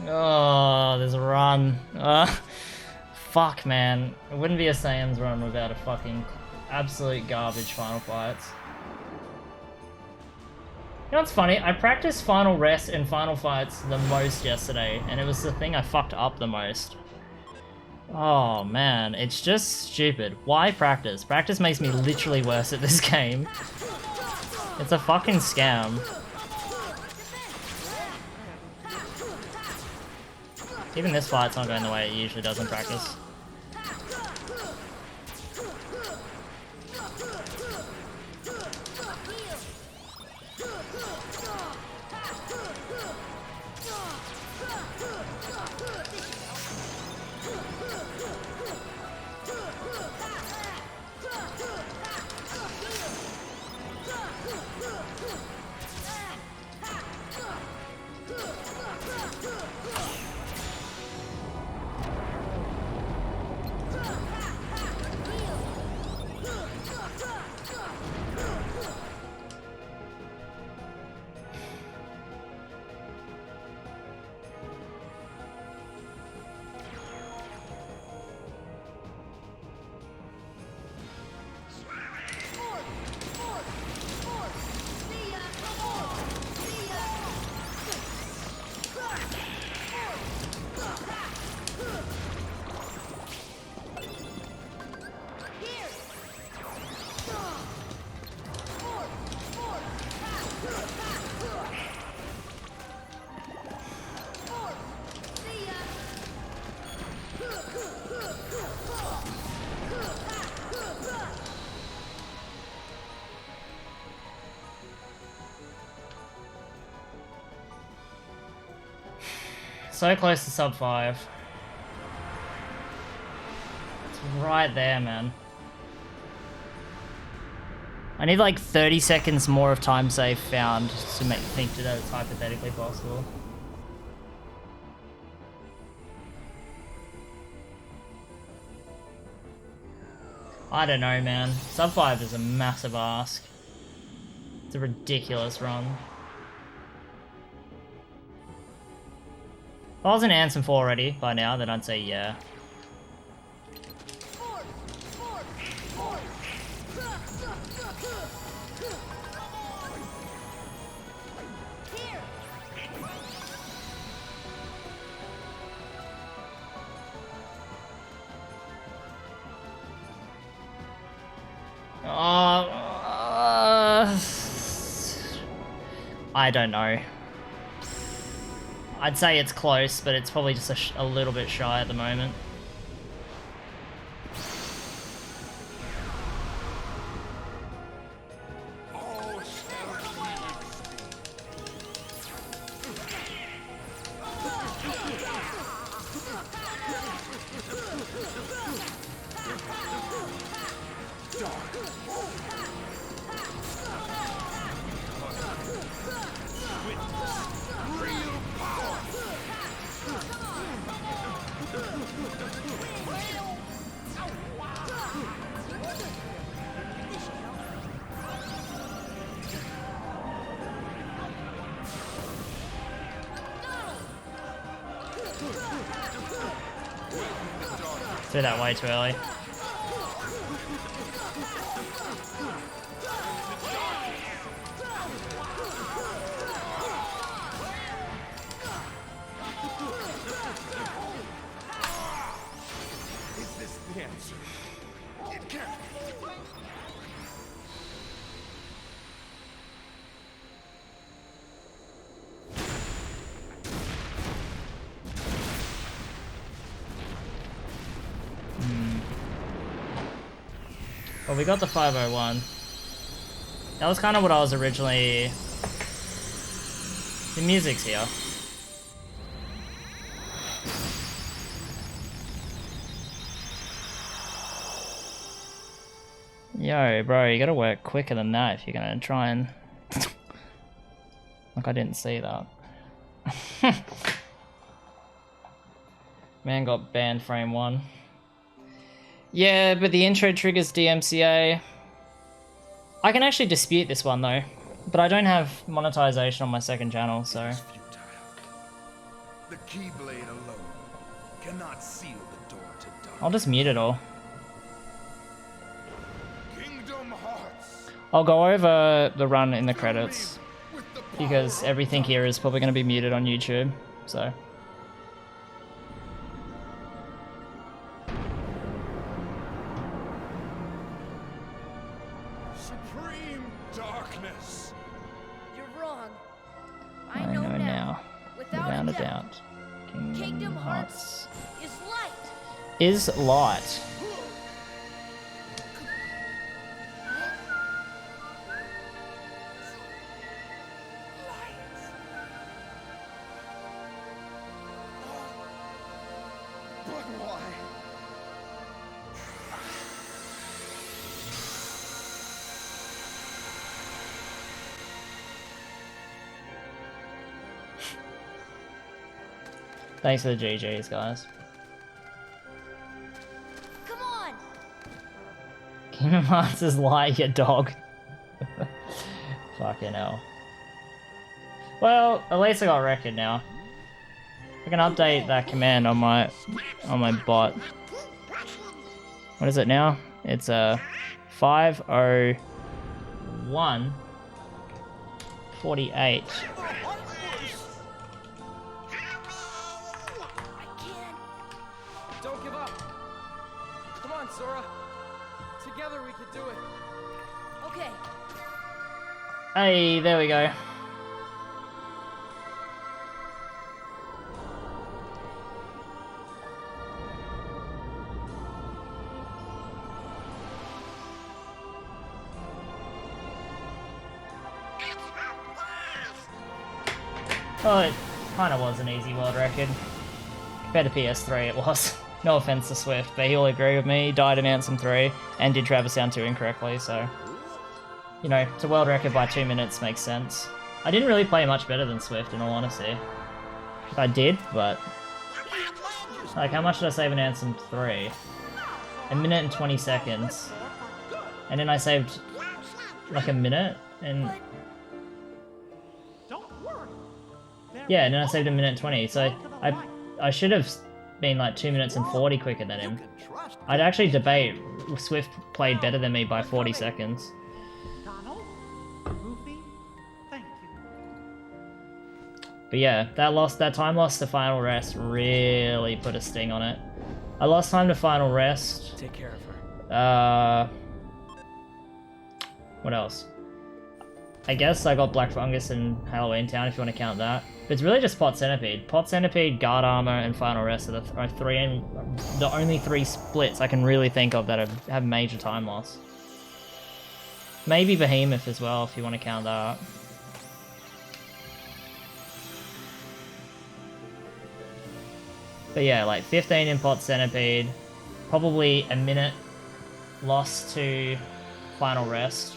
Oh, there's a run. Fuck, man. It wouldn't be a Saiyanz run without a fucking absolute garbage final fights. You know what's funny? I practiced Final Rest and Final Fights the most yesterday, and it was the thing I fucked up the most. Oh man, it's just stupid. Why practice? Practice makes me literally worse at this game. It's a fucking scam. Even this fight's not going the way it usually does in practice. So close to sub 5. It's right there, man. I need like 30 seconds more of time save found to make me think that it's hypothetically possible. I don't know, man. Sub 5 is a massive ask. It's a ridiculous run. If I was in Anthem 4 already by now, then I'd say yeah. I don't know. I'd say it's close, but it's probably just a little bit shy at the moment. Threw that way too early. Is this the answer? It can't be. Well, we got the 501. That was kind of what I was originally... The music's here. Yo, bro, you gotta work quicker than that if you're gonna try and... Like, I didn't see that. Man got banned frame 1. Yeah, but the intro triggers DMCA. I can actually dispute this one though, but I don't have monetization on my second channel, so... The Keyblade alone cannot seal the door to darkness. I'll just mute it all. Kingdom Hearts. I'll go over the run in the credits, because everything here is probably going to be muted on YouTube, so... Supreme darkness. You're wrong. I know now. Without a doubt. Kingdom Hearts is light. Is light. But why? Thanks for the GGs, guys. Come on. Kingdom Hearts is light, you dog. Fucking hell. Well, at least I got record now. I can update that command on my bot. What is it now? It's a 50148. Don't give up. Come on, Sora. Together we can do it. Okay. Hey, there we go. Well, it kind of was an easy world record. Compared to PS3 it was. No offense to Swift, but he'll agree with me. He died in Anthem 3 and did Traverse Sound 2 incorrectly, so... You know, to world record by 2 minutes makes sense. I didn't really play much better than Swift, in all honesty. I did, but... Like, how much did I save in Anthem 3? A minute and 20 seconds. And then I saved... like a minute, and... Yeah, and then I saved a minute and 20, so I should have been like 2 minutes and 40 quicker than him. I'd actually debate Swift played better than me by 40 seconds. But yeah, that time loss to Final Rest really put a sting on it. I lost time to Final Rest. Take care of her. What else? I guess I got Black Fungus and Halloween Town if you want to count that. But it's really just Pot Centipede. Pot Centipede, Guard Armor, and Final Rest are the only 3 splits I can really think of that have major time loss. Maybe Behemoth as well if you want to count that. But yeah, like 15 in Pot Centipede, probably a minute lost to Final Rest.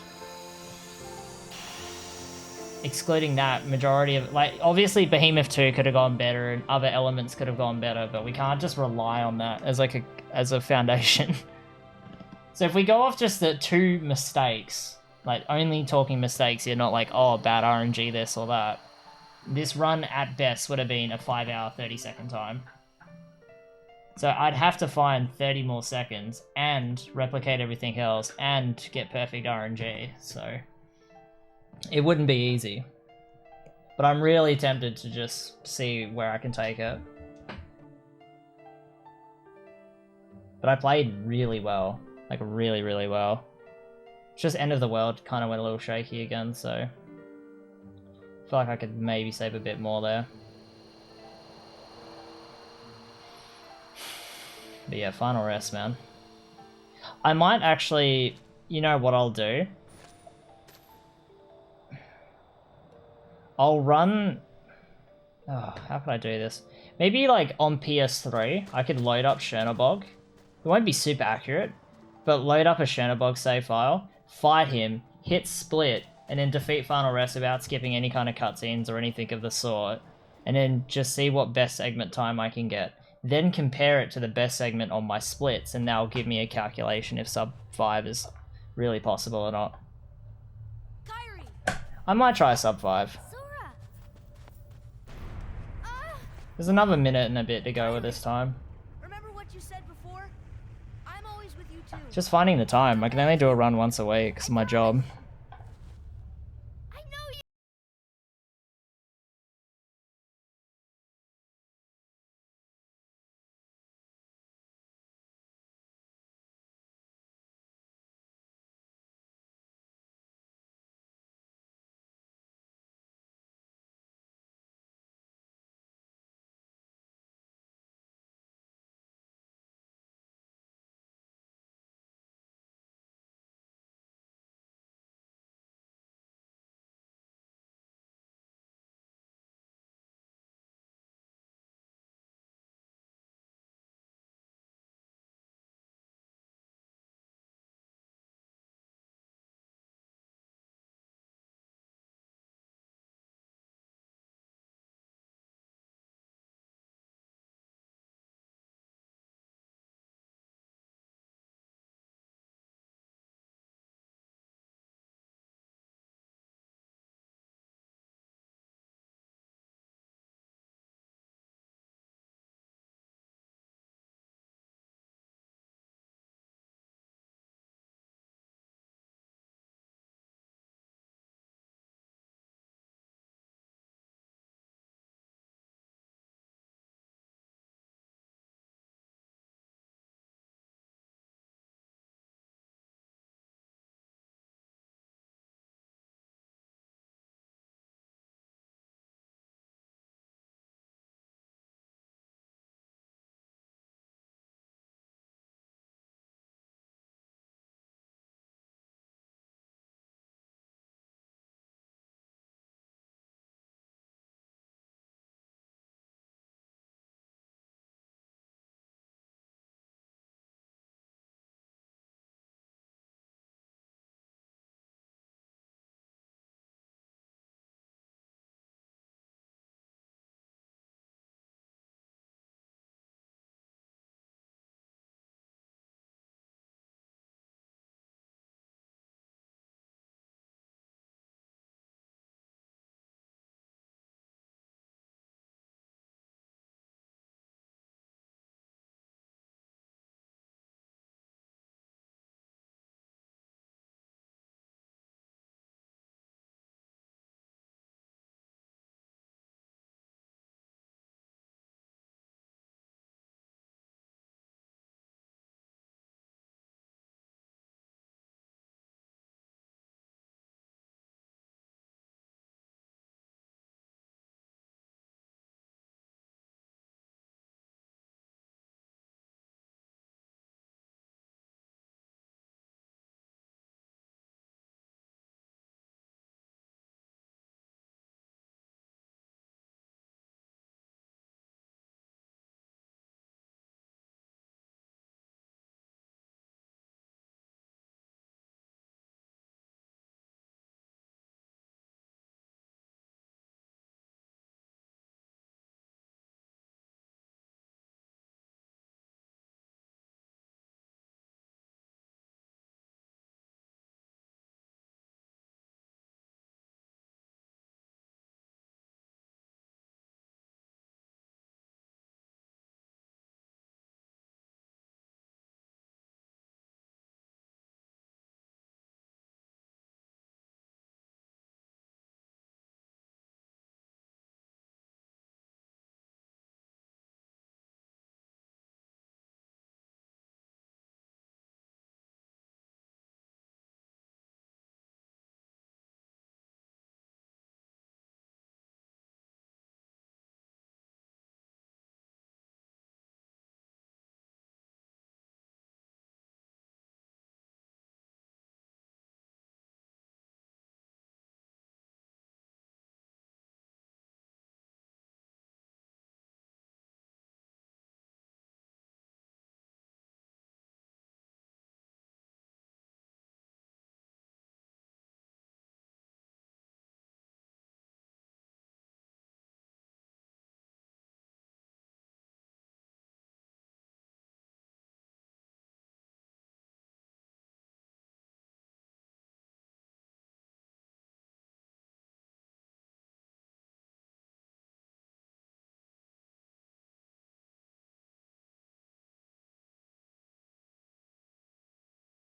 Excluding that, majority of... Like, obviously Behemoth 2 could have gone better and other elements could have gone better, but we can't just rely on that as like as a foundation. So if we go off just the 2 mistakes, like only talking mistakes, you're not like, oh, bad RNG this or that. This run at best would have been a 5 hour, 30-second time. So I'd have to find 30 more seconds and replicate everything else and get perfect RNG, so... It wouldn't be easy. But I'm really tempted to just see where I can take it. But I played really well. Like, really, really well. It's just End of the World kind of went a little shaky again, so... I feel like I could maybe save a bit more there. But yeah, Final Rest, man. I might actually... you know what I'll do? I'll run... Oh, how can I do this? Maybe like on PS3, I could load up Chernobog. It won't be super accurate, but load up a Chernobog save file, fight him, hit split, and then defeat Final Rest without skipping any kind of cutscenes or anything of the sort. And then just see what best segment time I can get. Then compare it to the best segment on my splits, and that'll give me a calculation if sub 5 is really possible or not. I might try sub 5. There's another minute and a bit to go with this time. Remember what you said before? I'm always with you too. Just finding the time. I can only do a run once a week, it's my job.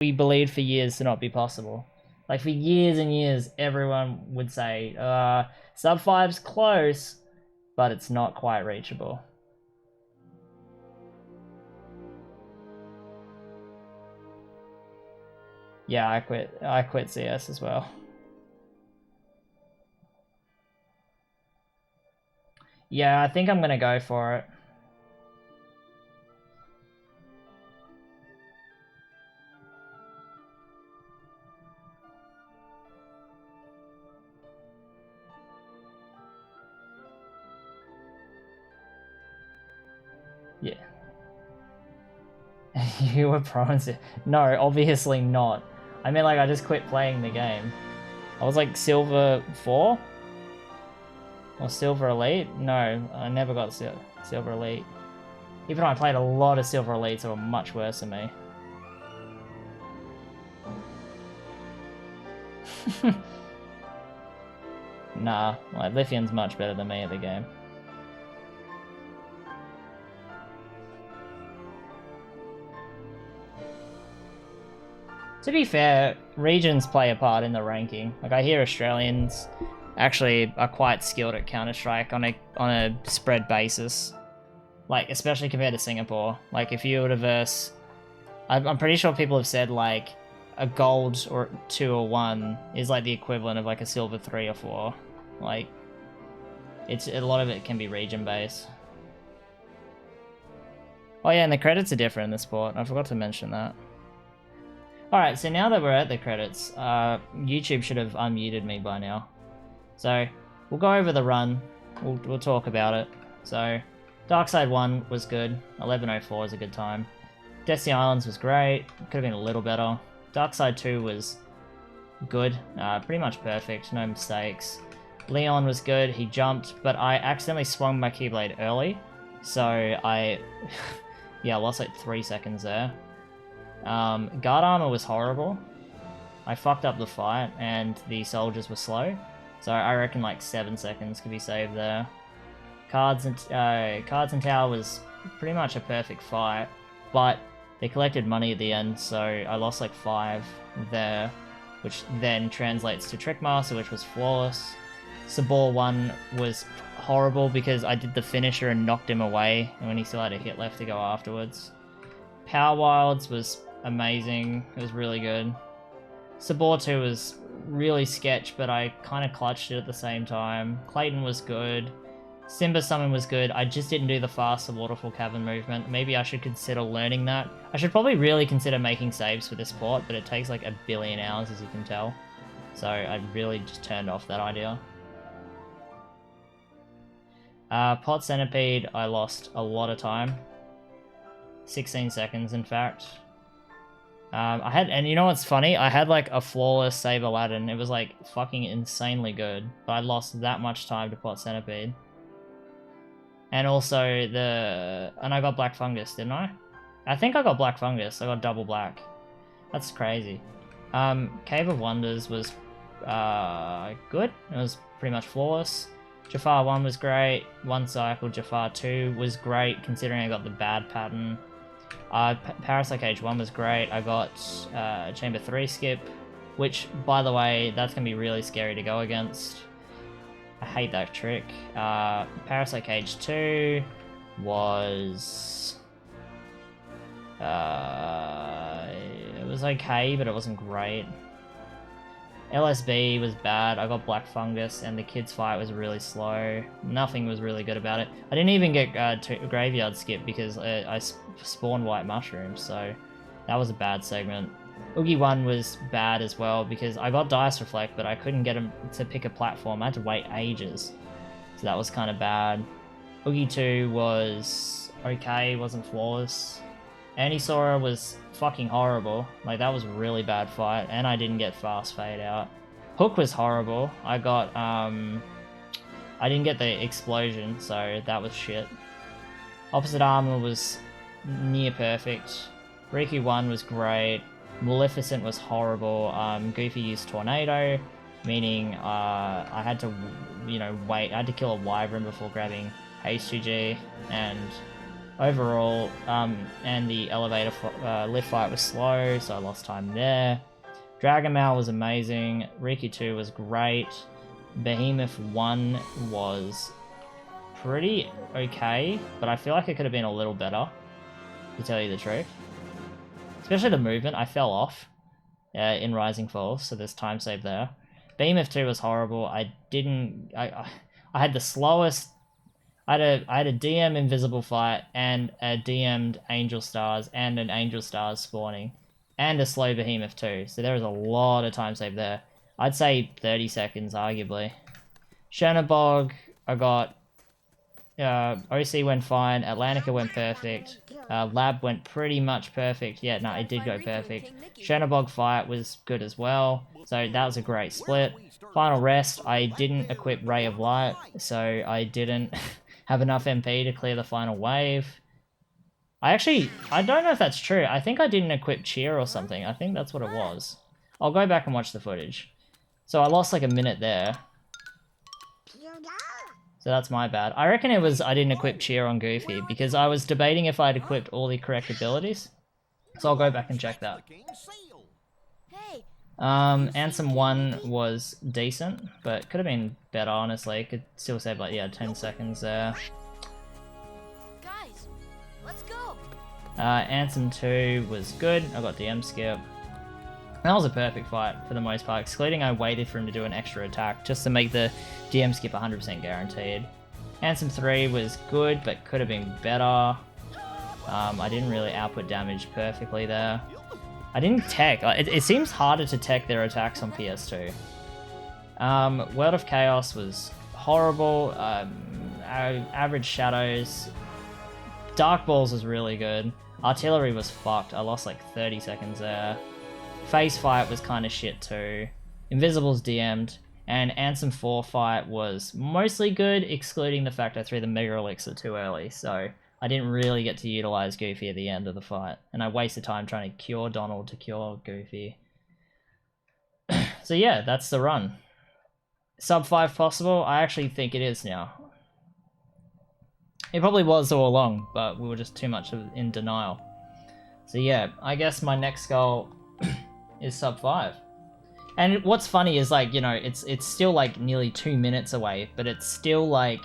we believed for years to not be possible. Like, for years and years, everyone would say, sub 5's close, but it's not quite reachable. Yeah, I quit CS as well. Yeah, I think I'm gonna go for it. Yeah. You were promised it. No, obviously not. I mean, like, I just quit playing the game. I was like Silver 4? Or Silver Elite? No, I never got Silver Elite. Even though I played a lot of Silver Elites that were much worse than me. Nah, like, Lithium's much better than me at the game. To be fair, regions play a part in the ranking. Like, I hear Australians actually are quite skilled at Counter-Strike on a spread basis. Like, especially compared to Singapore. Like, if you were to verse... I'm pretty sure people have said, like, a gold or 2 or 1 is like the equivalent of like a silver 3 or 4. Like, it's a lot of it can be region-based. Oh yeah, and the credits are different in the sport. I forgot to mention that. Alright, so now that we're at the credits, YouTube should have unmuted me by now. So, we'll go over the run, we'll talk about it. So, Darkside 1 was good, 11:04 is a good time. Destiny Islands was great, could have been a little better. Darkside 2 was good, pretty much perfect, no mistakes. Leon was good, he jumped, but I accidentally swung my Keyblade early, so I yeah, lost like 3 seconds there. Guard armor was horrible. I fucked up the fight, and the soldiers were slow. So I reckon like 7 seconds could be saved there. Cards and Tower was pretty much a perfect fight, but they collected money at the end, so I lost like 5 there, which then translates to Trickmaster, which was flawless. Sabor 1 was horrible because I did the finisher and knocked him away, and when he still had a hit left to go afterwards. Power Wilds was amazing, it was really good. Sabor 2 was really sketch, but I kind of clutched it at the same time. Clayton was good. Simba Summon was good, I just didn't do the faster Waterfall Cavern movement. Maybe I should consider learning that. I should probably really consider making saves for this port, but it takes like 1 billion hours, as you can tell. So I really just turned off that idea. Pot Centipede, I lost a lot of time. 16 seconds, in fact. And you know what's funny? I had like a flawless Save Aladdin. It was like fucking insanely good, but I lost that much time to Pot Centipede. And also and I got Black Fungus, didn't I? I think I got Black Fungus. I got double black. That's crazy. Cave of Wonders was good. It was pretty much flawless. Jafar 1 was great. 1 cycle. Jafar 2 was great, considering I got the bad pattern. Parasite Cage 1 was great. I got Chamber 3 skip, which, by the way, that's going to be really scary to go against. I hate that trick. Parasite Cage 2 was... it was okay, but it wasn't great. LSB was bad. I got Black Fungus, and the kids fight was really slow. Nothing was really good about it. I didn't even get Graveyard Skip because I spawned White Mushrooms, so that was a bad segment. Oogie 1 was bad as well because I got Dice Reflect, but I couldn't get him to pick a platform. I had to wait ages, so that was kind of bad. Oogie 2 was okay, wasn't flawless. Anisora was fucking horrible. Like, that was a really bad fight, and I didn't get fast fade out. Hook was horrible. I got, I didn't get the explosion, so that was shit. Opposite Armor was near perfect. Riku 1 was great. Maleficent was horrible. Goofy used Tornado, meaning I had to, you know, wait. I had to kill a Wyvern before grabbing H2G, and overall, and the elevator lift fight was slow, so I lost time there. Dragon Maul was amazing. Riku 2 was great. Behemoth 1 was pretty okay, but I feel like it could have been a little better, to tell you the truth. Especially the movement, I fell off in Rising Falls, so there's time save there. Behemoth 2 was horrible. I had the slowest. I had a DM invisible fight and a DM'd Angel Stars and an Angel Stars spawning and a slow Behemoth 2. So there was a lot of time save there. I'd say 30 seconds arguably. Chernobog, I got OC went fine, Atlantica went perfect, Lab went pretty much perfect. Yeah, no, it did go perfect. Chernobog fight was good as well, so that was a great split. Final Rest, I didn't equip Ray of Light, so I didn't have enough MP to clear the final wave. I don't know if that's true. I think I didn't equip Cheer or something. I think that's what it was. I'll go back and watch the footage. So I lost like a minute there. So that's my bad. I reckon it was I didn't equip Cheer on Goofy, because I was debating if I'd equipped all the correct abilities. So I'll go back and check that. Ansem 1 was decent, but could have been better, honestly. Could still save like, yeah, 10 seconds there. Guys, let's go. Ansem 2 was good. I got DM skip. That was a perfect fight for the most part, excluding I waited for him to do an extra attack just to make the DM skip 100% guaranteed. Ansem 3 was good, but could have been better. I didn't really output damage perfectly there. I didn't tech. It seems harder to tech their attacks on PS2. World of Chaos was horrible. Average Shadows. Dark Balls was really good. Artillery was fucked. I lost like 30 seconds there. Face Fight was kind of shit too. Invisibles DM'd. And Ansem 4 fight was mostly good, excluding the fact I threw the Mega Elixir too early, so I didn't really get to utilize Goofy at the end of the fight. And I wasted time trying to cure Donald to cure Goofy. So yeah, that's the run. Sub 5 possible? I actually think it is now. It probably was all along, but we were just too much in denial. So yeah, I guess my next goal is sub 5. And what's funny is, like, you know, it's still like nearly 2 minutes away, but it's still like,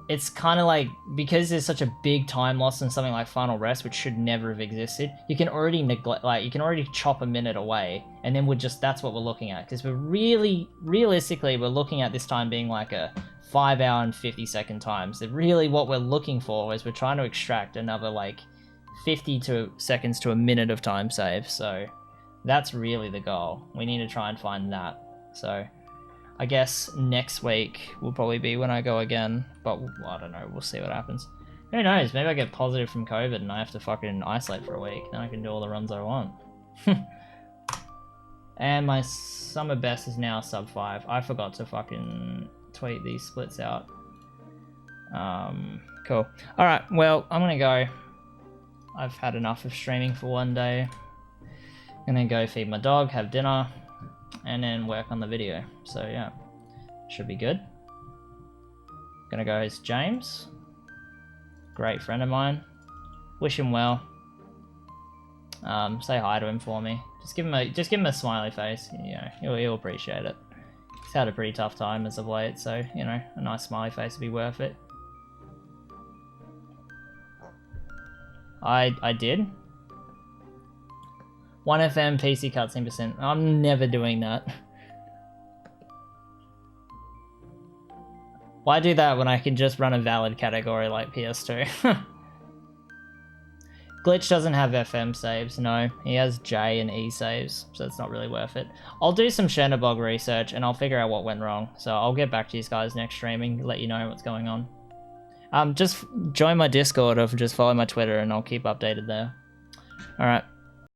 it's kind of like, because there's such a big time loss in something like Final Rest, which should never have existed, you can already you can already chop a minute away, and then that's what we're looking at, because we're realistically, we're looking at this time being like a 5 hour and 50 second time. So really what we're looking for is we're trying to extract another like 50 seconds to a minute of time save, so that's really the goal. We need to try and find that. So I guess next week will probably be when I go again, but I don't know, we'll see what happens. Who knows, maybe I get positive from COVID and I have to fucking isolate for a week, then I can do all the runs I want. And my summer best is now sub 5. I forgot to fucking tweet these splits out. Cool. Alright, well, I'm gonna go. I've had enough of streaming for one day. And then go feed my dog, have dinner, and then work on the video. So yeah, should be good. Gonna go as James, great friend of mine. Wish him well. Say hi to him for me. Just give him a smiley face. You know, he'll appreciate it. He's had a pretty tough time as of late, so you know, a nice smiley face would be worth it. I did. 1FM PC cutscene percent. I'm never doing that. Why do that when I can just run a valid category like PS2? Glitch doesn't have FM saves, no. He has J and E saves, so it's not really worth it. I'll do some Chernobog research and I'll figure out what went wrong. So I'll get back to you guys next streaming, let you know what's going on. Just join my Discord or just follow my Twitter and I'll keep updated there. Alright.